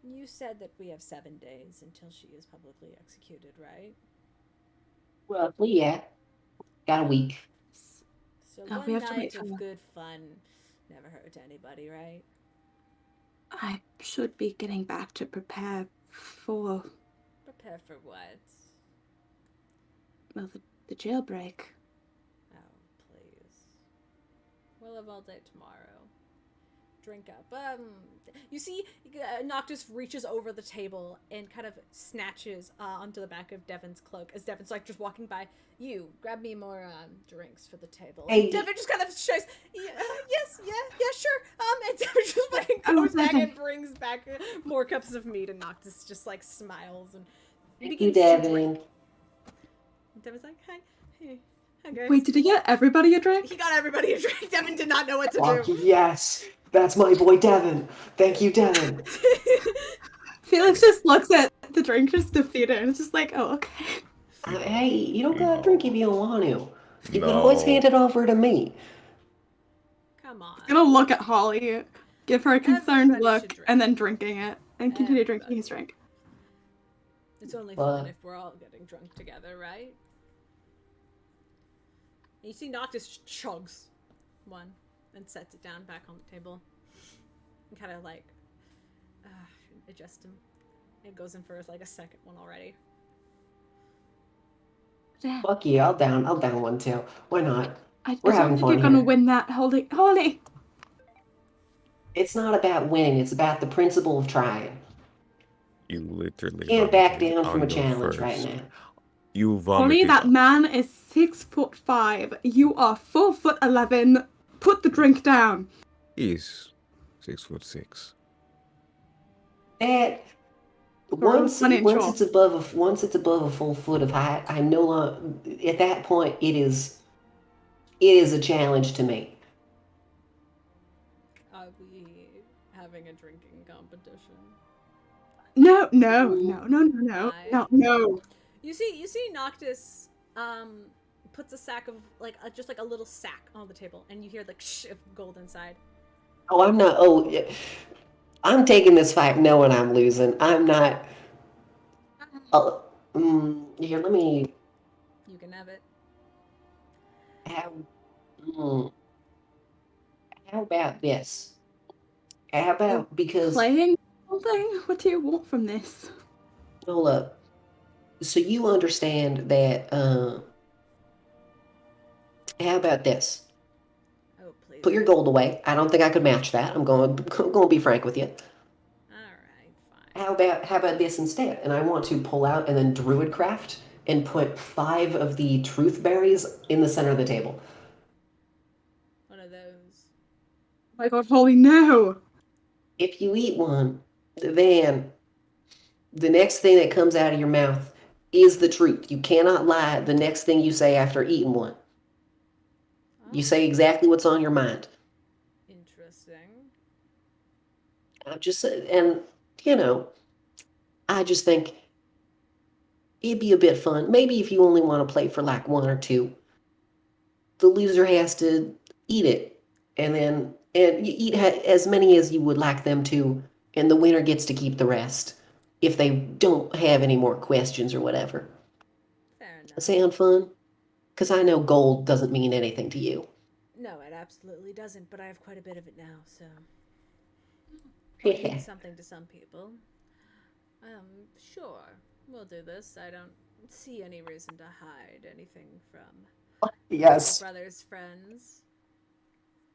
you said that we have 7 days until she is publicly executed, right? Roughly, yeah. Got a week. So Oh, one we have to wait night of for- good fun never hurt anybody, right? I should be getting back to prepare for, Prepare for what? well, the jailbreak. Oh, please. We'll have all day tomorrow. Drink up. You see, Noctis reaches over the table and kind of snatches onto the back of Devon's cloak as Devon's like just walking by. You grab me more drinks for the table. Hey. Devon just kind of shows. Yes, yeah, sure. And Devon just fucking Oh, goes back Devon. and brings back more cups of mead, and Noctis just like smiles and Thank you, begins to drink. Devin. Devon's like, hi guys. Wait, did he get everybody a drink? He got everybody a drink. Devon did not know what to Oh, do. yes. That's my boy, Devin. Thank you, Devin. Felix just looks at the drink, just defeated, and it's just like, oh, okay. Hey, you don't gotta drink if you don't want to. You can No. always hand it over to me. Come on. Gonna look at Holly, give her a concerned Everybody look, should drink. and then drinking it, and continue drinking Everybody. his drink. It's only Well- fun if we're all getting drunk together, right? And you see Noctis chugs one and sets it down back on the table. And kind of like adjust him. And goes in for like a second one already. Damn. Fuck yeah, I'll down one too. Why not? I We're don't having think fun you're gonna here. win that, Holly. It's not about winning, it's about the principle of trying. You literally Can't back vomited down from a on your challenge right first. now. You Holly, vomited. that man is 6'5". You are 4'11". Put the drink down. He's 6'6". That Or once 1 inch once off. it's above a full foot of height, I no longer at that point it is a challenge to me. Are we having a drinking competition? No. Why? No. You see Noctis puts a sack of like just like a little sack on the table, and you hear like shh of gold inside. Oh, I'm not. Oh, yeah. I'm taking this fight knowing I'm losing. I'm not. Oh, here, let me. You can have it. How, how about this? How about because Playing something? What do you want from this? hold up. So you understand that? How about this? Oh please. Put your gold away. I don't think I could match that. I'm going to be frank with you. Alright, fine. How about this instead? And I want to pull out and then druidcraft and put 5 of the truth berries in the center of the table. One of those. Oh my god, Holly, no! If you eat one, then the next thing that comes out of your mouth is the truth. You cannot lie the next thing you say after eating one. You say exactly what's on your mind. Interesting. I'm just and you know, I just think it'd be a bit fun. Maybe if you only want to play for like 1 or 2, the loser has to eat it, and you eat as many as you would like them to, and the winner gets to keep the rest if they don't have any more questions or whatever. Fair enough. That sound fun? Because I know gold doesn't mean anything to you. No, it absolutely doesn't, but I have quite a bit of it now, so Yeah. means something to some people. Sure, we'll do this. I don't see any reason to hide anything from Yes. my brother's friends.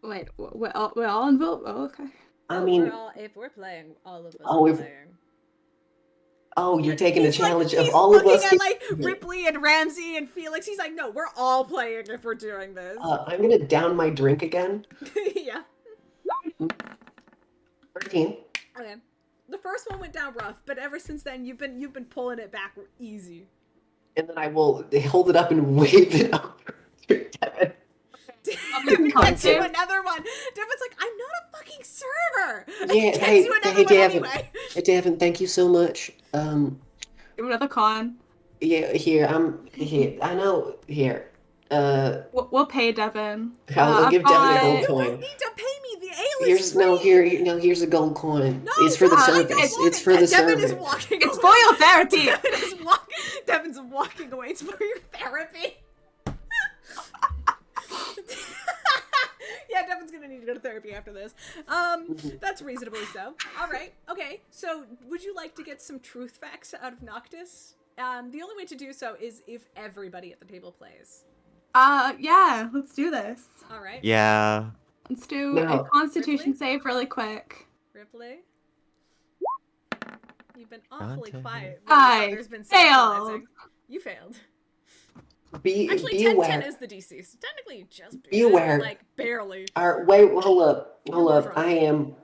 Wait, we're all involved? Oh, okay. I mean, if we're playing, all of us Oh, are if- playing. you're taking the challenge of he's all of looking us. at like Rypley and Ramsey and Felix. He's like, no, we're all playing if we're doing this. I'm gonna down my drink again. Yeah. 13. Okay. The first one went down rough, but ever since then you've been pulling it back easy. And then I will hold it up and wave it over to Devin. Devin gets you another one. Devin's like, I'm not a fucking server. Yeah, Gets hey, you another hey, one Devin. anyway. Hey, Devin, thank you so much. Give him another con. Yeah, here, I'm here. I know, here. We'll pay Devin. I'll give Devin a gold You coin. don't need to pay me. The ale is Here's a gold coin. No, It's for the I service. don't want It's it. for the Devin service. is walking It's away. for your therapy. Devin's walking away. It's for your therapy. Yeah, Devin's gonna need to go to therapy after this. That's reasonably so. All right. Okay. So, would you like to get some truth facts out of Noctis? The only way to do so is if everybody at the table plays. Yeah, let's do this. All right. Yeah. Let's do No. a constitution Ripley? save really quick. Ripley, you've been awfully Dante. quiet. I There's been failed. socializing. You failed. Be Actually, 10 aware. 10 is the DC, so technically you just Be aware. like barely. All right, wait, hold up. You're more drunk.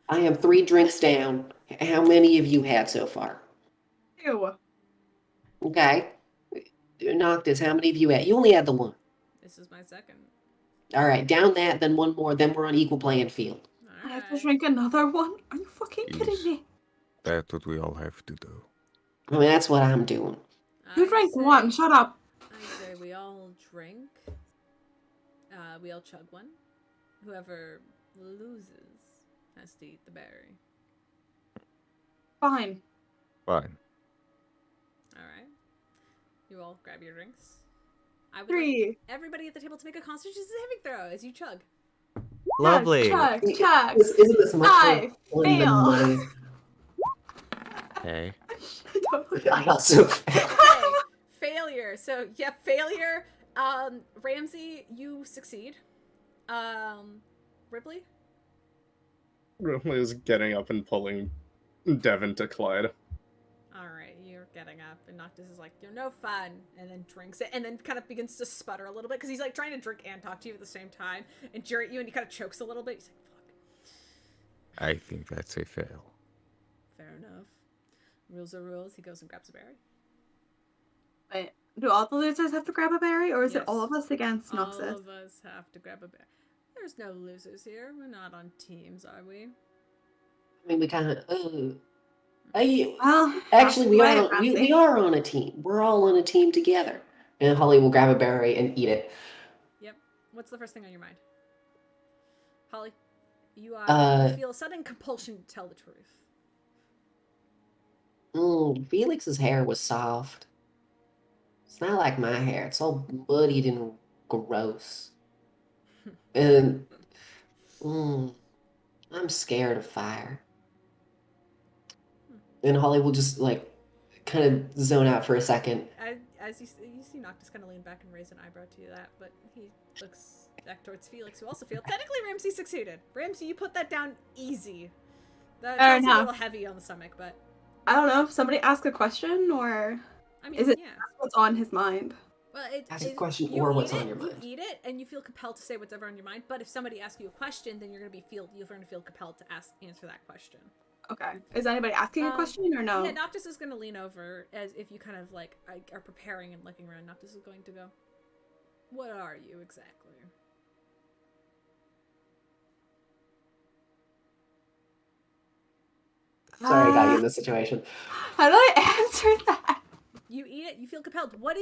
I am 3 drinks down. How many of you had so far? Ew. Okay. Noctis, how many of you had? You only had the one. This is my second. All right, down that, then one more, then we're on equal playing field. I have to Alright. drink another one? Are you fucking kidding Yes. me? That's what we all have to do. I mean, that's what I'm doing. You I drank say- one, shut up. I say we all drink. We all chug one. Whoever loses has to eat the berry. Fine. Fine. Alright. You all grab your drinks. I would like 3. everybody at the table to make a constitution saving throw as you chug. Lovely. Chug, chug. Isn't this much I more fun than fail. money? Okay. I also Okay. Failure. So yeah, failure. Ramsey, you succeed. Ripley? Ripley is getting up and pulling Devin to Clyde. Alright, you're getting up, and Noctis is like, you're no fun, and then drinks it, and then kind of begins to sputter a little bit, because he's like trying to drink and talk to you at the same time, and jeer at you, and he kind of chokes a little bit. He's like, fuck. I think that's a fail. Fair enough. Rules are rules. He goes and grabs a berry. Wait, do all the losers have to grab a berry, or is it all Yes. of us against All Noxus? of us have to grab a berry. There's no losers here. We're not on teams, are we? I mean, we kind of. Well, Actually, we that's are. right, We Ramsey. are on a team. We're all on a team together. And Holly will grab a berry and eat it. Yep. What's the first thing on your mind? Holly, you feel a sudden compulsion to tell the truth. Felix's hair was soft. It's not like my hair. It's all muddied and gross. And I'm scared of fire. And Holly will just like kind of zone out for a second. As you see Noctis kind of lean back and raise an eyebrow to that, but he looks back towards Felix, who also feels technically Ramsey succeeded. Ramsey, you put that down easy. That's Fair a enough. little heavy on the stomach, but I don't know if somebody ask a question, or I mean, Is it- yeah. what's on his mind. Well, Ask a it- question you or eat what's it, on your mind. You eat it, and you feel compelled to say whatever on your mind. But if somebody asks you a question, then you're going to feel compelled to answer that question. Okay. Is anybody asking a question, or no? Yeah, Noctis is going to lean over as if you kind of like are preparing and looking around. Noctis is going to go, "What are you exactly?" Sorry, I got you in this situation. How do I answer that? You eat it. You feel compelled. What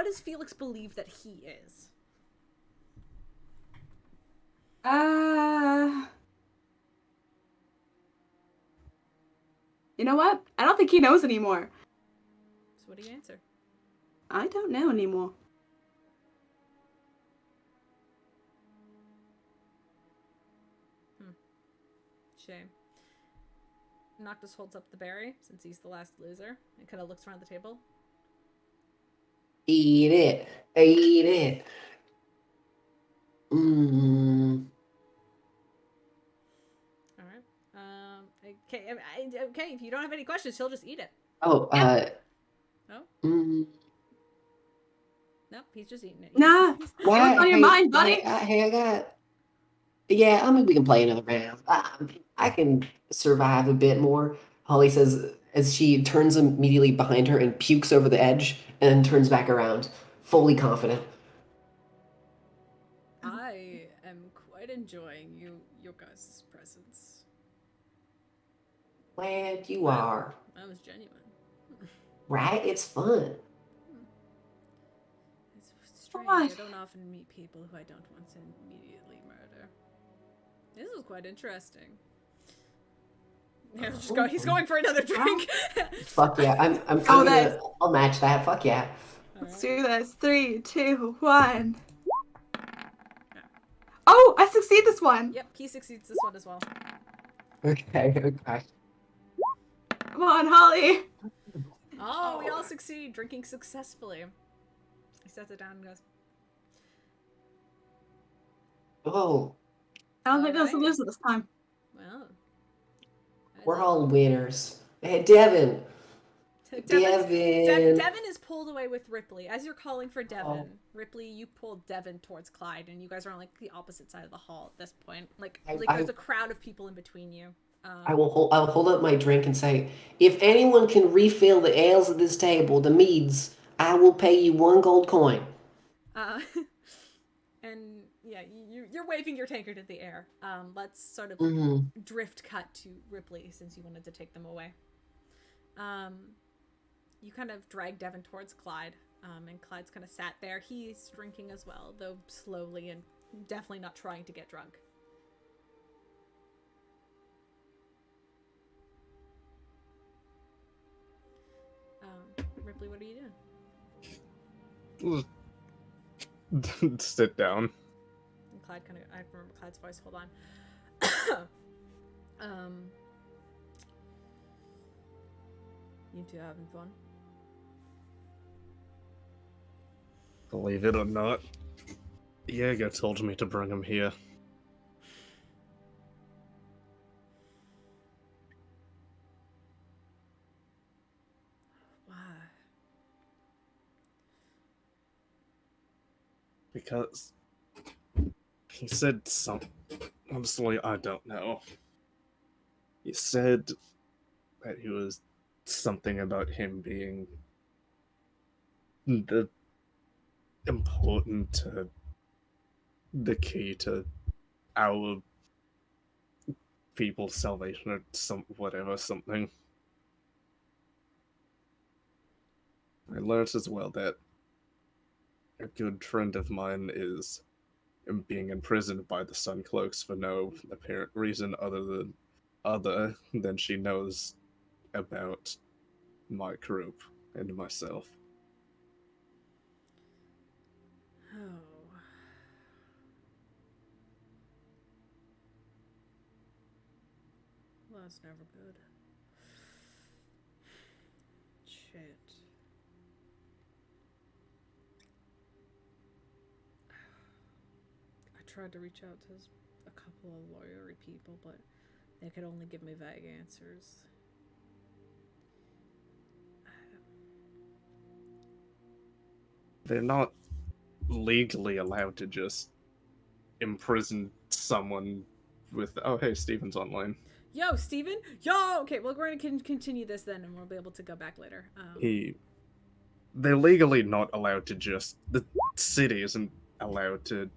does Felix believe that he is? You know what? I don't think he knows anymore. So what do you answer? I don't know anymore. Shame. Noctis holds up the berry since he's the last loser and kind of looks around the table. Eat it. Eat it. Mmm. All right. Okay. Okay. If you don't have any questions, he'll just eat it. Oh, No. mm, Nope. He's just eating it. Nah. He's- Say what's on your mind, buddy. Hey, I got. Yeah, I mean, we can play another round. I can survive a bit more. Holly says as she turns immediately behind her and pukes over the edge and then turns back around, fully confident. I am quite enjoying your guys' presence. Glad you Wow. are. That was genuine. Right? It's fun. It's strange. Why? I don't often meet people who I don't want to immediately murder. This was quite interesting. Yeah, he's going for another drink. Fuck yeah. I'm Oh, gonna. I'll match that. Fuck yeah. Let's do this. 3, 2, 1. Oh, I succeed this one. Yep, he succeeds this one as well. Okay. Come on, Holly. Oh, we all succeed, drinking successfully. He sets it down and goes, Oh, I don't think there's a Alrighty. loser this time. well. we're all winners. Hey, Devin. Devin is pulled away with Rypley. As you're calling for Devin, Oh. Rypley, you pulled Devin towards Clyde, and you guys are on like the opposite side of the hall at this point. Like I- there's a crowd of people in between you. I'll hold up my drink and say, if anyone can refill the ales at this table, the meads, I will pay you 1 gold coin. And yeah, you're waving your tankard in the air. Let's sort of Mm-hmm. drift cut to Rypley since you wanted to take them away. You kind of drag Devin towards Clyde, and Clyde's kind of sat there. He's drinking as well, though slowly and definitely not trying to get drunk. Rypley, what are you doing? Sit down. And Clyde kind of, I remember Clyde's voice, hold on. You two having fun? Believe it or not, Jegg told me to bring him here. Why? Because he said something. Honestly, I don't know. He said that he was something about him being the important to the key to our people's salvation or something. I learned as well that a good friend of mine is being imprisoned by the Suncloaks for no apparent reason other than she knows about my group and myself. Oh. Well, that's never good. Shit. I tried to reach out to a couple of lawyery people, but they could only give me vague answers. They're not legally allowed to just imprison someone with. Oh, hey, Steven's online. Yo, Steven? Yo! Okay, well, we're gonna continue this then, and we'll be able to go back later. They're legally not allowed to just. The city isn't allowed to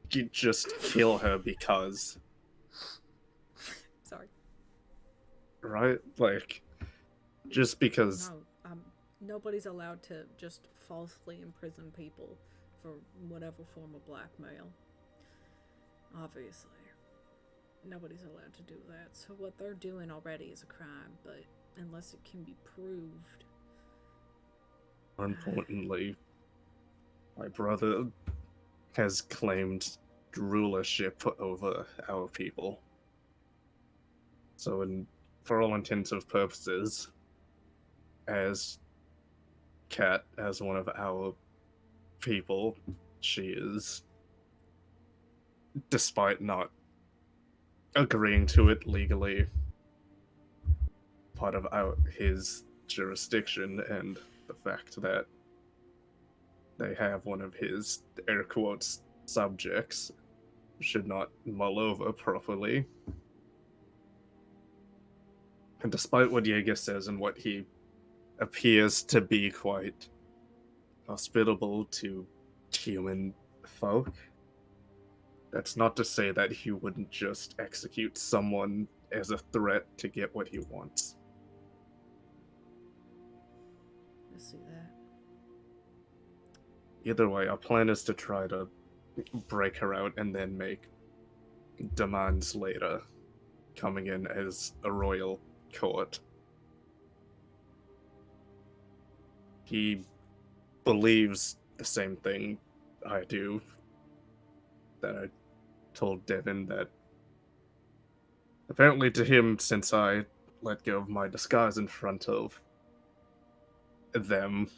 just kill her because. Sorry. Right? Like, just because. No, nobody's allowed to just falsely imprison people for whatever form of blackmail. Obviously. Nobody's allowed to do that. So what they're doing already is a crime, but unless it can be proved. More importantly, my brother has claimed rulership over our people. So, for all intents and purposes, as Kat, as one of our people, she is, despite not agreeing to it legally, part of his jurisdiction, and the fact that they have one of his air quotes subjects should not mull over properly. And despite what Jegg says and what he appears to be quite hospitable to human folk, that's not to say that he wouldn't just execute someone as a threat to get what he wants. I see that. Either way, our plan is to try to break her out and then make demands later, coming in as a royal court. He believes the same thing I do, that I told Devin, that apparently to him, since I let go of my disguise in front of them,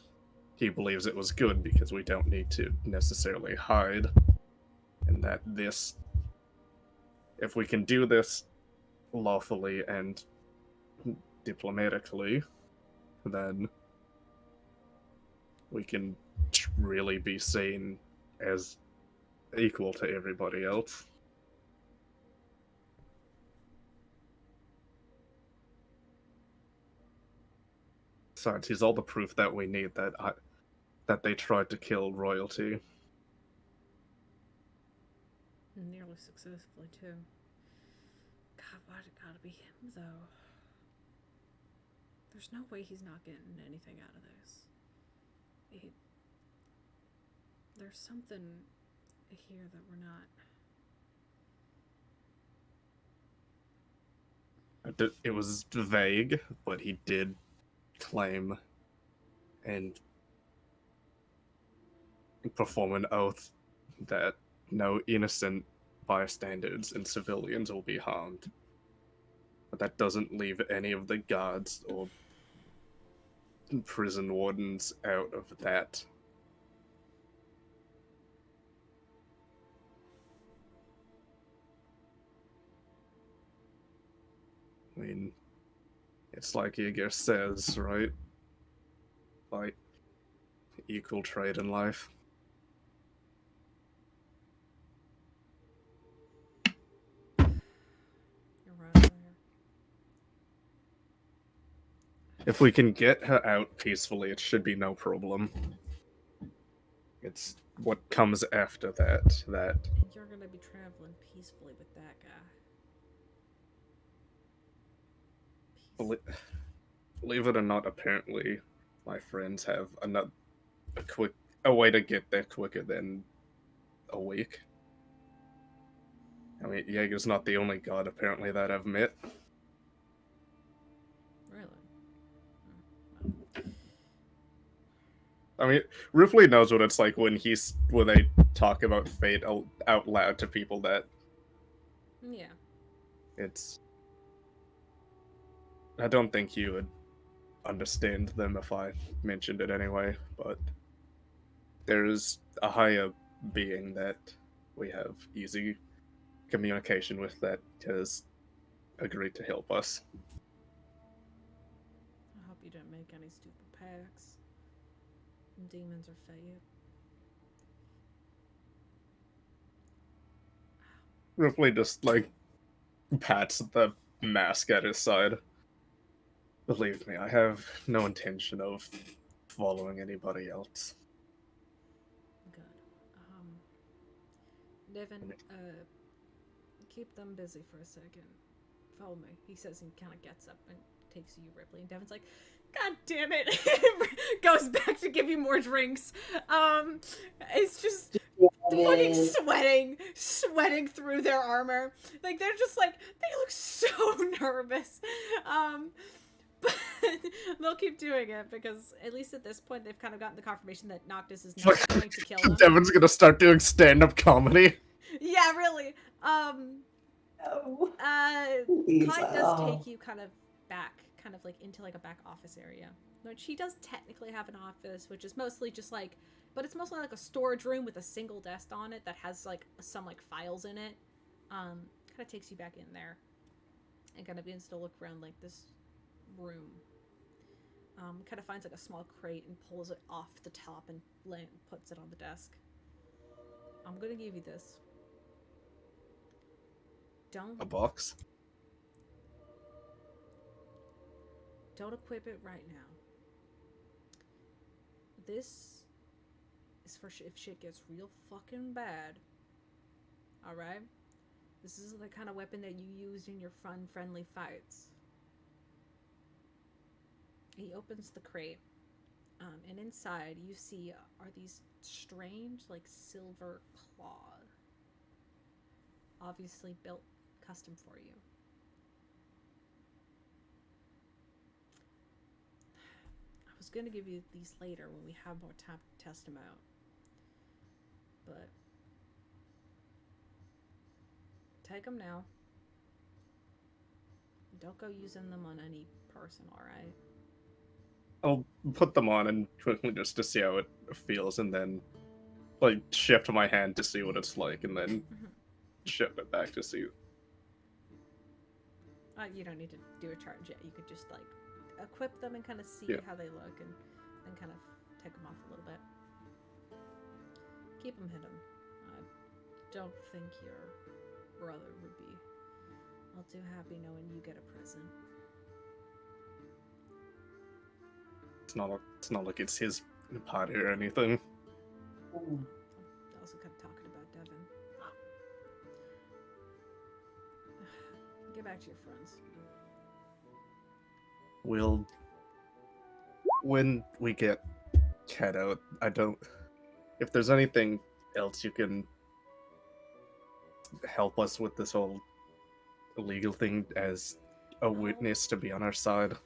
he believes it was good because we don't need to necessarily hide, and that this, if we can do this lawfully and diplomatically, then we can really be seen as equal to everybody else. Besides, he's all the proof that we need that they tried to kill royalty. Nearly successfully, too. God, why'd it gotta be him, though? There's no way he's not getting anything out of this. There's something here that we're not. It was vague, but he did claim and perform an oath that no innocent bystanders and civilians will be harmed. But that doesn't leave any of the guards or prison wardens out of that. I mean, it's like Igor says, right? Like, equal trade in life. You're right there. If we can get her out peacefully, it should be no problem. It's what comes after that You're gonna be traveling peacefully with that guy. Believe it or not, apparently my friends have a way to get there quicker than a week. I mean, Jaeger's not the only god apparently that I've met. Really? I mean, Rypley knows what it's like when they talk about fate out loud to people. That Yeah. I don't think you would understand them if I mentioned it anyway, but there's a higher being that we have easy communication with that has agreed to help us. I hope you didn't make any stupid pacts. Demons are fate. Ripley just, pats the mask at his side. Believe me, I have no intention of following anybody else. Good. Devin, keep them busy for a second. Follow me. He says he kind of gets up and takes you, Rypley. And Devin's like, God damn it. Goes back to give you more drinks. It's just fucking sweating through their armor. Like, they're just like, they look so nervous. But they'll keep doing it because at least at this point they've kind of gotten the confirmation that Noctis is not going to kill them. Devin's gonna start doing stand-up comedy. Yeah, really. No. Clyde does Oh. take you kind of back, kind of like into like a back office area. But she does technically have an office, which is mostly just like, but it's mostly like a storage room with a single desk on it that has like some like files in it. Kind of takes you back in there, and kind of begins to look around like this room. Kind of finds like a small crate and pulls it off the top and puts it on the desk. I'm gonna give you this. A box? Don't equip it right now. This is for if shit gets real fucking bad. Alright? This is the kind of weapon that you used in your fun, friendly fights. He opens the crate, and inside you see are these strange, like, silver claws. Obviously built custom for you. I was going to give you these later when we have more time to test them out. But take them now. Don't go using them on any person, alright? I'll put them on and quickly just to see how it feels, and then like shift my hand to see what it's like, and then shift it back to see. You don't need to do a charge yet. You could just like equip them and kind of see how they look, and then kind of take them off a little bit. Keep them hidden. I don't think your brother would be all too happy knowing you get a present. It's not like it's his party or anything. I'm also kind of talking about Devin. Get back to your friends. When we get Cat out, if there's anything else you can help us with this whole illegal thing as a witness to be on our side.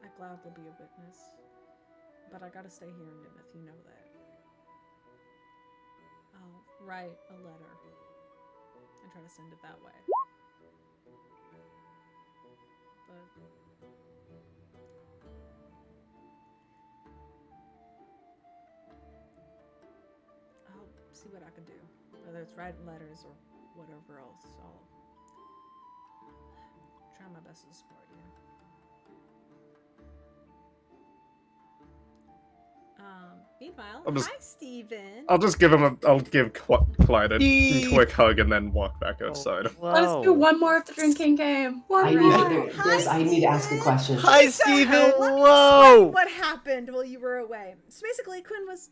I'd gladly be a witness, but I gotta stay here in Nymeth, you know that. I'll write a letter and try to send it that way. But I'll see what I can do. Whether it's writing letters or whatever else, I'll try my best to support you. Meanwhile, hi Steven. I'll just give I'll give Clyde a quick hug and then walk back outside. Let's do one more of the drinking game. I need to ask a question. Hi, Steven! Whoa! What happened while you were away? So basically, Quinn was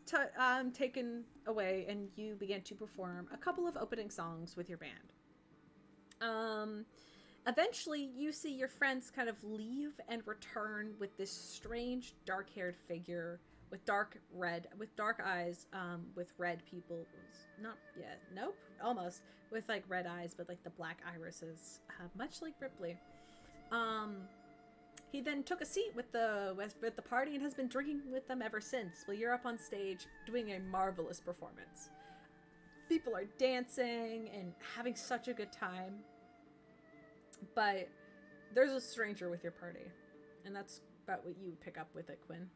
taken away, and you began to perform a couple of opening songs with your band. Eventually, you see your friends kind of leave and return with this strange, dark-haired figure with dark eyes, with red pupils. Almost with like red eyes, but like the black irises, much like Rypley. He then took a seat with the party and has been drinking with them ever since. Well, you're up on stage doing a marvelous performance. People are dancing and having such a good time. But there's a stranger with your party, and that's about what you would pick up with it, Quinn.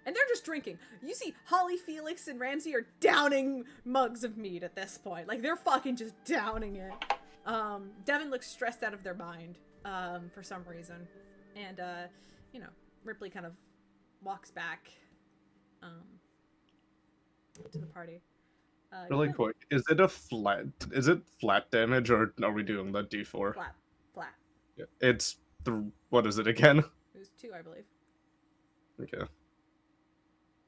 And they're just drinking. You see Holly, Felix, and Ramsey are downing mugs of mead at this point. Like, they're fucking just downing it. Devin looks stressed out of their mind, for some reason. And, Rypley kind of walks back, to the party. Really quick, is it flat damage, or are we doing the D4? Flat. Yeah, it's what is it again? It was 2, I believe. Okay.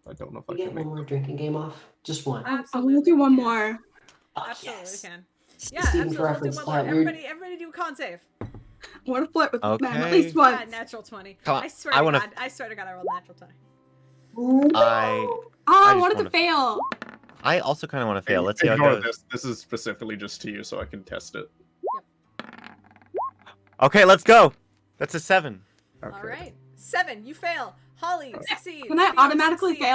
I don't know if You I get can one make more drinking game off. Just one. I'm gonna do one more. Oh, Absolutely yes. can. Yeah, Steven absolutely. for reference. Do one more. Everybody do a con save. I want to flip with this man at Okay. least once. Yeah, natural 20. Come on, I swear I to wanna- God, I swear to God, I rolled natural 20. I I just wanted to wanna- fail. I also kind of want to fail. Let's see how it Ignore goes. this. This is specifically just to you, so I can test it. Okay, let's go. That's a 7. Okay. All right, 7. You fail. Holly succeeds. Can I Felix automatically succeeds.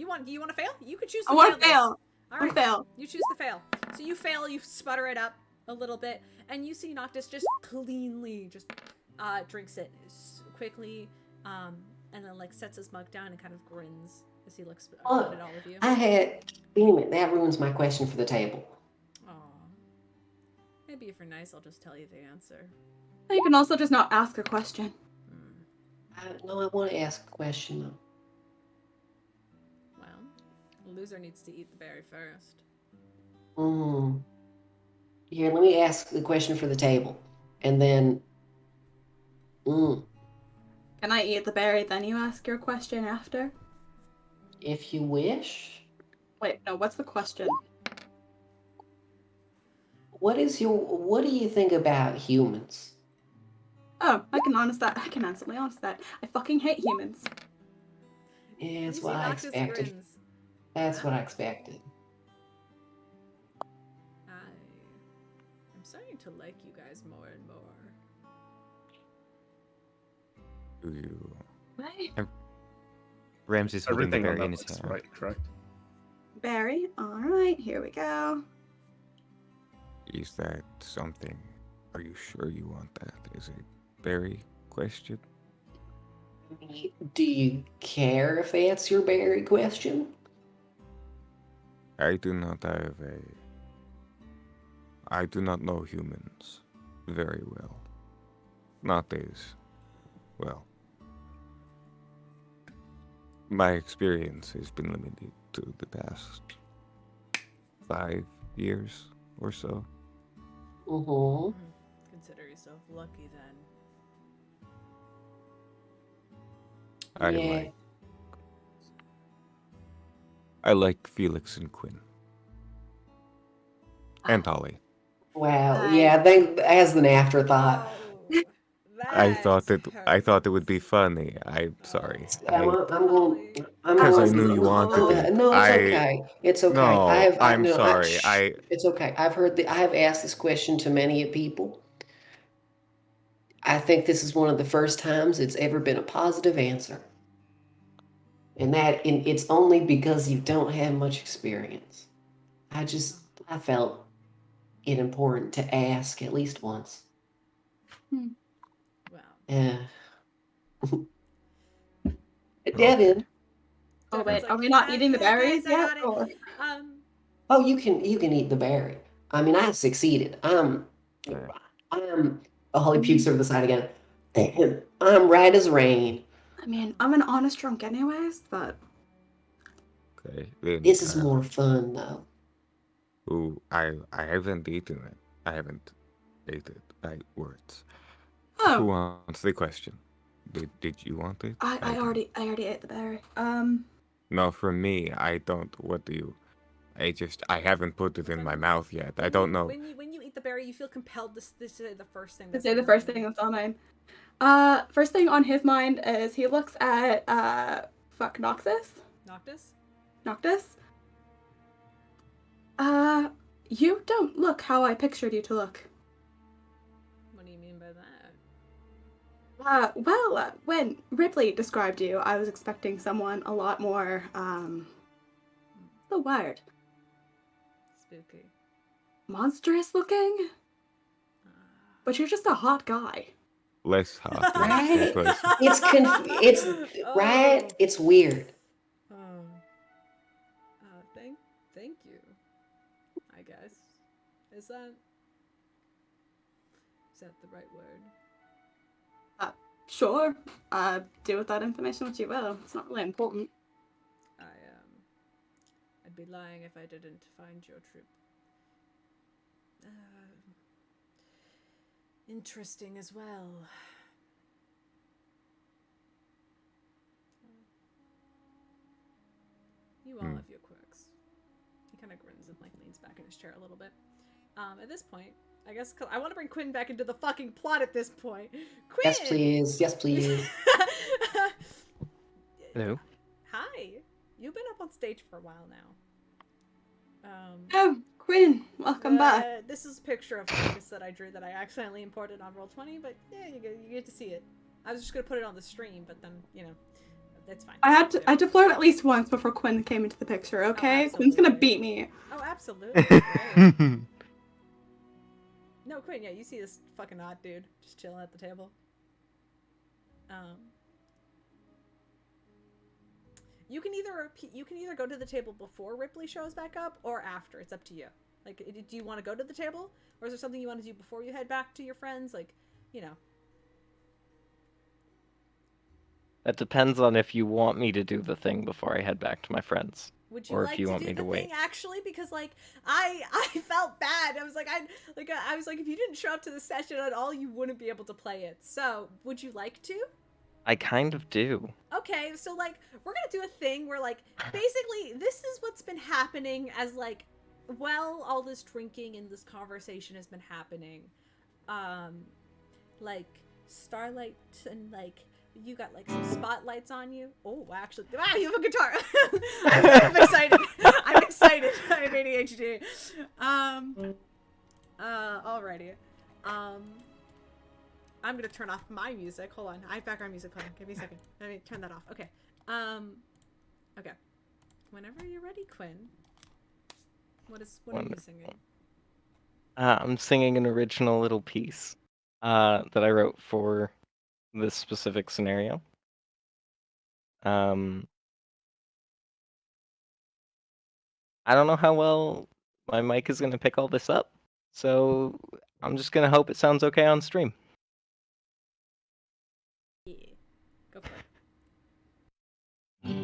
want You want to fail? You could choose. I want to this. fail. All I want to fail. You choose to fail. So you fail. You sputter it up. a little bit, and you see Noctis just cleanly just drinks it quickly, and then like sets his mug down and kind of grins as he looks around at all of you. That ruins my question for the table. Aw. Maybe if you're nice, I'll just tell you the answer. You can also just not ask a question. I want to ask a question though. Well, the loser needs to eat the berry first. Here, let me ask the question for the table, and then. Can I eat the berry, then you ask your question after? If you wish. Wait, no, what's the question? What do you think about humans? Oh, I can honestly honest that. I fucking hate humans. Yeah, that's You what see I Noctis expected. grins. That's what I expected. I'm starting to like you guys more and more. Do you? What? Ramsey's holding the Everything on berry that in his list, hand. right? Correct. Berry? Alright, here we go. Is that something? Are you sure you want that? Is it berry question? Do you care if that's your berry question? I do not know humans very well. Not as well. My experience has been limited to the past 5 years or so. Consider yourself lucky then. I like Felix and Quinn. And Holly. Wow. Yeah, I think as an afterthought. Oh, I thought it would be funny. I'm sorry. Because I knew you wanted it. No, it's okay. It's okay. No, I'm no, sorry. It's okay. I have asked this question to many people. I think this is one of the first times it's ever been a positive answer. And it's only because you don't have much experience. I felt it important to ask at least once. Wow. Yeah. Devin. Oh Devin's wait, like, are we not eating the berries guys, I yet? got it. Or... Oh, you can eat the berry. I mean, I succeeded. Holly pukes over the side again. I'm right as rain. I mean, I'm an honest drunk anyways, but... Okay, then, This is more fun, though. Ooh, I haven't eaten it. I haven't ate it by words. Oh. Who wants the question? Did you want it? I already ate the berry. No, for me, I don't. What do you? I haven't put it in my mouth yet. I don't know. When you eat the berry, you feel compelled to say the first thing. To say the first thing that's on mine. First thing on his mind is he looks at Noctis. You don't look how I pictured you to look. What do you mean by that? Well, when Rypley described you, I was expecting someone a lot more, so wired. Spooky. Monstrous looking? But you're just a hot guy. Less hot. Right? It's right. It's weird. Thank you. I guess. Is that the right word? Sure. Do with that information what you will. It's not really important. I'd be lying if I didn't find your trip interesting as well. You all have your quirks. He kind of grins and like leans back in his chair a little bit. At this point, I guess I want to bring Quinn back into the fucking plot at this point. Quinn! Yes, please. Yes, please. Hello. Hi. You've been up on stage for a while now. Oh, Quinn, welcome back. This is a picture of Felix that I drew that I accidentally imported on Roll20, but yeah, you get to see it. I was just gonna put it on the stream, but then that's fine. I had to flirt at least once before Quinn came into the picture. Okay, Oh, Quinn's gonna beat me. Oh, absolutely. Right. No, Quinn, yeah, you see this fucking odd dude just chilling at the table. You can either go to the table before Rypley shows back up or after. It's up to you. Like, do you want to go to the table, or is there something you want to do before you head back to your friends? Like, you know. That depends on if you want me to do the thing before I head back to my friends. Would you Or like if you to want do me the to thing wait. actually? Because like I felt bad. I was like if you didn't show up to the session at all, you wouldn't be able to play it. So would you like to? I kind of do. Okay, so like we're gonna do a thing where like basically this is what's been happening as like all this drinking and this conversation has been happening. Like Starlight and like you got like some spotlights on you. Oh, actually, wow, you have a guitar. I'm excited. I'm excited. I have ADHD. Alrighty. I'm gonna turn off my music. Hold on, I have background music playing. Give me a second. Let me turn that off. Okay. Okay. Whenever you're ready, Quinn. What are you singing? I'm singing an original little piece that I wrote for this specific scenario. I don't know how well my mic is going to pick all this up, so I'm just going to hope it sounds okay on stream. Yeah. Go for it.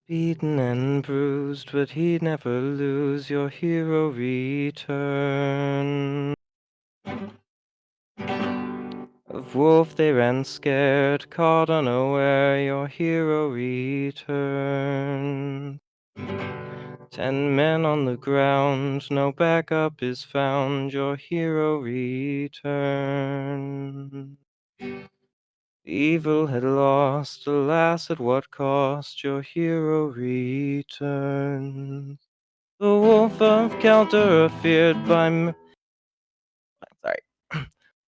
Beaten and bruised, but he'd never lose. Your hero return. Of wolf they ran scared, caught unaware. Your hero return. 10 men on the ground, no backup is found. Your hero return. Evil had lost, alas, at what cost? Your hero returns. The wolf of Caldera feared by sorry.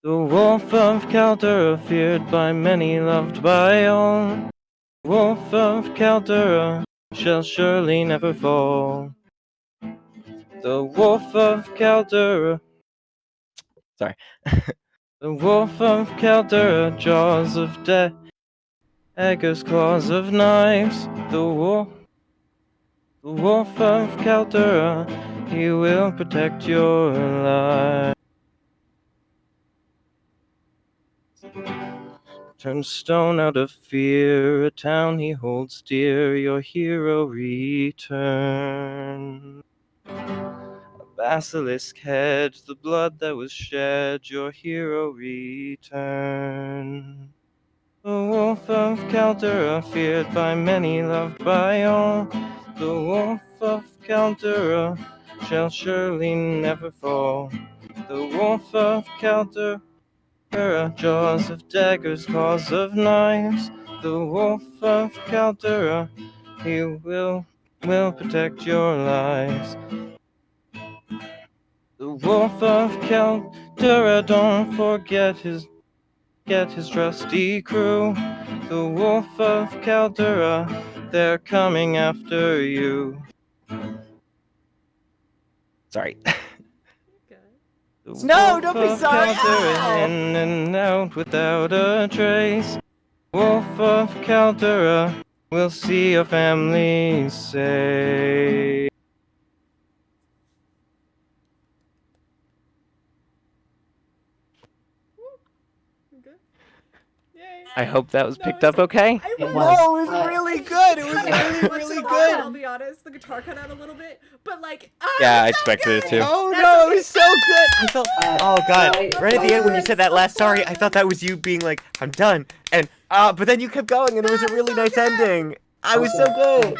The wolf of Caldera feared by many, loved by all. The wolf of Caldera shall surely never fall. The wolf of Caldera. Sorry. The wolf of Caldera, jaws of death. Daggers, claws of knives, the wolf of Caldera, he will protect your life. Turn stone out of fear, a town he holds dear, your hero return. A basilisk head, the blood that was shed, your hero return. The wolf of Caldera, feared by many, loved by all. The wolf of Caldera shall surely never fall. The wolf of Caldera, jaws of daggers, claws of knives. The wolf of Caldera, he will protect your lives. The wolf of Caldera, don't forget his trusty crew. The wolf of Caldera, they're coming after you. Sorry. The No, wolf don't be of sorry. Caldera, Ow! in and out without a trace. Wolf of Caldera, we'll see your family safe. Okay. Yay. I hope that was No, picked it's up okay. I It was. was. No, it was really good. It was cut out really, once really in a while, I'll good. be honest, the guitar cut out a little bit, but like, Yeah, I it's so expected it good! to. Oh That's no, okay. it was so good. I felt. Oh god! Right, Right at the end when you said that last sorry, I thought that was you being like, "I'm done," and but then you kept going, and it was a That is really so nice good. ending. I was so Also, good.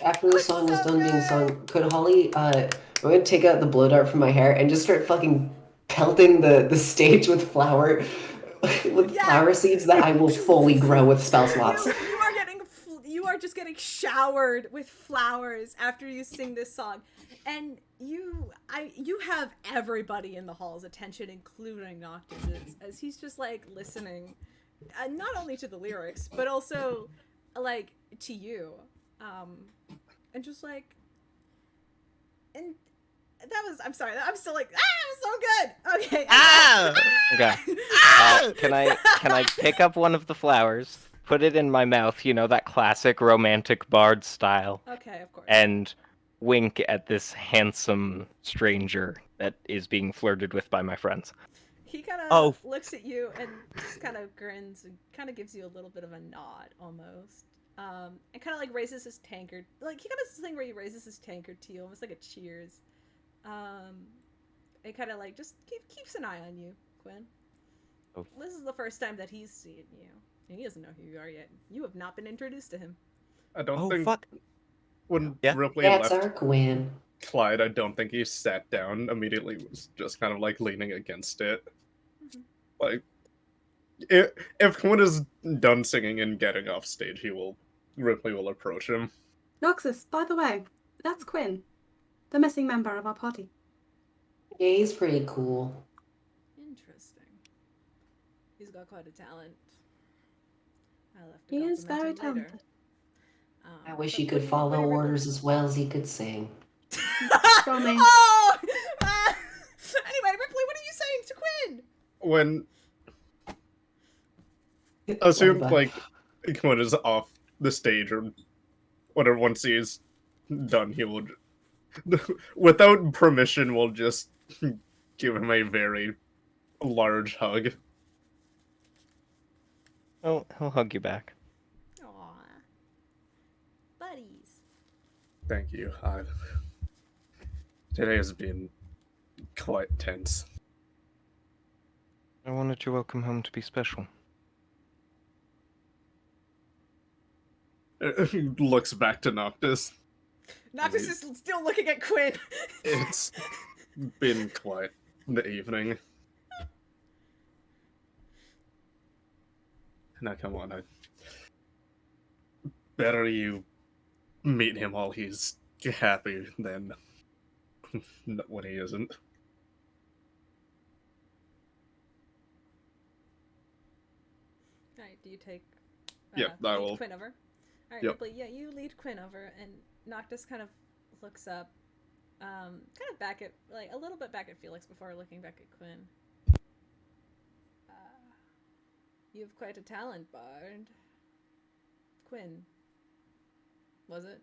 after the song was done being sung, could Holly, I'm gonna take out the blow dart from my hair and just start fucking pelting the stage with flower seeds that I will fully grow with spell slots. You are just getting showered with flowers after you sing this song, and you have everybody in the hall's attention, including Noctis, as he's just like listening, not only to the lyrics but also like to you, and just like, and I'm sorry. I'm still like, it was so good. Okay. Ah! Can I pick up one of the flowers, put it in my mouth, that classic romantic bard style, Okay, of course. and wink at this handsome stranger that is being flirted with by my friends? He kind of Oh. looks at you and just kind of grins and kind of gives you a little bit of a nod almost. And kind of like raises his tankard. Like, he kind of does this thing where he raises his tankard to you, almost like a cheers. And kind of like just keeps an eye on you, Quinn. Oh. This is the first time that he's seen you. And he doesn't know who you are yet. You have not been introduced to him. I don't Oh, think fuck. when Yeah. Ripley That's left our Quinn. Clyde, I don't think he sat down immediately. Was just kind of like leaning against it. Mhm. Like, if Quinn is done singing and getting off stage, Ripley will approach him. Noxus, by the way, that's Quinn, the missing member of our party. Yeah, he's pretty cool. Interesting. He's got quite a talent. I'll have to He is compliment very him later. talented. I wish But he could what follow do you orders as well as he could sing. Charming. Oh! Anyway, Ripley, what are you saying to Quinn? When assume Bye-bye. like Quinn is off the stage or whatever, once he's done, he will, without permission, will just give him a very large hug. Oh, he'll hug you back. Aw. Buddies. Thank you. Today has been quite tense. I wanted your welcome home to be special. Looks back to Noctis. Noctis is still looking at Quinn. It's been quite the evening. Now, come on. Better you meet him while he's happy than when he isn't. Alright, do you take Yep, I lead will. Quinn over? Alright, Yep. Ripley, yeah, you lead Quinn over, and Noctis kind of looks up, kind of back at, like, a little bit back at Felix before looking back at Quinn. You have quite a talent, Bard. Quinn. Was it?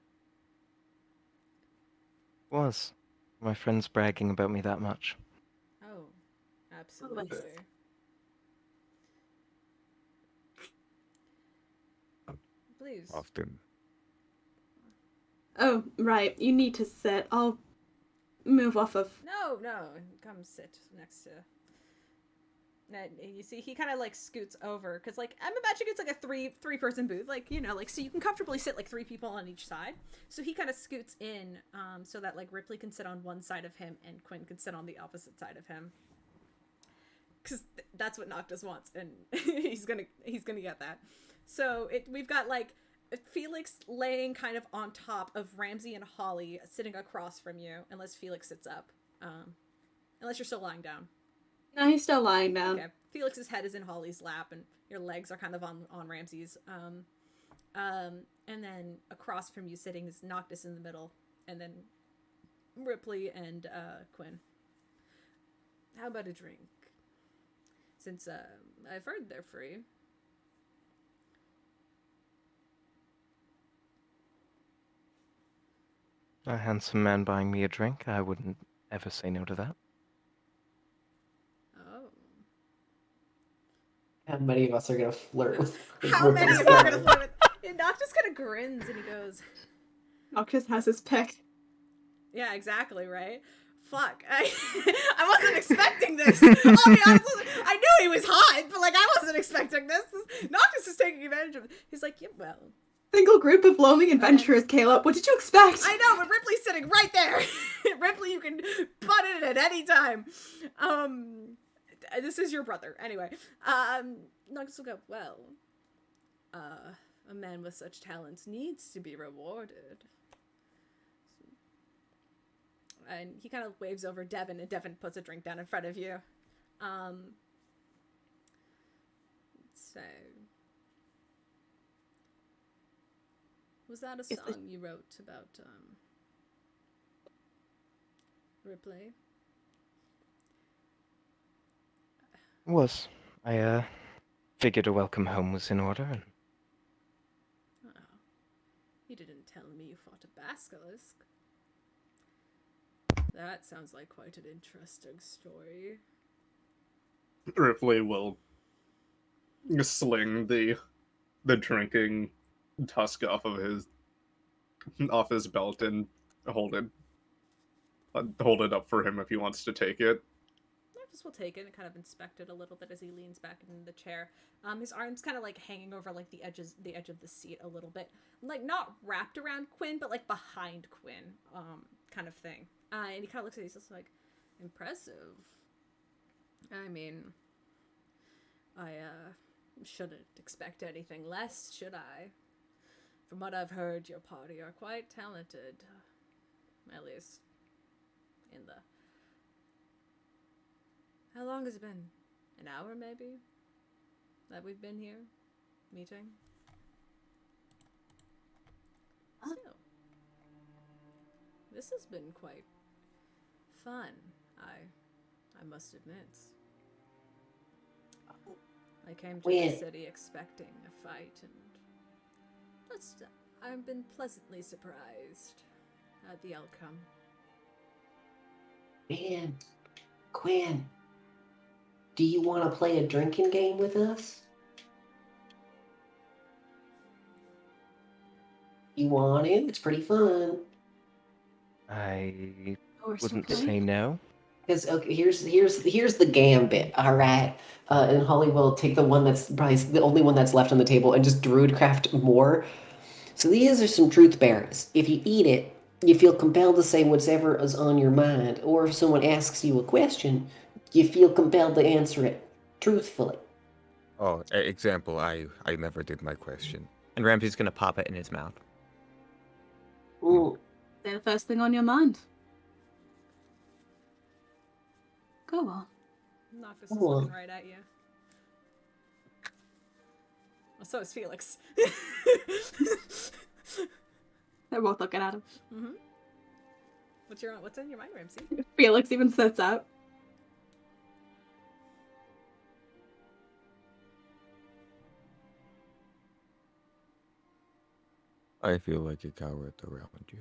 Was. My friends bragging about me that much. Oh, absolutely. Please. Often. Oh, right. You need to sit. I'll move off of. No, come sit next to. And you see, he kind of like scoots over because, like, I'm imagining it's like a three person booth, like, like, so you can comfortably sit like 3 people on each side. So he kind of scoots in, so that like Ripley can sit on one side of him and Quinn can sit on the opposite side of him. Because that's what Noctis wants, and he's gonna get that. So we've got like Felix laying kind of on top of Ramsey and Holly sitting across from you, unless Felix sits up, unless you're still lying down. No, he's still lying down. Okay. Felix's head is in Holly's lap, and your legs are kind of on Ramsey's. And then across from you sitting is Noctis in the middle, and then Ripley and Quinn. How about a drink? Since I've heard they're free. A handsome man buying me a drink, I wouldn't ever say no to that. Oh. How many of us are gonna flirt with? How many of you are gonna flirt with? And Noctis kind of grins and he goes, Noctis has his pick. "Yeah, exactly, right? Fuck, I wasn't expecting this. I'll be honest, I knew he was hot, but like I wasn't expecting this. Noctis is taking advantage of it. He's like, yeah, well, Single group of lonely adventurers, Caleb. What did you expect? I know, but Ripley's sitting right there. Ripley, you can butt in at any time. This is your brother, anyway. Noctis will go, well, a man with such talents needs to be rewarded. And he kind of waves over Devin, and Devin puts a drink down in front of you. So, was that a song you wrote about Rypley. Was. I figured a welcome home was in order. And Oh. You didn't tell me you fought a basilisk. That sounds like quite an interesting story. Ripley will sling the drinking tusk off his belt and hold it up for him if he wants to take it. Marcus will take it and kind of inspect it a little bit as he leans back in the chair. His arms kind of like hanging over like the edge of the seat a little bit, like not wrapped around Quinn, but like behind Quinn, kind of thing. And he kind of looks at it. He's just like, impressive. I mean, I shouldn't expect anything less, should I? From what I've heard, your party are quite talented, at least in the. How long has it been? An hour, maybe? That we've been here? Meeting? Still. This has been quite fun, I must admit. I came to the city expecting a fight, and I've been pleasantly surprised at the outcome. Man, Quinn, do you want to play a drinking game with us? You want to? It's pretty fun. I Or wouldn't something. say no. Because okay, here's the gambit. All right, and Holly will take the one that's probably the only one that's left on the table and just druidcraft more. So these are some truth berries. If you eat it, you feel compelled to say whatever is on your mind, or if someone asks you a question, you feel compelled to answer it truthfully. Oh, example, I never did my question. And Ramsey's gonna pop it in his mouth. Mm. Say the first thing on your mind. Go on. Noctis is Go on. looking right at you. Well, so is Felix. They're both looking at him. Mm-hmm. What's in your mind, Ramsey? Felix even sits up. I feel like a coward around you.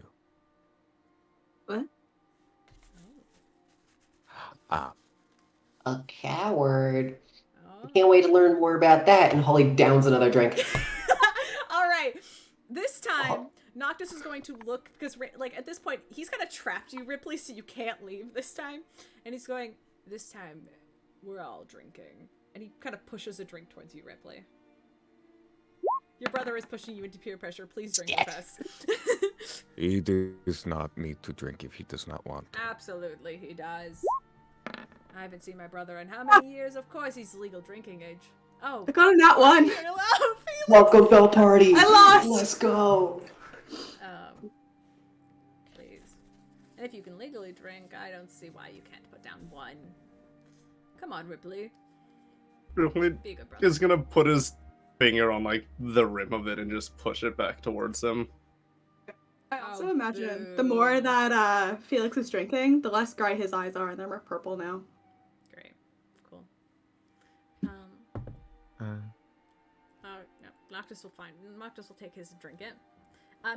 What? Ah, A coward. Oh. Can't wait to learn more about that. And Holly downs another drink. All right. This time, Noctis is going to look because, like, at this point, he's kind of trapped you, Rypley, so you can't leave this time. And he's going, "This time, we're all drinking." And he kind of pushes a drink towards you, Rypley. Your brother is pushing you into peer pressure. Please drink with us. he does not need to drink if he does not want to. Absolutely, he does. I haven't seen my brother in how many years? Of course, he's legal drinking age. Oh, I got him that one. hello, Felix. Welcome to the party. I lost. Let's go. Please. And if you can legally drink, I don't see why you can't put down one. Come on, Rypley. Ripley Be a good brother. is gonna put his finger on like the rim of it and just push it back towards him. I also Oh, imagine the boo. more that Felix is drinking, the less dry his eyes are, and they're more purple now. Great. Cool. No, Noctis will take his and drink it.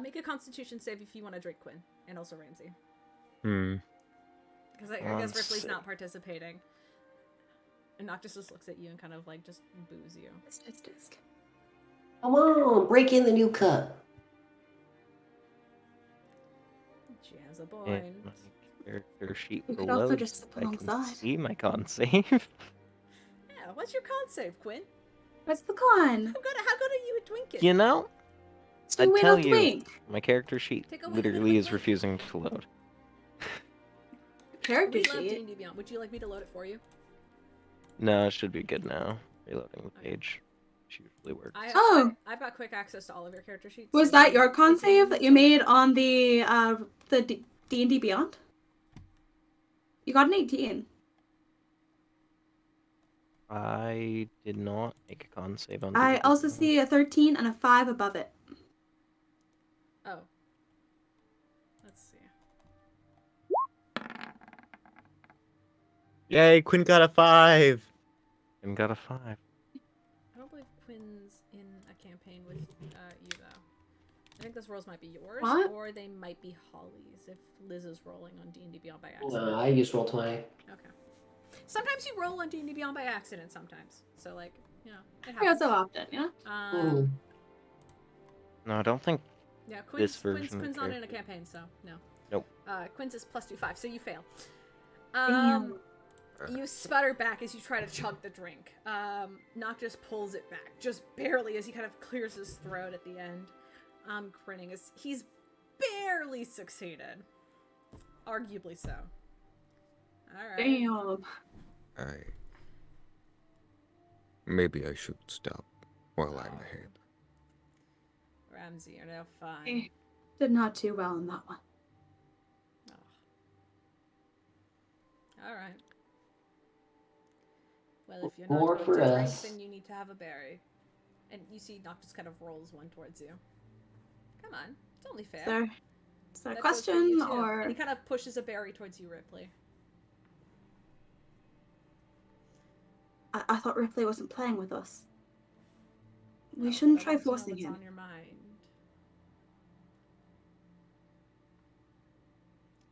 Make a Constitution save if you want to drink, Quinn, and also Ramsey. Because I guess Ripley's not participating. And Noctis just looks at you and kind of like just boos you. Come on, break in the new cup. She has a In point. my character sheet You could below, also just I put on can the side. see my con save. Yeah, what's your con save, Quinn? What's the con? How good are you at drinking? You know, So I'd we tell don't you, drink. my character sheet Take a win literally and is win. refusing to load. Character We love sheet. D&D Beyond. Would you like me to load it for you? No, it should be good now. Reloading the page. Which usually works. I've got quick access to all of your character sheets. Was so that if your con if save that you need made on the D&D Beyond? You got an 18. I did not make a con save on I D&D also Beyond. see a 13 and a 5 above it. Oh. Let's see. Yay, Quinn got a 5. And got a 5. I don't believe Quinn's in a campaign with you though. I think those rolls might be yours, What? or they might be Holly's if Liz is rolling on D&D Beyond by accident. No, I used roll 20. Okay. Sometimes you roll on D&D Beyond by accident. Sometimes, so like you know, it Yeah, happens. so often, you know? No, I don't think. Yeah, This version of Quinn's not in a character. campaign, so no. Nope. Quinn's is +2/5, so you fail. Damn. You sputter back as you try to chug the drink. Noctis pulls it back, just barely, as he kind of clears his throat at the end. Grinning as he's barely succeeded. Arguably so. Alright. Damn. Maybe I should stop while I'm ahead. Ramsey, you're now fine. Eh, did not do well on that one. Oh. Alright. Well, if you're not More going for to drink, us. then you need to have a berry. And you see Noctis kind of rolls one towards you. Come on, it's only fair. Is there a That goes for question you, too. or? And he kind of pushes a berry towards you, Rypley. I thought Ripley wasn't playing with us. We No, shouldn't but I try want to know forcing what's him. on your mind.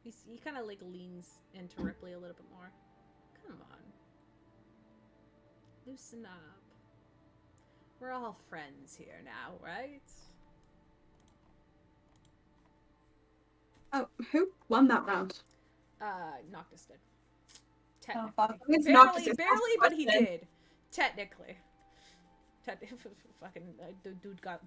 He kind of like leans into Rypley a little bit more. Come on. Loosen up. We're all friends here now, right? Oh, who won that round? Noctis did. Oh, fuck. Technically. It's Noctis' Barely, but he question. did. Technically. Fucking dude got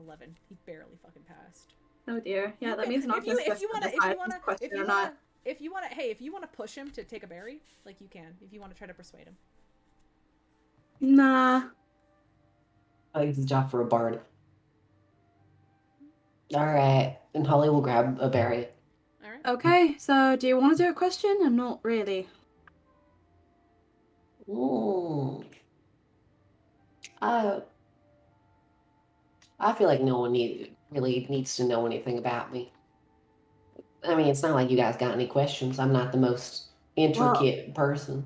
11. He barely fucking passed. Oh dear. Yeah, You that can- means Noctis gets to decide if this question or not. if you want to push him to take a berry, like you can. If you want to try to persuade him. Nah. I think it's a job for a bard. Alright. And Holly will grab a berry. All right. Okay, so do you want to do a question or not really? I feel like no one really needs to know anything about me. I mean, it's not like you guys got any questions. I'm not the most intricate person.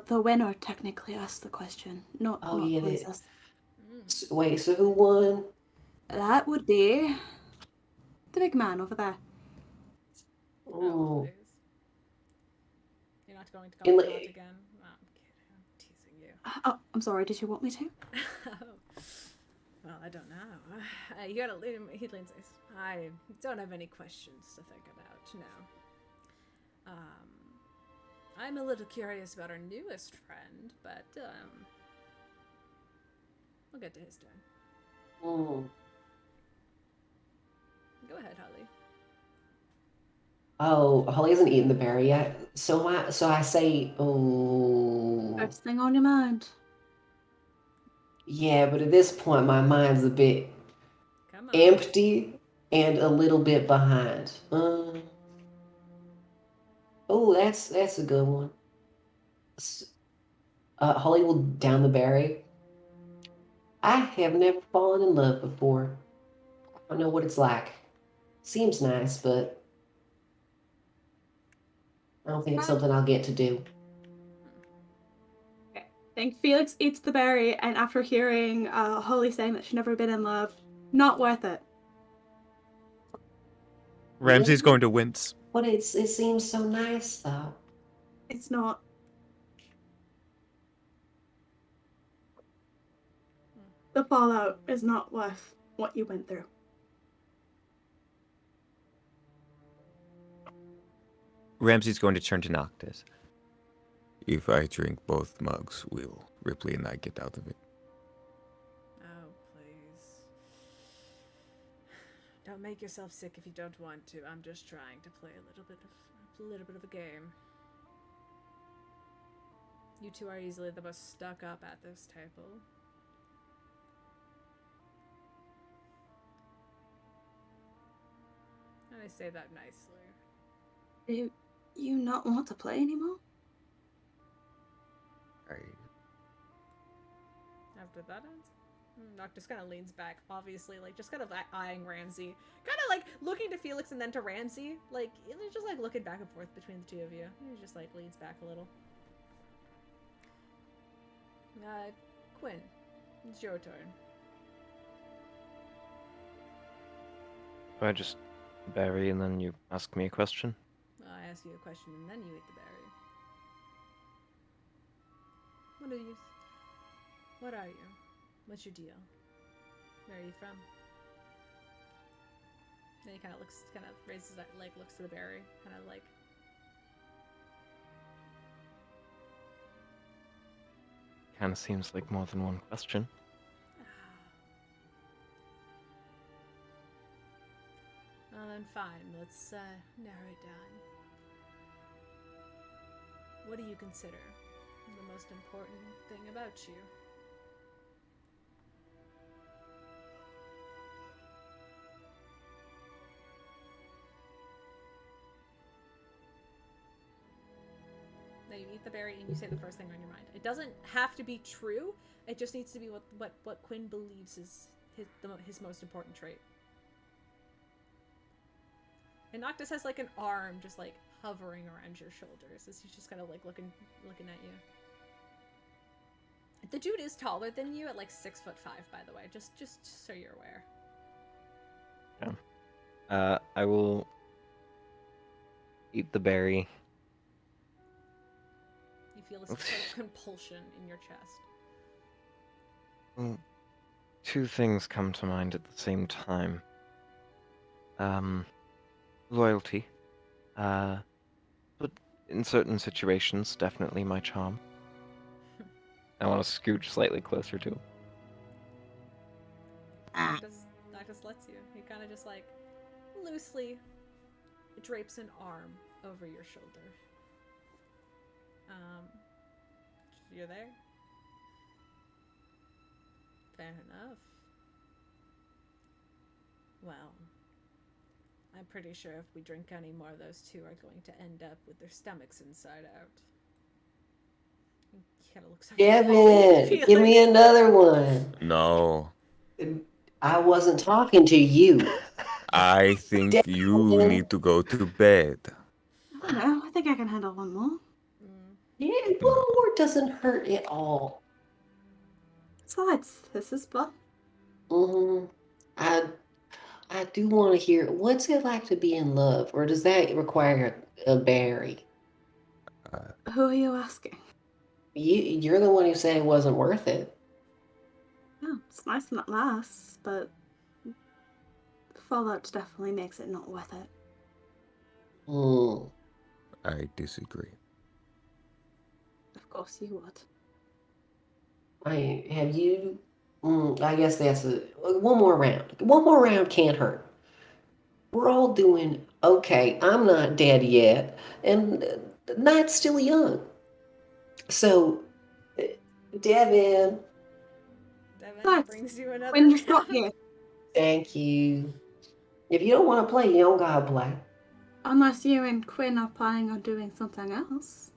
The winner technically asked the question, not Oh, yeah, Liz asked. Wait, so who won? That would be the big man over there. Oh, please. You're not going to In come the- out again? No, I'm kidding. I'm teasing you. Oh, I'm sorry. Did you want me to? Well, I don't know. You gotta lead him. He leans his. I don't have any questions to think about now. I'm a little curious about our newest friend, but we'll get to his turn. Go ahead, Holly. Oh, Holly hasn't eaten the berry yet. So I say, oh, First thing on your mind. yeah, but at this point, my mind's a bit Come on. empty and a little bit behind. Oh, that's a good one. Holly will down the berry. I have never fallen in love before. I don't know what it's like. Seems nice, but I don't think it's something I'll get to do. I think Felix eats the berry, and after hearing Holly saying that she's never been in love, not worth it. Ramsey's going to wince. But it seems so nice, though. It's not. The fallout is not worth what you went through. Ramsey's going to turn to Noctis. If I drink both mugs, will Ripley and I get out of it? Oh, please. Don't make yourself sick if you don't want to. I'm just trying to play a little bit of a game. You two are easily the most stuck up at this table. And I say that nicely. Do you not want to play anymore? I After that ends? Noctis kind of leans back, obviously, like just kind of eyeing Ramsey, kind of like looking to Felix and then to Ramsey, like just like looking back and forth between the two of you. He just like leans back a little. Quinn, it's your turn. Do I just berry and then you ask me a question? I ask you a question and then you eat the berry. What are you? What's your deal? Where are you from? Then he kind of raises that, like, looks to the berry, kind of like. Kind of seems like more than one question. Well, then fine. Let's narrow it down. What do you consider the most important thing about you? Now you eat the berry and you say the first thing on your mind. It doesn't have to be true. It just needs to be what Quinn believes is his most important trait. And Noctis has like an arm just like hovering around your shoulders as he's just kind of like looking at you. The dude is taller than you at like 6'5", by the way. Just so you're aware. Yeah. I will eat the berry. You feel this sort of compulsion in your chest. Well, two things come to mind at the same time. Loyalty. But in certain situations, definitely my charm. I want to scooch slightly closer to him. Noctis lets you. He kind of just like loosely drapes an arm over your shoulder. You're there? Fair enough. Well, I'm pretty sure if we drink any more, those two are going to end up with their stomachs inside out. He kind of looks Devin, give me another one. No. I wasn't talking to you. I think you need to go to bed. I don't know. I think I can handle one more. Yeah, one more doesn't hurt at all. Besides, this is fun. I do want to hear, what's it like to be in love, or does that require a berry? Who are you asking? You're the one who said it wasn't worth it. Oh, it's nice when it lasts, but fallout definitely makes it not worth it. I disagree. Of course you would. I guess that's one more round. One more round can't hurt. We're all doing okay. I'm not dead yet, and Night's still young. So, Devin brings you another. When you got here. Thank you. If you don't want to play, you don't gotta play. Unless you and Quinn are planning on doing something else.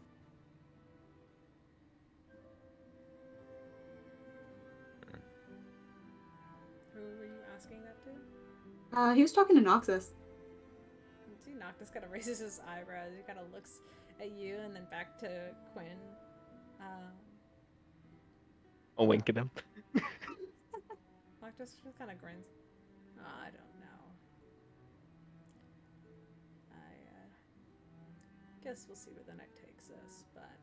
Who were you asking that to? He was talking to Noxus. See, Noctis kind of raises his eyebrows. He kind of looks at you and then back to Quinn. I'll wink at him. Noctis just kind of grins. I don't know. I guess we'll see where the night takes us. But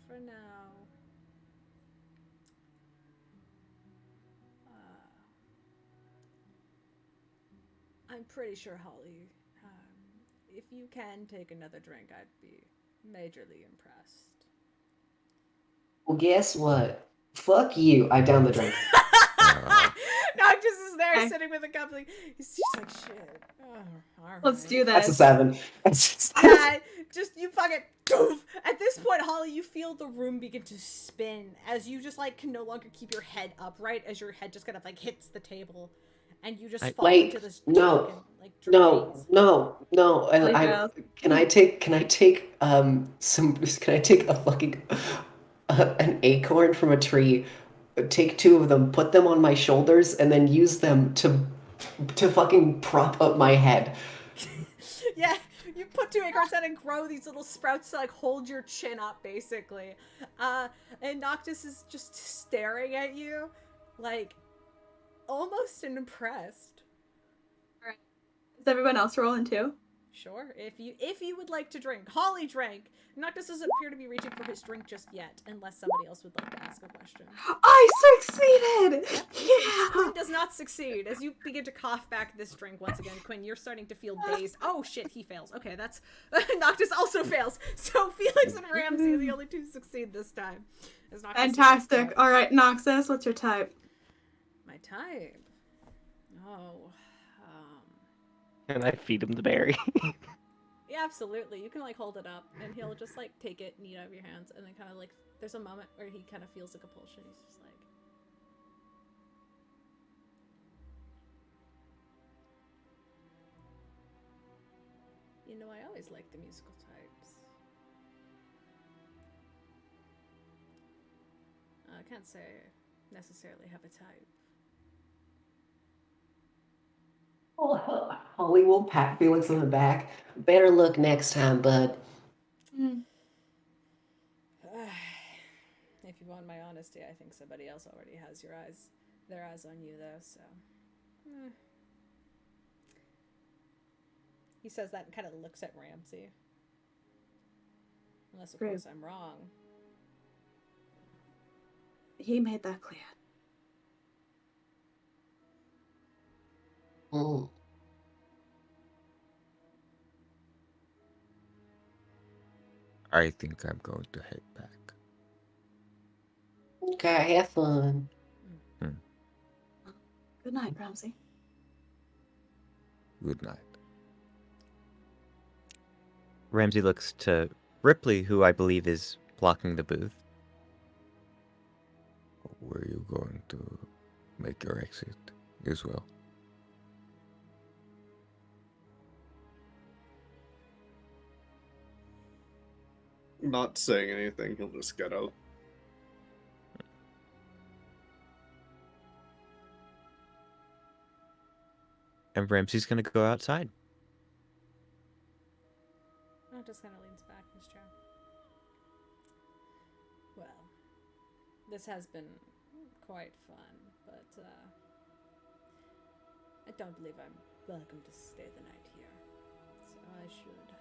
for now, I'm pretty sure, Holly, if you can take another drink, I'd be majorly impressed. Well, guess what? Fuck you. I down the drink. Noctis is there sitting with a cup. Like, he's just like, shit. Oh, all right. Let's do this. That's a 7. Yeah, just you fucking doof. At this point, Holly, you feel the room begin to spin as you just like can no longer keep your head up, right? As your head just kind of like hits the table, and you just fall into this drunken, like No. Can I take a fucking an acorn from a tree, take two of them, put them on my shoulders, and then use them to fucking prop up my head. Yeah, you put two acorns in and grow these little sprouts to like hold your chin up, basically. And Noctis is just staring at you, like almost impressed. Alright. Is everyone else rolling too? Sure, if you would like to drink. Holly drank. Noctis doesn't appear to be reaching for his drink just yet, unless somebody else would like to ask a question. I succeeded! Yeah! Quinn does not succeed. As you begin to cough back this drink once again, Quinn, you're starting to feel dazed. Oh shit, he fails. Okay, that's Noctis also fails. So Felix and Ramsey are the only two who succeed this time. Fantastic. Alright, Noxus, what's your type? My type. Oh. And I feed him the berry. Yeah, absolutely. You can like hold it up and he'll just like take it and eat out of your hands, and then kind of like there's a moment where he kind of feels a compulsion. He's just like, you know, I always liked the musical types. I can't say I necessarily have a type. Holly will pat Felix on the back. Better look next time, bud. If you want my honesty, I think somebody else already has their eyes on you, though, so. He says that and kind of looks at Ramsey. Unless, of course, I'm wrong. He made that clear. I think I'm going to head back. Okay, have fun. Good night, Ramsey. Good night. Ramsey looks to Rypley, who I believe is blocking the booth. Were you going to make your exit as well? Not saying anything, he'll just get out. And Ramsey's gonna go outside. Oh, just kind of leans back in his chair. Well, this has been quite fun, but I don't believe I'm welcome to stay the night here. So I should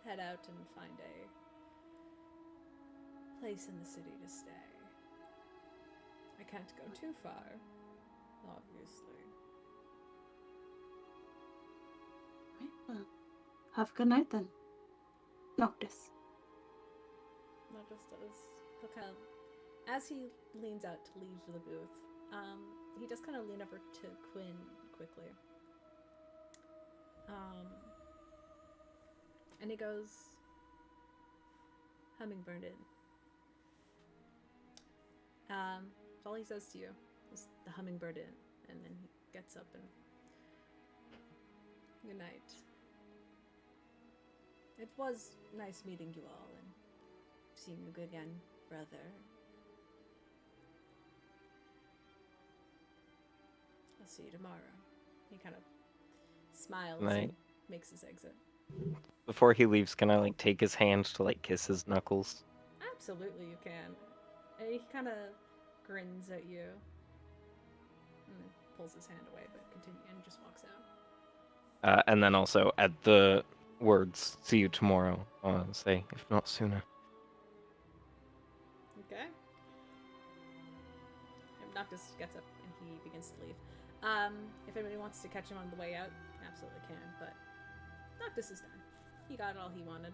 head out and find a place in the city to stay. I can't go too far, obviously. Right, well, have a good night then. Noctis. Noctis does. He'll kind of, as he leans out to leave the booth, he just kind of lean over to Quinn quickly. And he goes, Hummingbird in. All he says to you is the hummingbird in, and then he gets up and good night. It was nice meeting you all and seeing you again, brother. I'll see you tomorrow. He kind of smiles and makes his exit. Before he leaves, can I like take his hand to like kiss his knuckles? Absolutely, you can. And he kind of grins at you and then pulls his hand away, but just walks out. And then also at the words "see you tomorrow," say if not sooner. Okay. And Noctis gets up and he begins to leave. If anybody wants to catch him on the way out, absolutely can, but Noctis is done. He got all he wanted.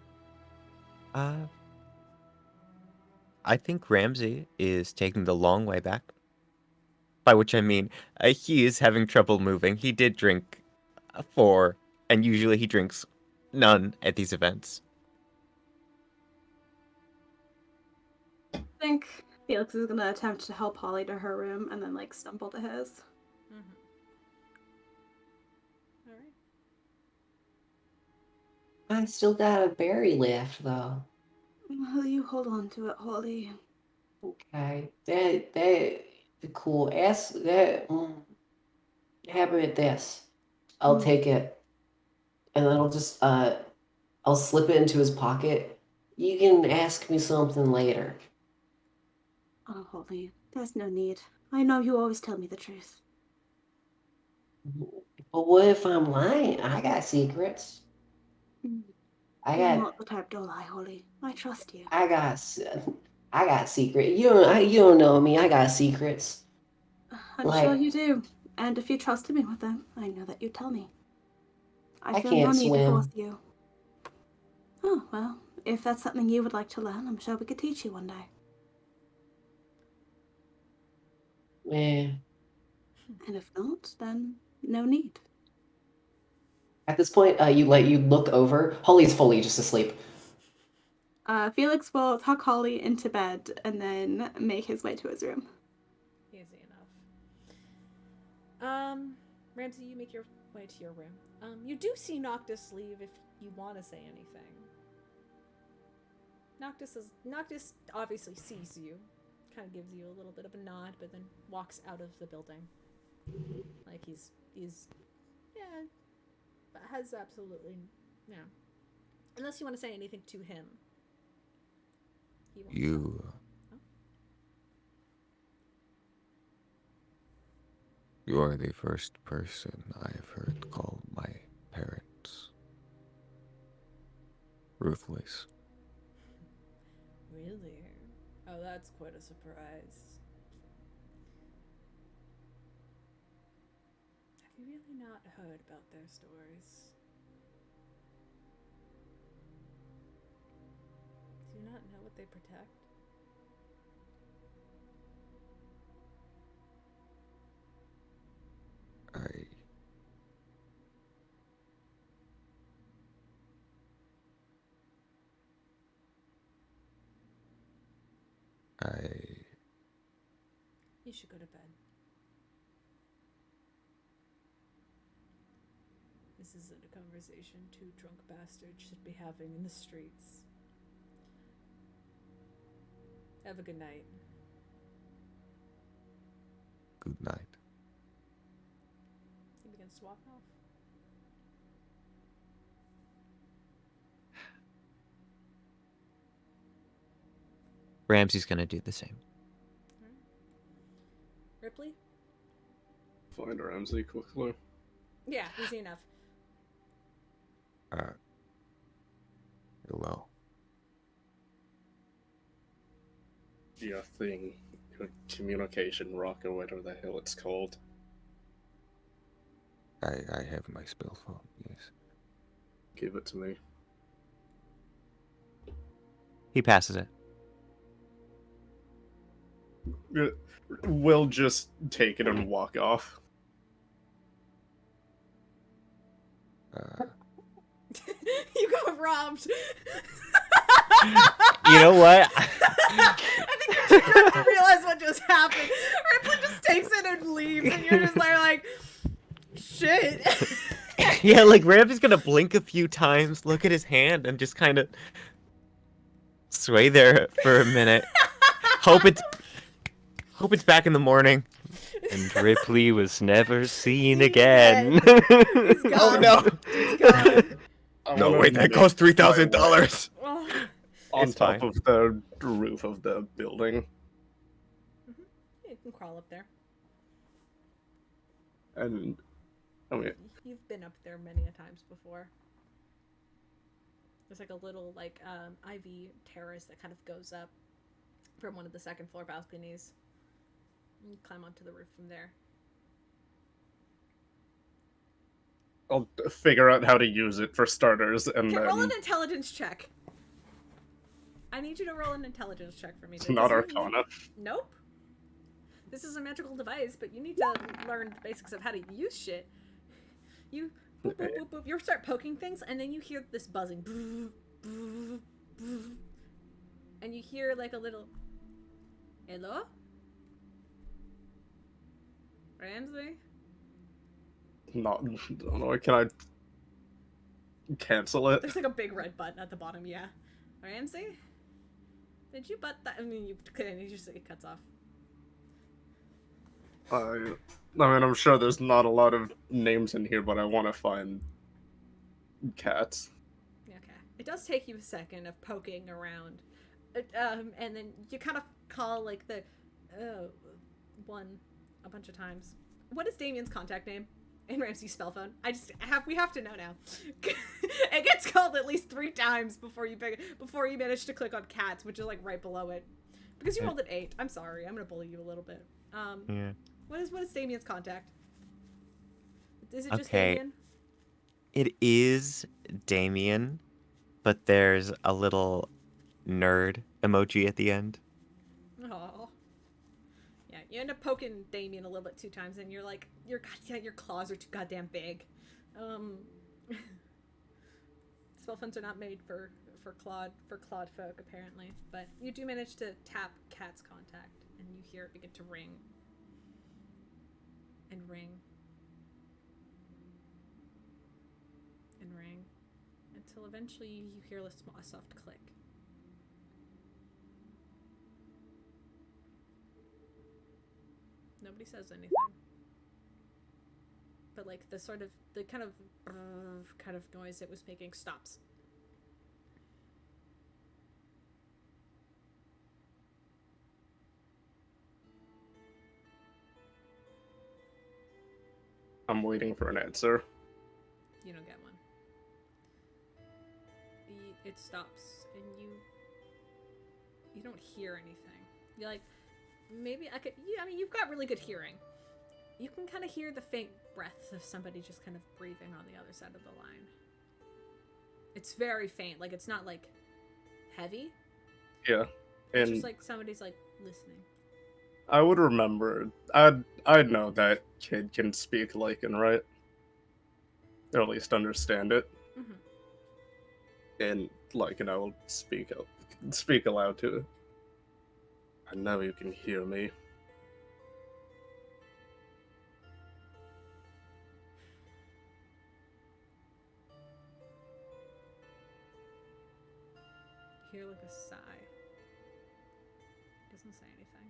I think Ramsey is taking the long way back. By which I mean, he is having trouble moving. He did drink 4, and usually he drinks none at these events. I think Felix is gonna attempt to help Holly to her room and then like stumble to his. Alright. I still got a berry left, though. Well, you hold on to it, Holly. Okay, that cool. Ask that. Have it this. I'll take it, and then I'll slip it into his pocket. You can ask me something later. Oh, Holly, there's no need. I know you always tell me the truth. But what if I'm lying? I got secrets. Mm. I You're got not the type to lie, Holly. I trust you. I got s- I got secret. You don't know me. I got secrets. I'm sure Like you do. And if you trusted me with them, I know that you'd tell me. I I feel no can't need to force swim. you. Oh, well, if that's something you would like to learn, I'm sure we could teach you one day. Eh. And if not, then no need. At this point, you look over. Holly's fully just asleep. Felix will tuck Holly into bed and then make his way to his room. Easy enough. Ramsey, you make your way to your room. You do see Noctis leave if you want to say anything. Noctis obviously sees you, kind of gives you a little bit of a nod, but then walks out of the building. Like he's yeah, has absolutely unless you want to say anything to him. He won't You. stop. You are the first person I have heard call my parents ruthless. Really? Oh, that's quite a surprise. Have you really not heard about their stories? Do you not know what they protect? You should go to bed. This isn't a conversation two drunk bastards should be having in the streets. Have a good night. Good night. He begins to walk off. Ramsey's gonna do the same. Rypley? Find Ramsey quickly. Yeah, easy enough. Hello. Your thing, your communication rock or whatever the hell it's called. I have my spell phone, yes. Give it to me. He passes it. We'll just take it and walk off. You got robbed. You know what? I think you're too drunk to realize what just happened. Ripley just takes it and leaves, and you're just like shit. Yeah, like Ramsey's gonna blink a few times, look at his hand, and just kind of sway there for a minute. Hope it's back in the morning. And Ripley was never seen again. He's gone. Oh no! He's gone. No, wait, that costs $3,000. Oh. On It's top fine. of the roof of the building. Yeah, you can crawl up there. And I mean, You've been up there many a times before. There's like a little ivy terrace that kind of goes up from one of the second floor balconies. You can climb onto the roof from there. I'll figure out how to use it for starters, and Okay, then roll an intelligence check. I need you to roll an intelligence check for me. it's not because you Arcana. Nope. This is a magical device, but you need to learn the basics of how to use shit. You boop, boop, boop, boop. You start poking things, and then you hear this buzzing. Boop, boop, boop. And you hear like a little, hello? Ramsey? Not, I don't know, can I cancel it? There's like a big red button at the bottom, yeah. Ramsey? Did you butt that? I mean, you couldn't. He just it cuts off. I mean, I'm sure there's not a lot of names in here, but I want to find cats. Okay. It does take you a second of poking around, and then you kind of call like the one a bunch of times. What is Damien's contact name in Ramsey's spell phone? We have to know now. It gets called at least 3 times before you manage to click on cats, which is like right below it. Because you rolled an 8. I'm sorry. I'm gonna bully you a little bit. Yeah. What is Damien's contact? Is it just Okay. Damien? It is Damien, but there's a little nerd emoji at the end. Oh. Yeah, you end up poking Damien a little bit 2 times, and you're like, your claws are too goddamn big. Spell phones are not made for clawed folk apparently, but you do manage to tap Cat's contact, and you hear it begin to ring and ring and ring until eventually you hear a soft click. Nobody says anything. But like the kind of noise it was making stops. I'm waiting for an answer. You don't get one. It stops and you don't hear anything. You're like, maybe I could. I mean, you've got really good hearing. You can kind of hear the faint breath of somebody just kind of breathing on the other side of the line. It's very faint. Like, it's not, like, heavy. Yeah. It's And just like somebody's, like, listening. I would remember. I'd know that kid can speak Lycan, right? Or at least understand it. Mm-hmm. And Lycan, I will speak aloud to it. I know you can hear me. You hear, like, a sigh. Doesn't say anything.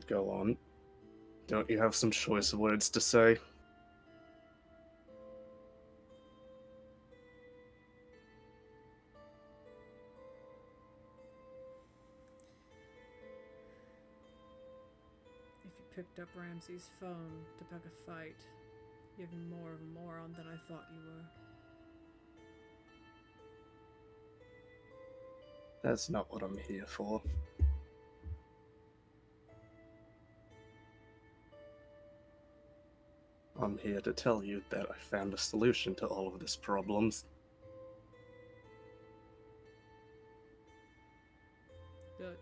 Go on. Don't you have some choice words to say? If you picked up Ramsey's phone to pick a fight, you're more of a moron than I thought you were. That's not what I'm here for. I'm here to tell you that I found a solution to all of these problems. Good.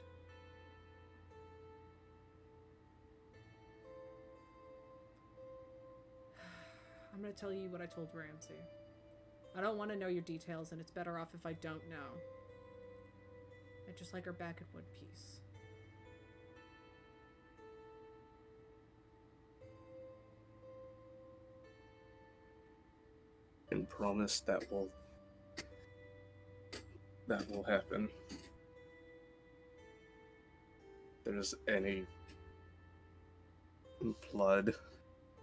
I'm gonna tell you what I told Ramsey. I don't want to know your details, and it's better off if I don't know. I'd just like her back in one piece. And promise that will happen. If there's any blood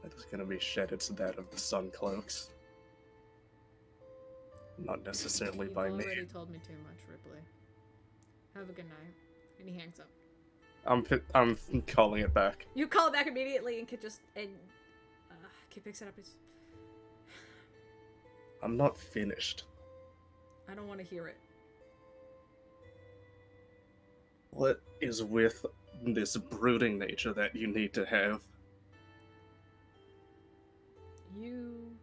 that is going to be shed, it's that of the Sun Cloaks. Not necessarily You've by me. already told me too much, Rypley. Have a good night. And he hangs up. I'm calling it back. You call it back immediately, and Kid picks it up. I'm not finished. I don't want to hear it. What is with this brooding nature that you need to have? You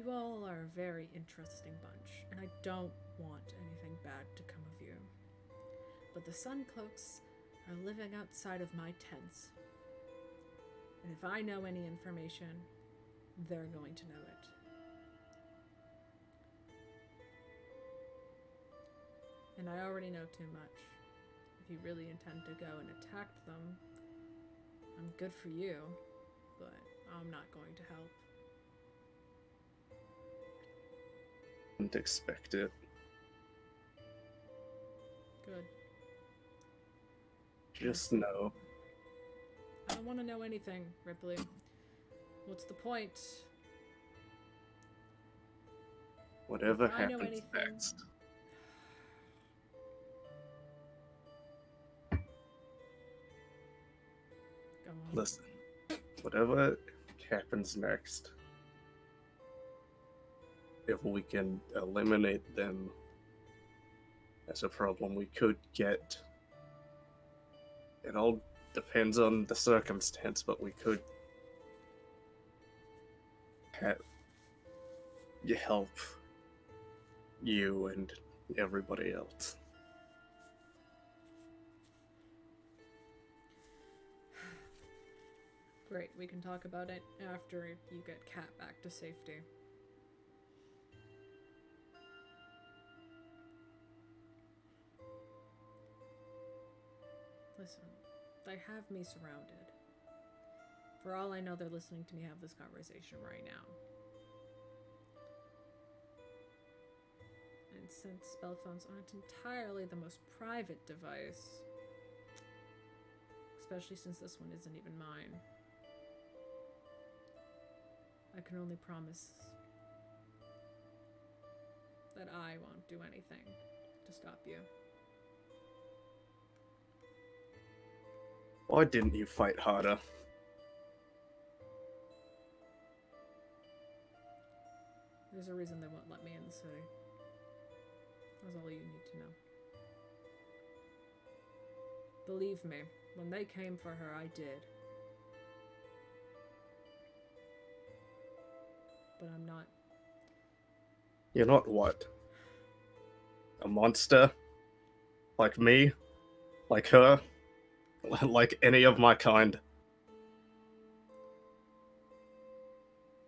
all are a very interesting bunch, and I don't want anything bad to come of you. But the Sun Cloaks are living outside of my tents. And if I know any information, they're going to know it. And I already know too much. if you really intend to go and attack them, I'm good for you, but I'm not going to help. Didn't expect it. Good. Just know. I don't want to know anything, Rypley. What's the point? Whatever If I know happens anything- next. Go on. Listen, whatever happens next, if we can eliminate them as a problem, we could get. It all depends on the circumstance, but we could help you and everybody else. Great, we can talk about it after you get Cat back to safety. Listen, they have me surrounded. For all I know, they're listening to me have this conversation right now. And since spell phones aren't entirely the most private device, especially since this one isn't even mine, I can only promise that I won't do anything to stop you. Why didn't you fight harder? There's a reason they won't let me in the city. That's all you need to know. Believe me, when they came for her, I did. But I'm not. You're not what? A monster? Like me? Like her? Like any of my kind?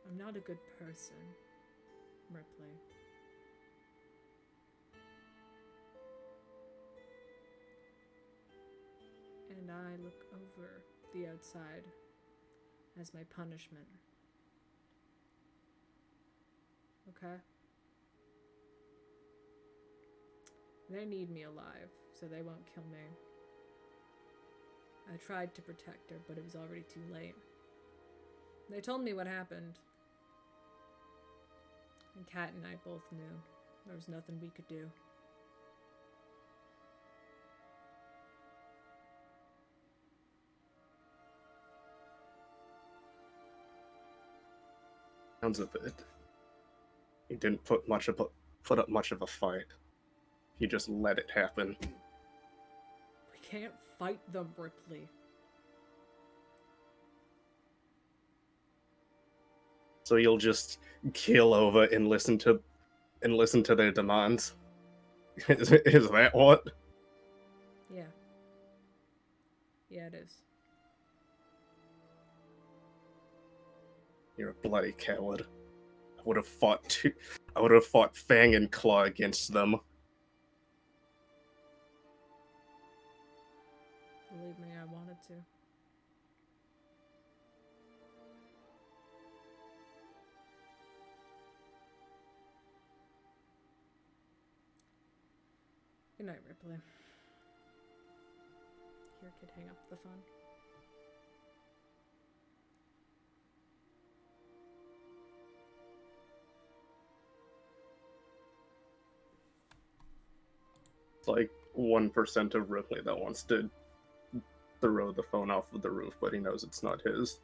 I'm not a good person, Rypley. And I look over the outside as my punishment. Okay? They need me alive, so they won't kill me. I tried to protect her, but it was already too late. They told me what happened. And Kat and I both knew there was nothing we could do. Sounds of it. He didn't put up much of a fight. He just let it happen. We can't fight them, Rypley. So you'll just keel over and listen to their demands. Is that what? Yeah. Yeah, it is. You're a bloody coward. I would have fought Fang and Claw against them. Believe me, I wanted to. Good night, Rypley. Here, kid, hang up the phone. It's like 1% of Ripley that wants to throw the phone off of the roof, but he knows it's not his.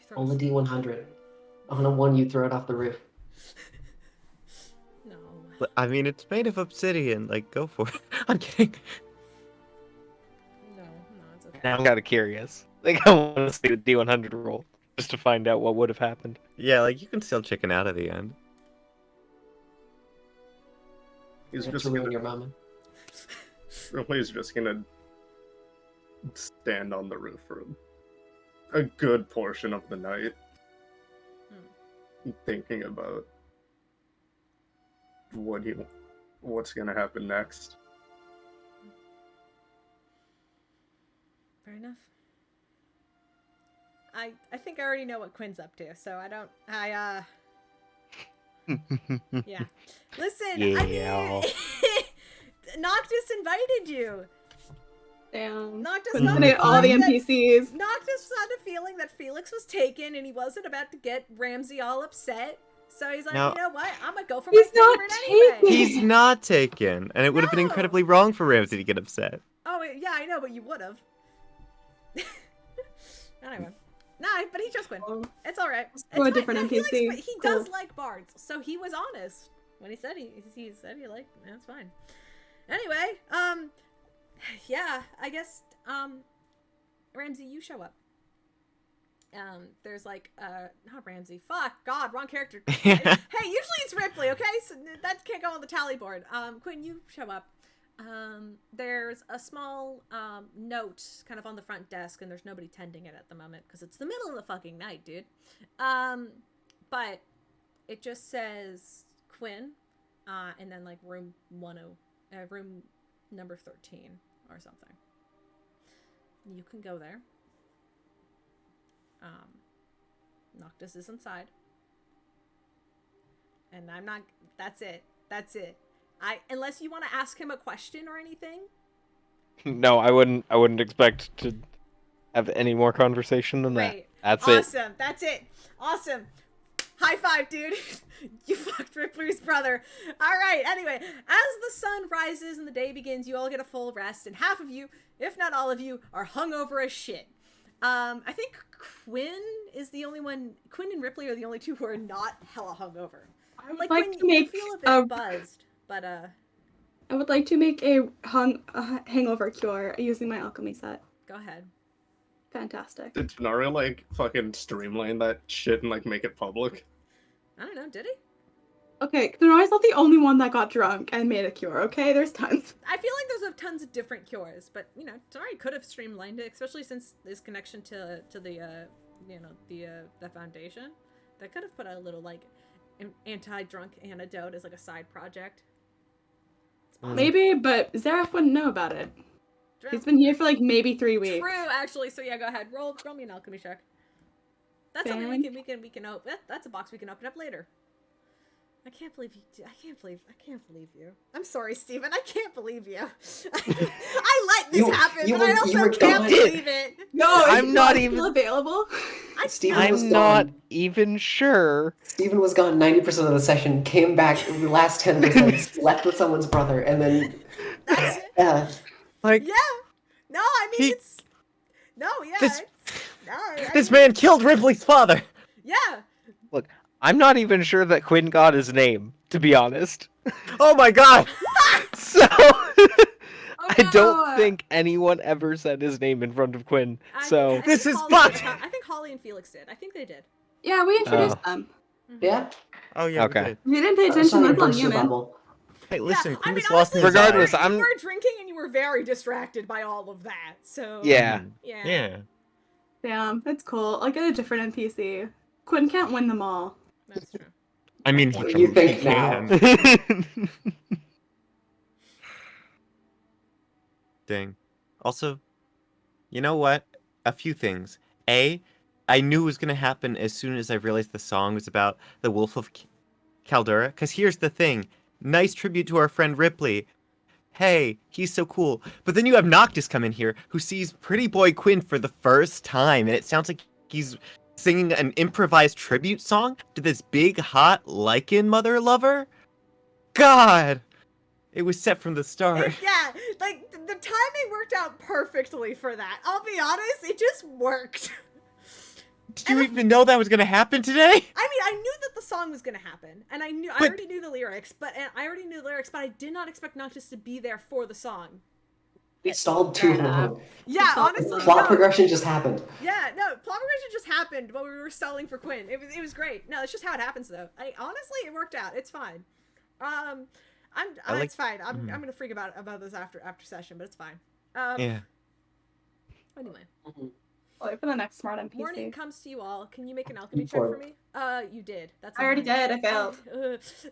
Roll the D100. On a 1, you throw it off the roof. No. But, I mean, it's made of obsidian. Like, go for it. I'm kidding. No, it's okay. Now I'm kind of curious. Like, I want to see the D100 roll just to find out what would have happened. Yeah, like, you can still chicken out at the end. He's Get just to ruin gonna, your moment. Ripley's just gonna stand on the roof for a good portion of the night, thinking about what's gonna happen next. Fair enough. I think I already know what Quinn's up to, so yeah. Listen, I Yeah. mean, Noctis invited you. Damn. Noctis Couldn't got eliminate all the NPCs. Noctis had a feeling that Felix was taken, and he wasn't about to get Ramsey all upset. So he's like, No. you know what? I'm gonna go for He's my not favorite anyway. taken. He's not taken, and it would have been No. incredibly wrong for Ramsey to get upset. Oh yeah, I know, but you would have. Anyway, nah, but he just went. It's all right. It's Or a fine. different No, NPC. He Cool. does like bards, so he was honest when he said he said he liked. That's fine. Anyway, yeah, I guess Ramsey, you show up. There's like not Ramsey. Fuck God, wrong character. Hey, usually it's Rypley, okay? So that can't go on the tally board. Quinn, you show up. There's a small note kind of on the front desk, and there's nobody tending it at the moment because it's the middle of the fucking night, dude. But it just says Quinn, and then like room number 13 or something. You can go there. Noctis is inside, and I'm not. That's it. Unless you want to ask him a question or anything. No, I wouldn't expect to have any more conversation than Great. that. That's it. Awesome. That's it. Awesome. High five, dude. You fucked Ripley's brother. All right. Anyway, as the sun rises and the day begins, you all get a full rest, and half of you, if not all of you, are hungover as shit. I think Quinn is the only one. Quinn and Rypley are the only two who are not hella hungover. I would Like like Quinn, to you make feel a bit buzzed, but I would like to make a hangover cure using my alchemy set. go ahead. Fantastic. Did Denario like fucking streamline that shit and like make it public? I don't know. Did he? Okay, Denari's not the only one that got drunk and made a cure, okay? There's tons. I feel like there's tons of different cures, but you know, Denari could have streamlined it, especially since his connection to the the foundation. That could have put a little like anti-drunk antidote as like a side project. Maybe, but Zareth wouldn't know about it. True. He's been here for like maybe 3 weeks. True, actually. So yeah, go ahead. Roll me an alchemy check. That's something we can open. That's a box we can open up later. I can't believe you. I can't believe you. I'm sorry, Steven. I can't believe you. I let this happen, but I also can't believe it. No, I'm not even still available. Steven was I'm gone. not even sure. Steven was gone 90% of the session, came back the last 10%, slept with someone's brother, and then That's it. Like, Yeah. No, I mean He- it's. No, yeah. This- I this mean, man killed Ripley's father. Yeah. I'm not even sure that Quinn got his name, to be honest. Oh my god. So Oh, I don't no. think anyone ever said his name in front of Quinn. I So think This is Holly fucked. did. I think Holly and Felix did. I think they did. Yeah, we introduced Oh. them. yeah, Oh yeah. Okay. We did. If you didn't pay that's attention, not that's even on burst you, your man. bubble. Hey, listen, yeah, Quinn I mean, just lost honestly, his Regardless, eye. I'm- you were drinking and you were very distracted by all of that. So yeah. yeah. Yeah. Damn, that's cool. I'll get a different NPC. Quinn can't win them all. That's true. I mean, What do you think now? can. Dang. Also, you know what? A few things. A, I knew it was going to happen as soon as I realized the song was about the Wolf of Caldera. Because here's the thing. Nice tribute to our friend Rypley. Hey, he's so cool. But then you have Noctis come in here, who sees Pretty Boy Quinn for the first time, and it sounds like he's singing an improvised tribute song to this big, hot, lichen mother lover? God! It was set from the start. Yeah, like the timing worked out perfectly for that. I'll be honest, it just worked. Did you even know that was gonna happen today? I mean, I knew that the song was gonna happen, and I But- already knew the lyrics, but I did not expect Noctis to be there for the song. We stalled too Fair enough. long. Yeah, It's all honestly, Plot no. progression just happened. Yeah, no, plot progression just happened while we were stalling for Quinn. It was great. No, it's just how it happens though. Honestly, it worked out. It's fine. It's fine. I'm gonna freak about this after session, but it's fine. Yeah. Anyway. Mhm. I'll wait for the next smart NPC. Morning comes to you all. Can you make an alchemy check for me? You did. That's. I already did. I failed.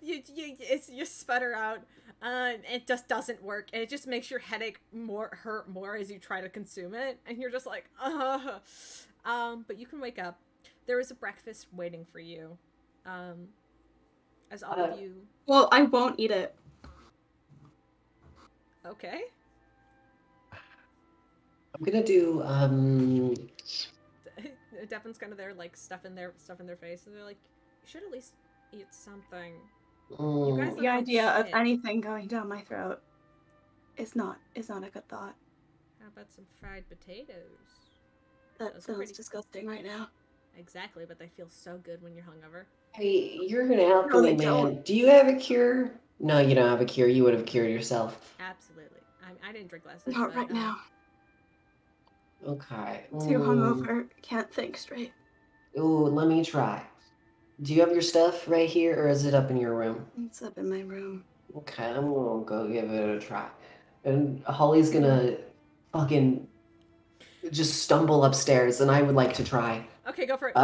You sputter out. It just doesn't work, and it just makes your headache hurt more as you try to consume it, and you're just like, but you can wake up. There is a breakfast waiting for you. As all of you. Well, I won't eat it. Okay. I'm gonna do Devon's kind of there, like stuff in their face, and they're like, "You should at least eat something." You guys The idea of anything going down my throat is not a good thought. How about some fried potatoes? That sounds disgusting right now. Exactly, but they feel so good when you're hungover. Hey, you're an alchemy man. Do you have a cure? No, you don't have a cure. You would have cured yourself. Absolutely. I didn't drink last night. Not right now. Okay. Too hungover. Can't think straight. Ooh, let me try. Do you have your stuff right here, or is it up in your room? It's up in my room. Okay, I'm gonna go give it a try. And Holly's gonna fucking just stumble upstairs, and I would like to try. Okay, go for it.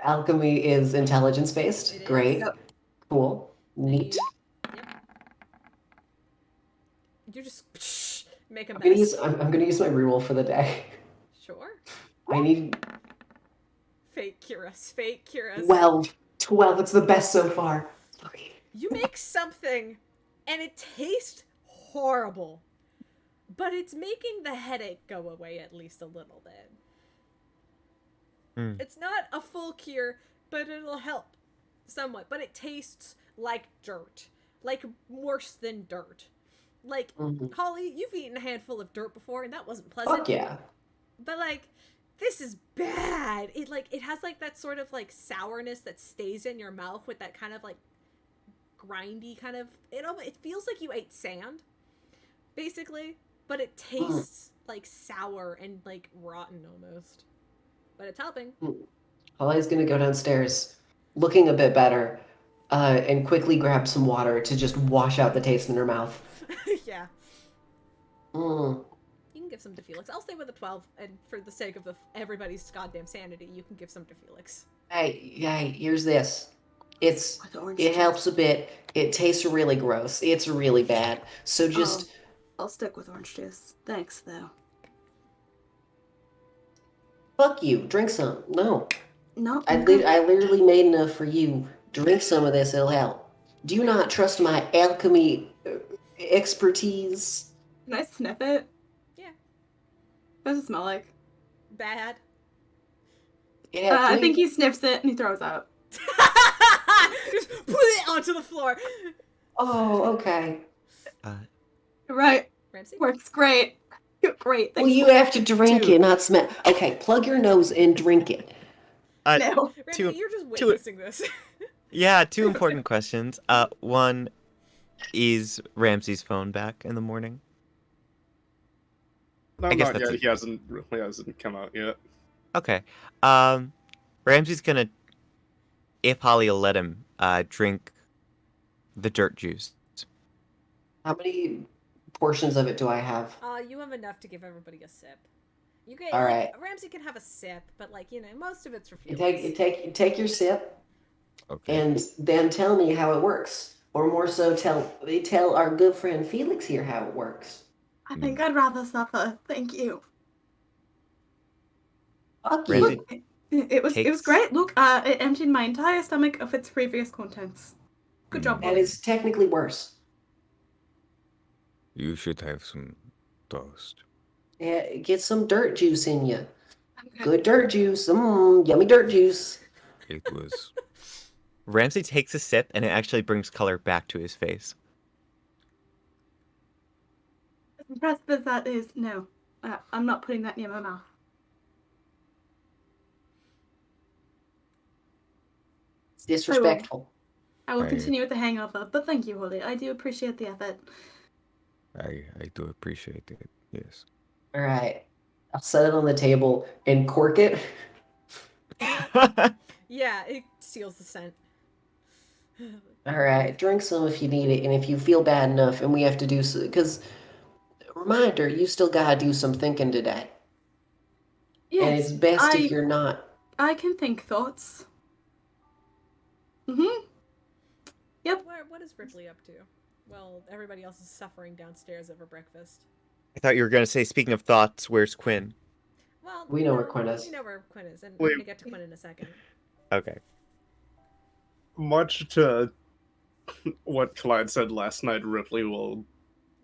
Alchemy is intelligence-based. It is. Great. Yep. Cool. Neat. Yep. You just make a I'm mess. gonna use my reroll for the day. Sure. I need Fate cure us. Fate cure us. 12. It's the best so far. You make something, and it tastes horrible, but it's making the headache go away at least a little bit. It's not a full cure, but it'll help somewhat. But it tastes like dirt, like worse than dirt. Like Holly, you've eaten a handful of dirt before, and that wasn't pleasant. Fuck yeah. But like, this is bad. It has like that sort of like sourness that stays in your mouth with that kind of like grindy kind of. It feels like you ate sand, basically, but it tastes like sour and like rotten almost. But it's helping. Holly's gonna go downstairs, looking a bit better, and quickly grab some water to just wash out the taste in her mouth. Yeah. Mm. You can give some to Felix. I'll stay with the 12, and for the sake of everybody's goddamn sanity, you can give some to Felix. Hey, here's this. It helps a bit. It tastes really gross. It's really bad. So just... I'll stick with orange juice. Thanks, though. Fuck you. Drink some. No. No. I literally made enough for you. Drink some of this. It'll help. Do you not trust my alchemy expertise? Can I sniff it? Yeah. What does it smell like? Bad. Yeah, I think he sniffs it and he throws up. Just put it onto the floor. Oh, okay. Right. Ramsey? Works great. Great. Well, you have to drink it, not smell. Okay, plug your nose and drink it. No. Ramsey, you're just witnessing this. Yeah, 2 important questions. One, is Ramsey's phone back in the morning? No, I guess not that's yet. He hasn't come out yet. Okay. Ramsey's gonna, if Holly will let him, drink the dirt juice. How many portions of it do I have? You have enough to give everybody a sip. You get All right. Ramsey can have a sip, but like most of it's for You Felix. take your sip, Okay. and then tell me how it works, or more so, tell our good friend Felix here how it works. I think I'd rather suffer. Thank you. Fuck Ramsey you. It was great. Look, it emptied my entire stomach of its previous contents. Good job, That boys. is technically worse. You should have some toast. Yeah, get some dirt juice in you. Okay. Good dirt juice. Yummy dirt juice. It was. Ramsey takes a sip, and it actually brings color back to his face. As impressive as that is, no. I'm not putting that near my mouth. It's disrespectful. I will Right. continue with the hangover, but thank you, Holly. I do appreciate the effort. I do appreciate it. Yes. All right. I'll set it on the table and cork it. Yeah, it seals the scent. All right. Drink some if you need it, and if you feel bad enough, and we have to do so, because reminder, you still gotta do some thinking today. And it's best if you're not. I can think thoughts. Mm-hmm. Yep. What is Rypley up to? Well, everybody else is suffering downstairs over breakfast. I thought you were going to say, speaking of thoughts, where's Quinn? Well, We know where Quinn is. We know where Quinn is, and Wait. I'm gonna get to Quinn in a second. Okay. Much to what Clyde said last night, Ripley will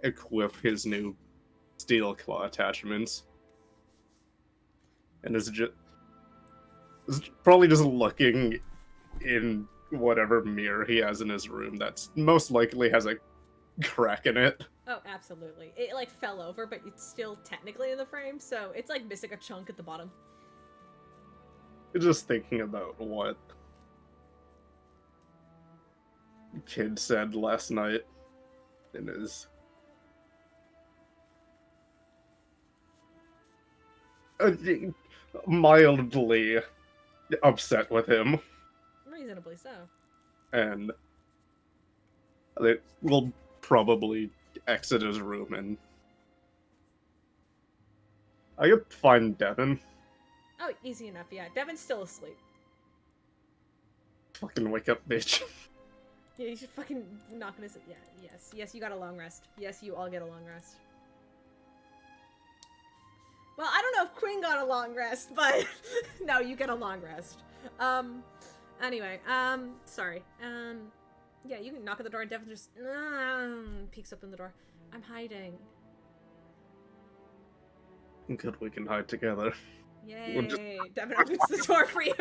equip his new steel claw attachments. And is probably just looking in whatever mirror he has in his room that's most likely has a crack in it. Oh, absolutely. It like fell over, but it's still technically in the frame, so it's like missing a chunk at the bottom. Just thinking about what Kid said last night in his mildly upset with him, Reasonably so. and they will probably exit his room, and I could find Devin. Oh, easy enough, yeah. Devin's still asleep. Fucking wake up, bitch. Yeah, you should fucking knock on his... Yeah, yes, you got a long rest. Yes, you all get a long rest. Well, I don't know if Quinn got a long rest, but... no, you get a long rest. Anyway, sorry. Yeah, you can knock at the door and Devin just... peeks up in the door. I'm hiding. Good, we can hide together. Yay! We'll just- Devin opens the door for you.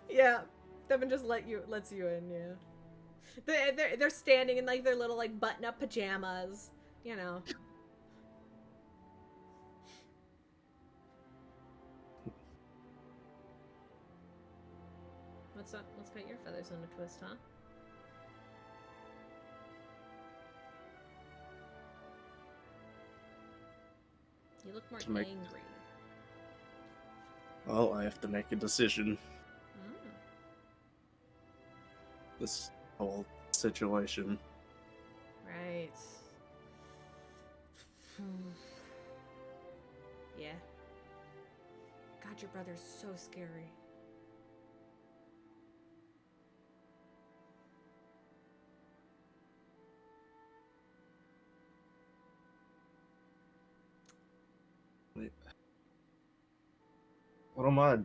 Yeah, Devin just lets you in. Yeah, they're standing in like their little like button-up pajamas. You know. What's up? What's got your feathers in a twist, huh? You look more Make- angry. Well, I have to make a decision. Mm. This whole situation. Right. Yeah. God, your brother's so scary. What am I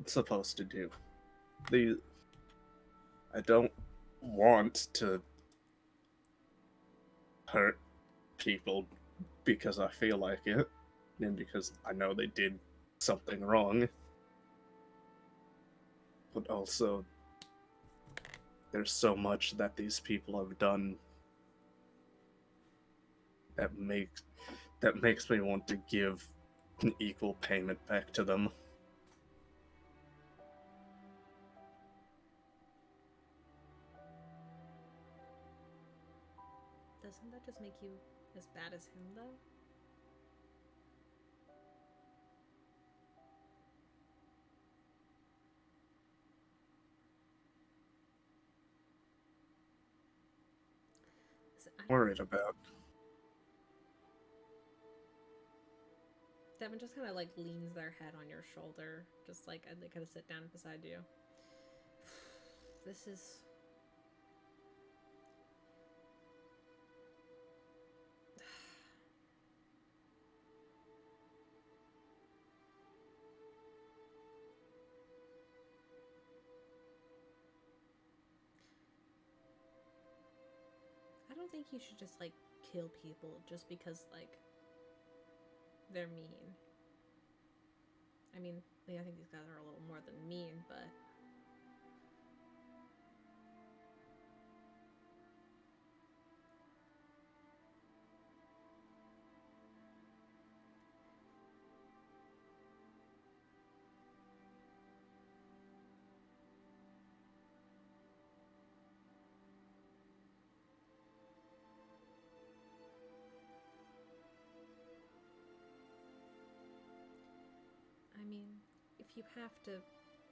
supposed to do? I don't want to hurt people because I feel like it, and because I know they did something wrong. But also, there's so much that these people have done that makes me want to give an equal payment back to them. Doesn't that just make you as bad as him, though? Worried about. Devin just kind of like leans their head on your shoulder, just like they kind of sit down beside you. This is... I don't think you should just like kill people just because like they're mean. I mean, I think these guys are a little more than mean, but... I mean, if you have to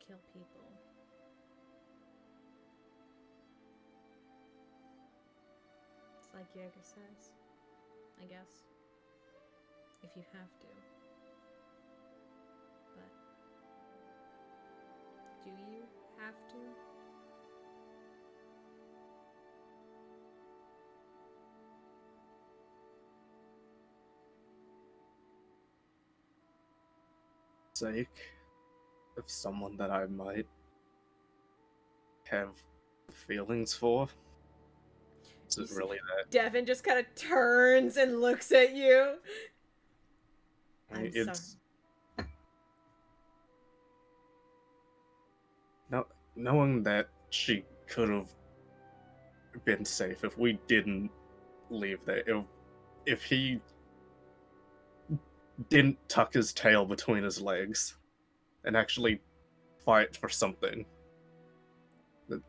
kill people, it's like Jegg says, I guess. If you have to. do you have to? Sake of someone that I might have feelings for. Is it really that? Devin just kind of turns and looks at you. I'm sorry. It's knowing that she could have been safe if we didn't leave there. If he didn't tuck his tail between his legs and actually fight for something, that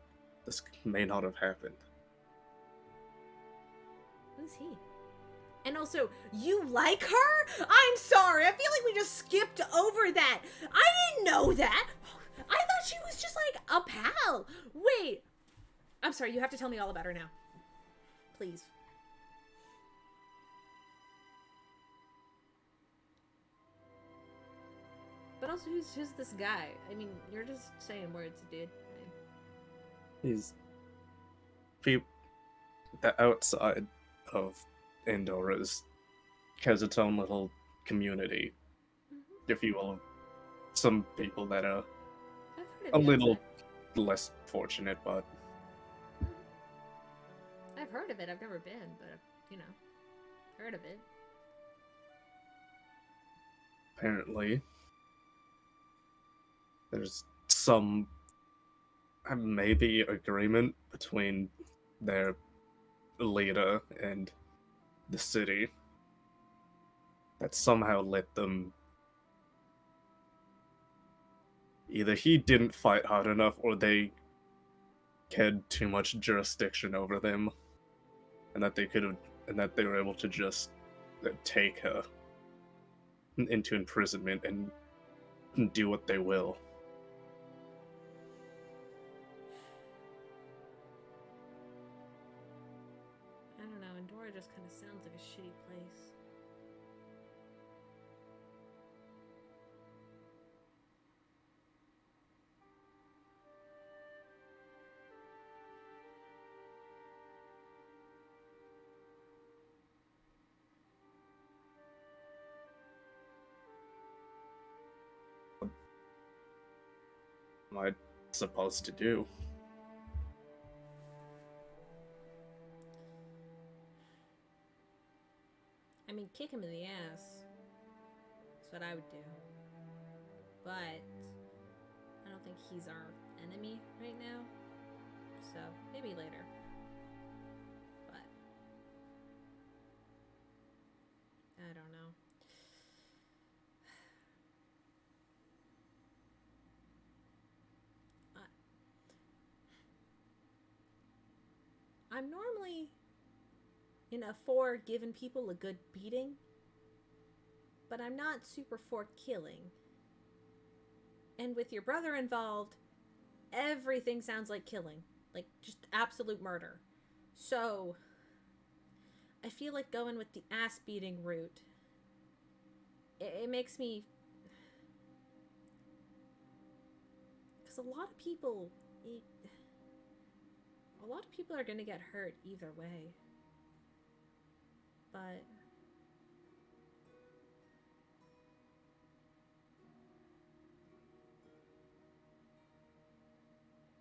this may not have happened. Who's he? And also, you like her? I'm sorry. I feel like we just skipped over that. I didn't know that. I thought she was just like a pal. Wait. I'm sorry. You have to tell me all about her now. Please. But also, who's this guy? I mean, you're just saying words, dude. He's the outside of Indora's has its own little community, if you will. Some people that are I've heard a of the little outside. less fortunate, but I've heard of it. I've never been, but you know, heard of it. apparently there's some maybe agreement between their leader and the city that somehow let them, either he didn't fight hard enough or they had too much jurisdiction over them, and that they were able to just take her into imprisonment and do what they will. I don't know. Endora just kind of sounds like a shitty place. What am I supposed to do? I mean, kick him in the ass. That's what I would do. But I don't think he's our enemy right now. So maybe later. But I don't know. I'm normally for giving people a good beating, but I'm not super for killing. And with your brother involved, everything sounds like killing, like just absolute murder. So I feel like going with the ass beating route, it makes me, because a lot of people are going to get hurt either way. But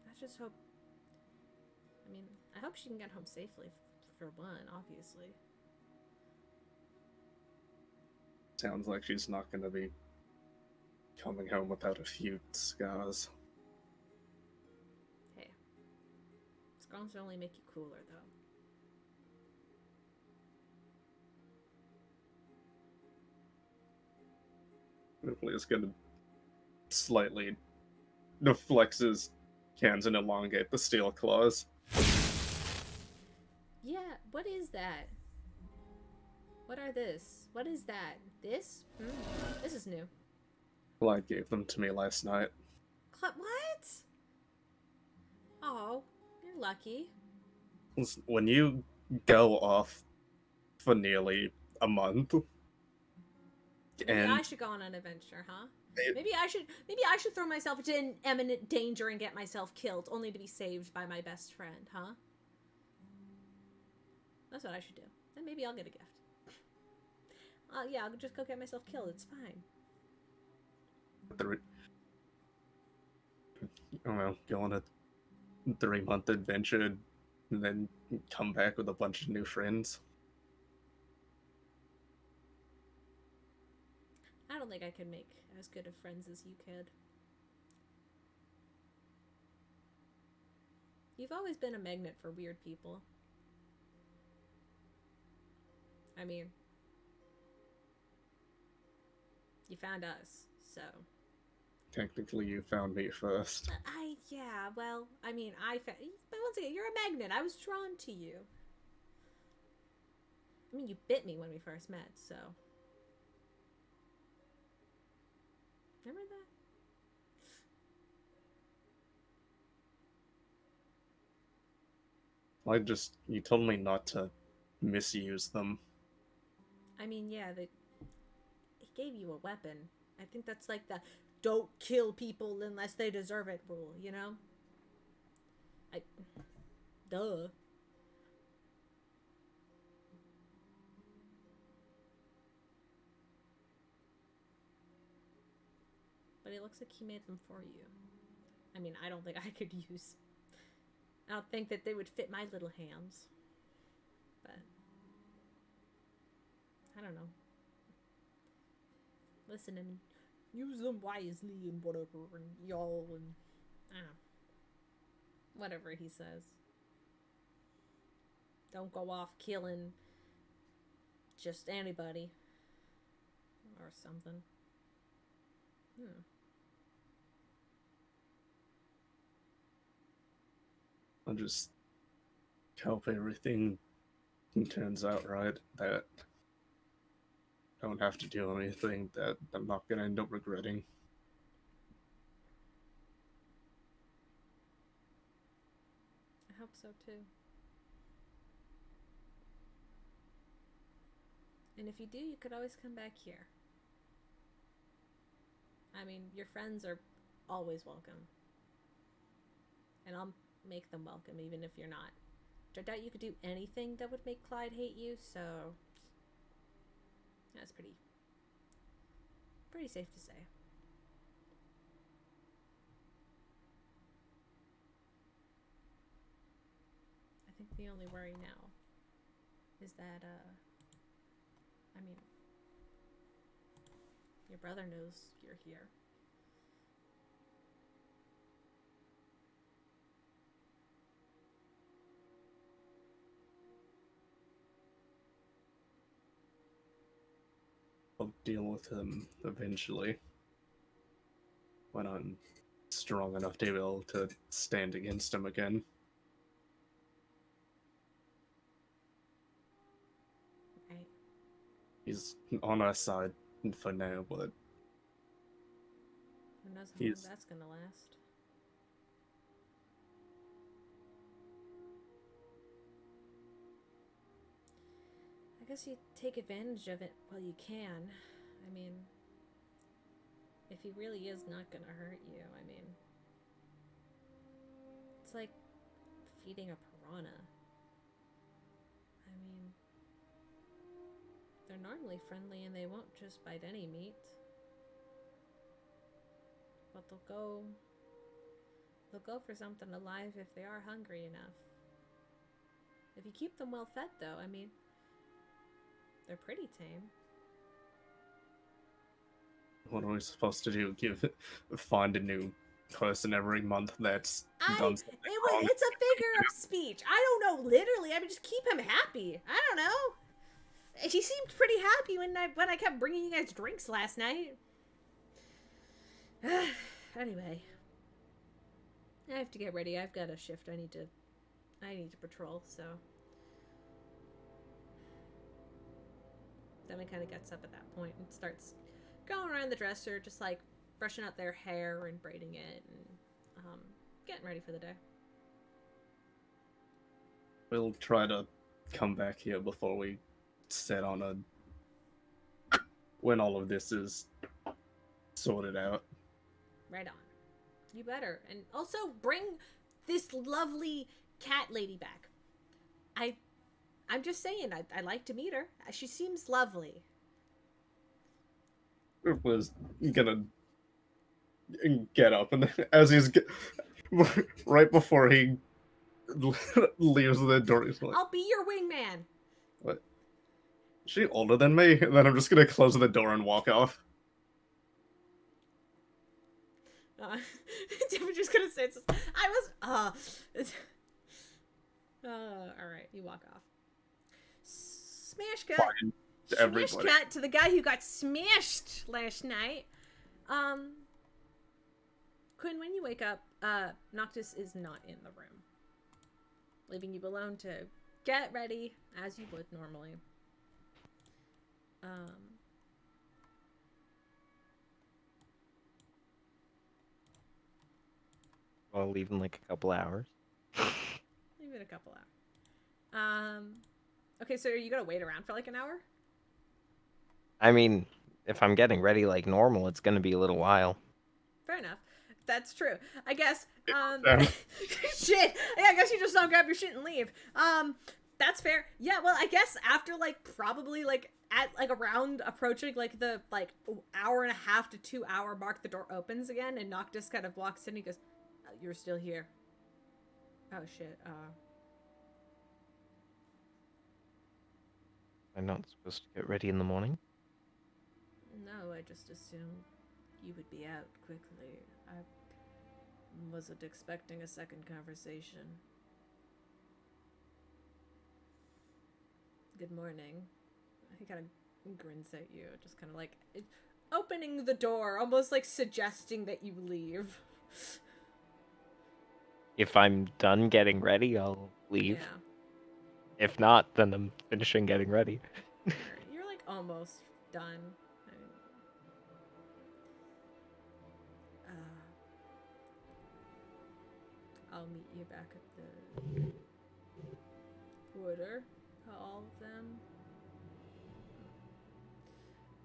I just hope, I hope she can get home safely, for one, obviously. Sounds like she's not going to be coming home without a few scars. Hey, scars only make you cooler, though. Ripley is going to slightly flex his hands and elongate the steel claws. Yeah, what is that? What are this? What is that? This? This is new. Clyde gave them to me last night. What? Oh, you're lucky. When you go off for nearly a month, Maybe and I should go on an adventure, huh? Maybe I should throw myself into imminent danger and get myself killed, only to be saved by my best friend, huh? That's what I should do. Then maybe I'll get a gift. Yeah, I'll just go get myself killed. It's fine. Go on a 3-month adventure and then come back with a bunch of new friends. I don't think I can make as good of friends as you could. You've always been a magnet for weird people. I mean, you found us, so. Technically, you found me first. Yeah, well, I mean, but once again, you're a magnet. I was drawn to you. I mean, you bit me when we first met, so. Remember that? You told me not to misuse them. I mean, yeah, it gave you a weapon. I think that's like the don't kill people unless they deserve it rule, you know? Duh. But it looks like he made them for you. I mean, I don't think I could use. I don't think that they would fit my little hands. But I don't know. Listen and use them wisely and whatever, and y'all, and I don't know. Whatever he says. Don't go off killing just anybody. Or something. I just hope everything turns out right, that I don't have to do anything that I'm not going to end up regretting. I hope so too. And if you do, you could always come back here. I mean, your friends are always welcome. And I'll make them welcome, even if you're not. I doubt you could do anything that would make Clyde hate you, so that's pretty safe to say. I think the only worry now is that, I mean, your brother knows you're here. I'll deal with him eventually. When I'm strong enough to be able to stand against him again. Right. He's on our side for now, but Who knows how long that's gonna last. I guess you take advantage of it while you can. I mean, if he really is not gonna hurt you, I mean, it's like feeding a piranha. I mean, they're normally friendly and they won't just bite any meat. But they'll go for something alive if they are hungry enough. If you keep them well fed though, I mean, they're pretty tame. What are we supposed to do? Find a new person every month that's done something wrong? It's a figure of speech. I don't know, literally. I mean, just keep him happy. I don't know. He seemed pretty happy when I kept bringing you guys drinks last night. Anyway, I have to get ready. I've got a shift. I need to patrol. So Demi kind of gets up at that point and starts going around the dresser, just like brushing out their hair and braiding it and getting ready for the day. We'll try to come back here before we set on when all of this is sorted out. Right on. You better. And also bring this lovely cat lady back. I'm just saying, I'd like to meet her. She seems lovely. Was gonna get up, and as he's right before he leaves the door, he's like, I'll be your wingman. "What? Is she older than me?" And then I'm just gonna close the door and walk off. I'm just gonna say it's. I was. All right, you walk off. Smash cut. Fine. Smash Everybody. cut to the guy who got smashed last night. Quinn, when you wake up, Noctis is not in the room, leaving you alone to get ready as you would normally. I'll leave in like a couple hours. Leave it a couple hours. Okay, so are you gonna wait around for like an hour? I mean, if I'm getting ready like normal, it's gonna be a little while. Fair enough. That's true. I guess. Fair. Shit. Yeah, I guess you just don't grab your shit and leave. That's fair. Yeah. Well, I guess after like probably like at like around approaching like the like hour and a half to 2 hour mark, the door opens again and Noctis kind of walks in. And he goes, oh, "You're still here." Oh shit. I'm not supposed to get ready in the morning. No, I just assumed you would be out quickly. I wasn't expecting a second conversation. Good morning. He kind of grins at you, just kind of like opening the door, almost like suggesting that you leave. If I'm done getting ready, I'll leave. Yeah. If not, then I'm finishing getting ready. You're like almost done. I'll meet you back at the quarter. All of them.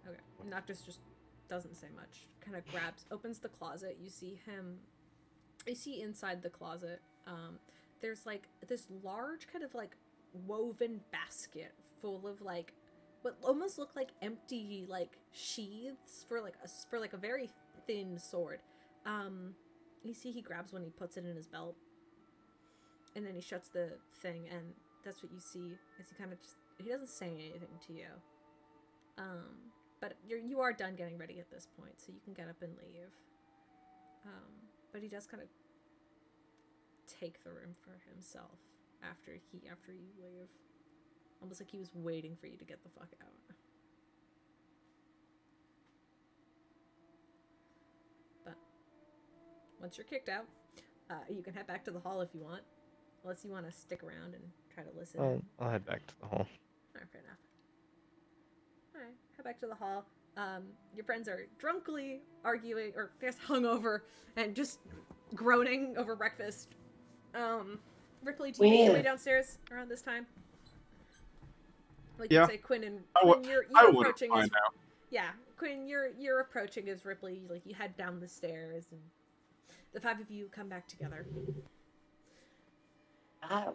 Okay. Noctis just doesn't say much. Kind of opens the closet. You see inside the closet, there's like this large kind of like woven basket full of like what almost look like empty like sheaths for like a very thin sword. You see he grabs one, he puts it in his belt, and then he shuts the thing, and that's what you see as he kind of just, he doesn't say anything to you. But you are done getting ready at this point, so you can get up and leave. But he does kind of take the room for himself after you leave. Almost like he was waiting for you to get the fuck out. But once you're kicked out, you can head back to the hall if you want. Unless you want to stick around and try to listen. I'll head back to the hall. Alright, fair enough. Alright, head back to the hall. Your friends are drunkenly arguing, or I guess hungover, and just groaning over breakfast. Ripley, do you make your way downstairs around this time? Like Yeah. you say, Quinn, you're I wouldn't approaching mind as now. yeah, Quinn, you're approaching as Ripley. Like you head down the stairs, and the five of you come back together.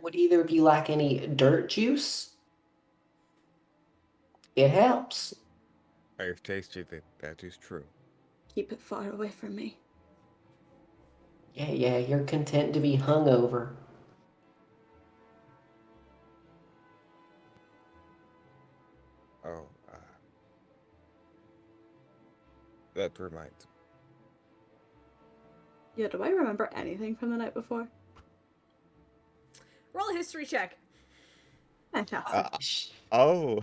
Would either of you like any dirt juice? It helps. I have tasted it. That is true. Keep it far away from me. Yeah, you're content to be hungover. Oh, that reminds me. Yeah, do I remember anything from the night before? Roll a history check. Fantastic. Oh.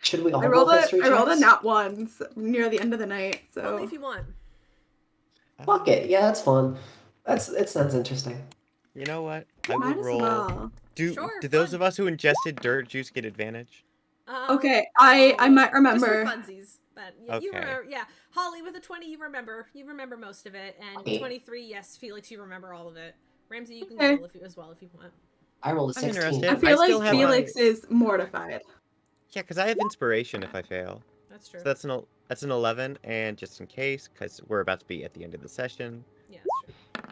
Should we all I rolled history I rolled a checks? nat ones near the end of the night, so Only if you want. Fuck it. Yeah, that's fun. It sounds interesting. You know what? I might will as roll. well. Do Sure, those fun. of us who ingested dirt juice get advantage? Okay, I might remember. Just for funsies, but yeah, you Okay. remember. Yeah, Holly with a 20, you remember most of it, and Okay. 23, yes, Felix, you remember all of it. Ramsey, you can Okay. roll as well if you want. I rolled a I'm 16. interested. I I feel still like have Felix is mortified. Yeah, because I have inspiration if I fail. That's true. So that's That's an 11, and just in case, because we're about to be at the end of the session, Yeah, that's true.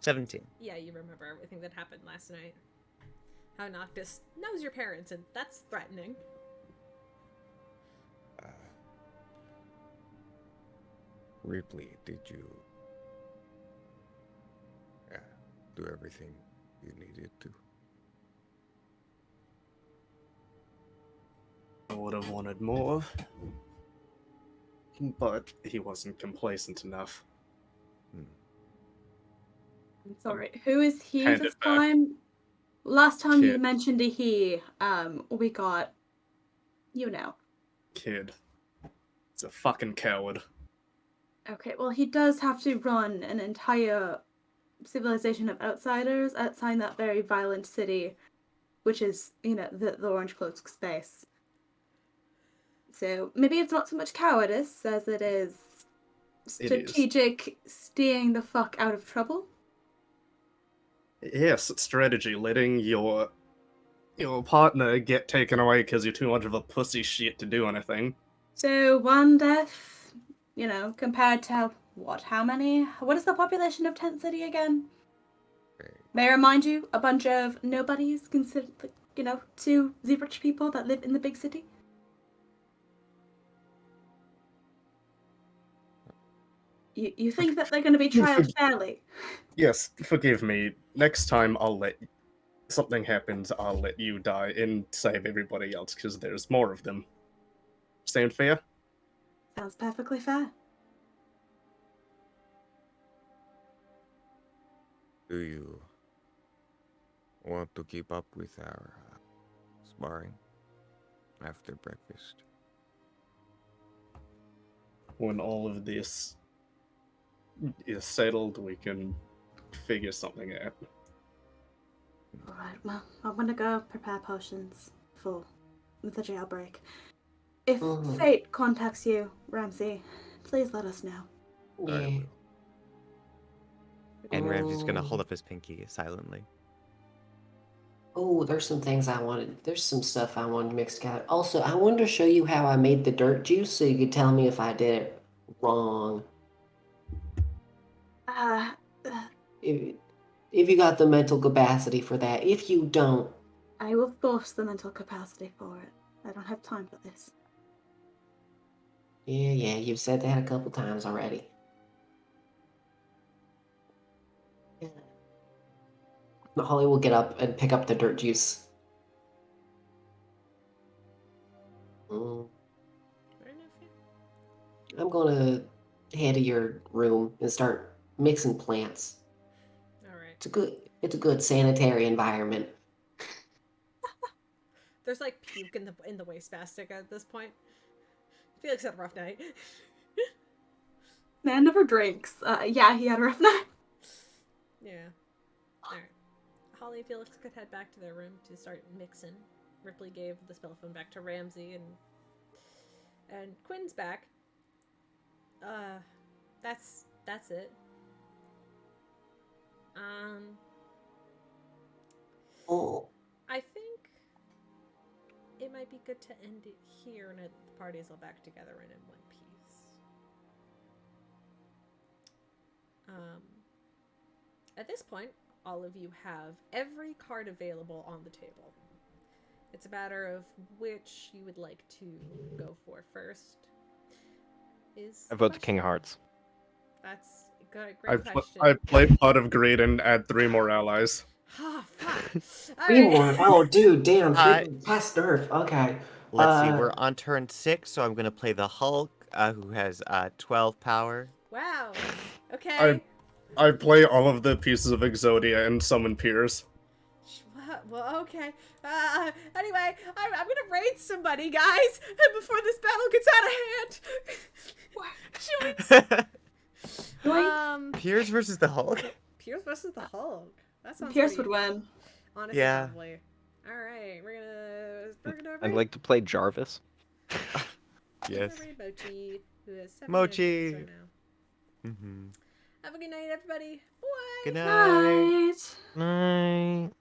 17. Yeah, you remember everything that happened last night. How Noctis knows your parents, and that's threatening. Ripley, did you do everything you needed to? I would have wanted more, but he wasn't complacent enough. I'm sorry. Who is he Hand this it back. time? Last time you Kid. mentioned a he, we got, you know. Kid. He's a fucking coward. Okay, well, he does have to run an entire civilization of outsiders outside that very violent city, which is, you know, the Orange Cloak space. So maybe it's not so much cowardice as it is strategic staying the fuck out of trouble. Yes, strategy. Letting your partner get taken away because you're too much of a pussy shit to do anything. So one death, you know, compared to how many? What is the population of Tent City again? May I remind you, a bunch of nobodies considered, you know, to the rich people that live in the big city. You think that they're going to be trialed fairly? Yes, forgive me. Next time something happens, I'll let you die and save everybody else, because there's more of them. Sound fair? Sounds perfectly fair. Do you want to keep up with our sparring after breakfast? When all of this is settled, we can figure something out. Alright, well, I'm gonna go prepare potions for the jailbreak. If fate contacts you, Ramsey, please let us know. Yeah. I will. And Ramsey's gonna hold up his pinky silently. Oh, there's some stuff I wanted to mix together. Also, I wanted to show you how I made the dirt juice so you could tell me if I did it wrong. If you got the mental capacity for that. If you don't, I will force the mental capacity for it. I don't have time for this. yeah, you've said that a couple times already. Yeah. Holly will get up and pick up the dirt juice. I'm gonna head to your room and start mixing plants. All right. It's a good sanitary environment. There's like puke in the wastebasket at this point. Felix had a rough night. Man never drinks. Yeah, he had a rough night. Yeah. Alright. Holly and Felix could head back to their room to start mixing. Ripley gave the spell phone back to Ramsey, and Quinn's back. That's it. Oh. I think it might be good to end it here, and the parties all back together and in one piece. At this point, all of you have every card available on the table. It's a matter of which you would like to go for first. I vote the King of Hearts. That's a great question. I play Pot of Greed and add 3 more allies. Oh, fuck. Reborn. Oh, dude, damn. Uh, Past nerf. Okay. Let's see, we're on turn 6, so I'm gonna play the Hulk, who has 12 power. Wow. Okay. I play all of the pieces of Exodia and summon Piers. Well, okay. Anyway, I'm gonna raid somebody, guys, before this battle gets out of hand. Piers versus the Hulk? Piers versus the Hulk. That sounds Pierce pretty, would win. honestly, Yeah. lovely. All right, we're gonna I'd raid. like to play Jarvis. Yes. We're gonna raid Mochi, who has 7 Mochi. right now. Mm-hmm. Have a good night, everybody. Bye. Good night. Night. Night.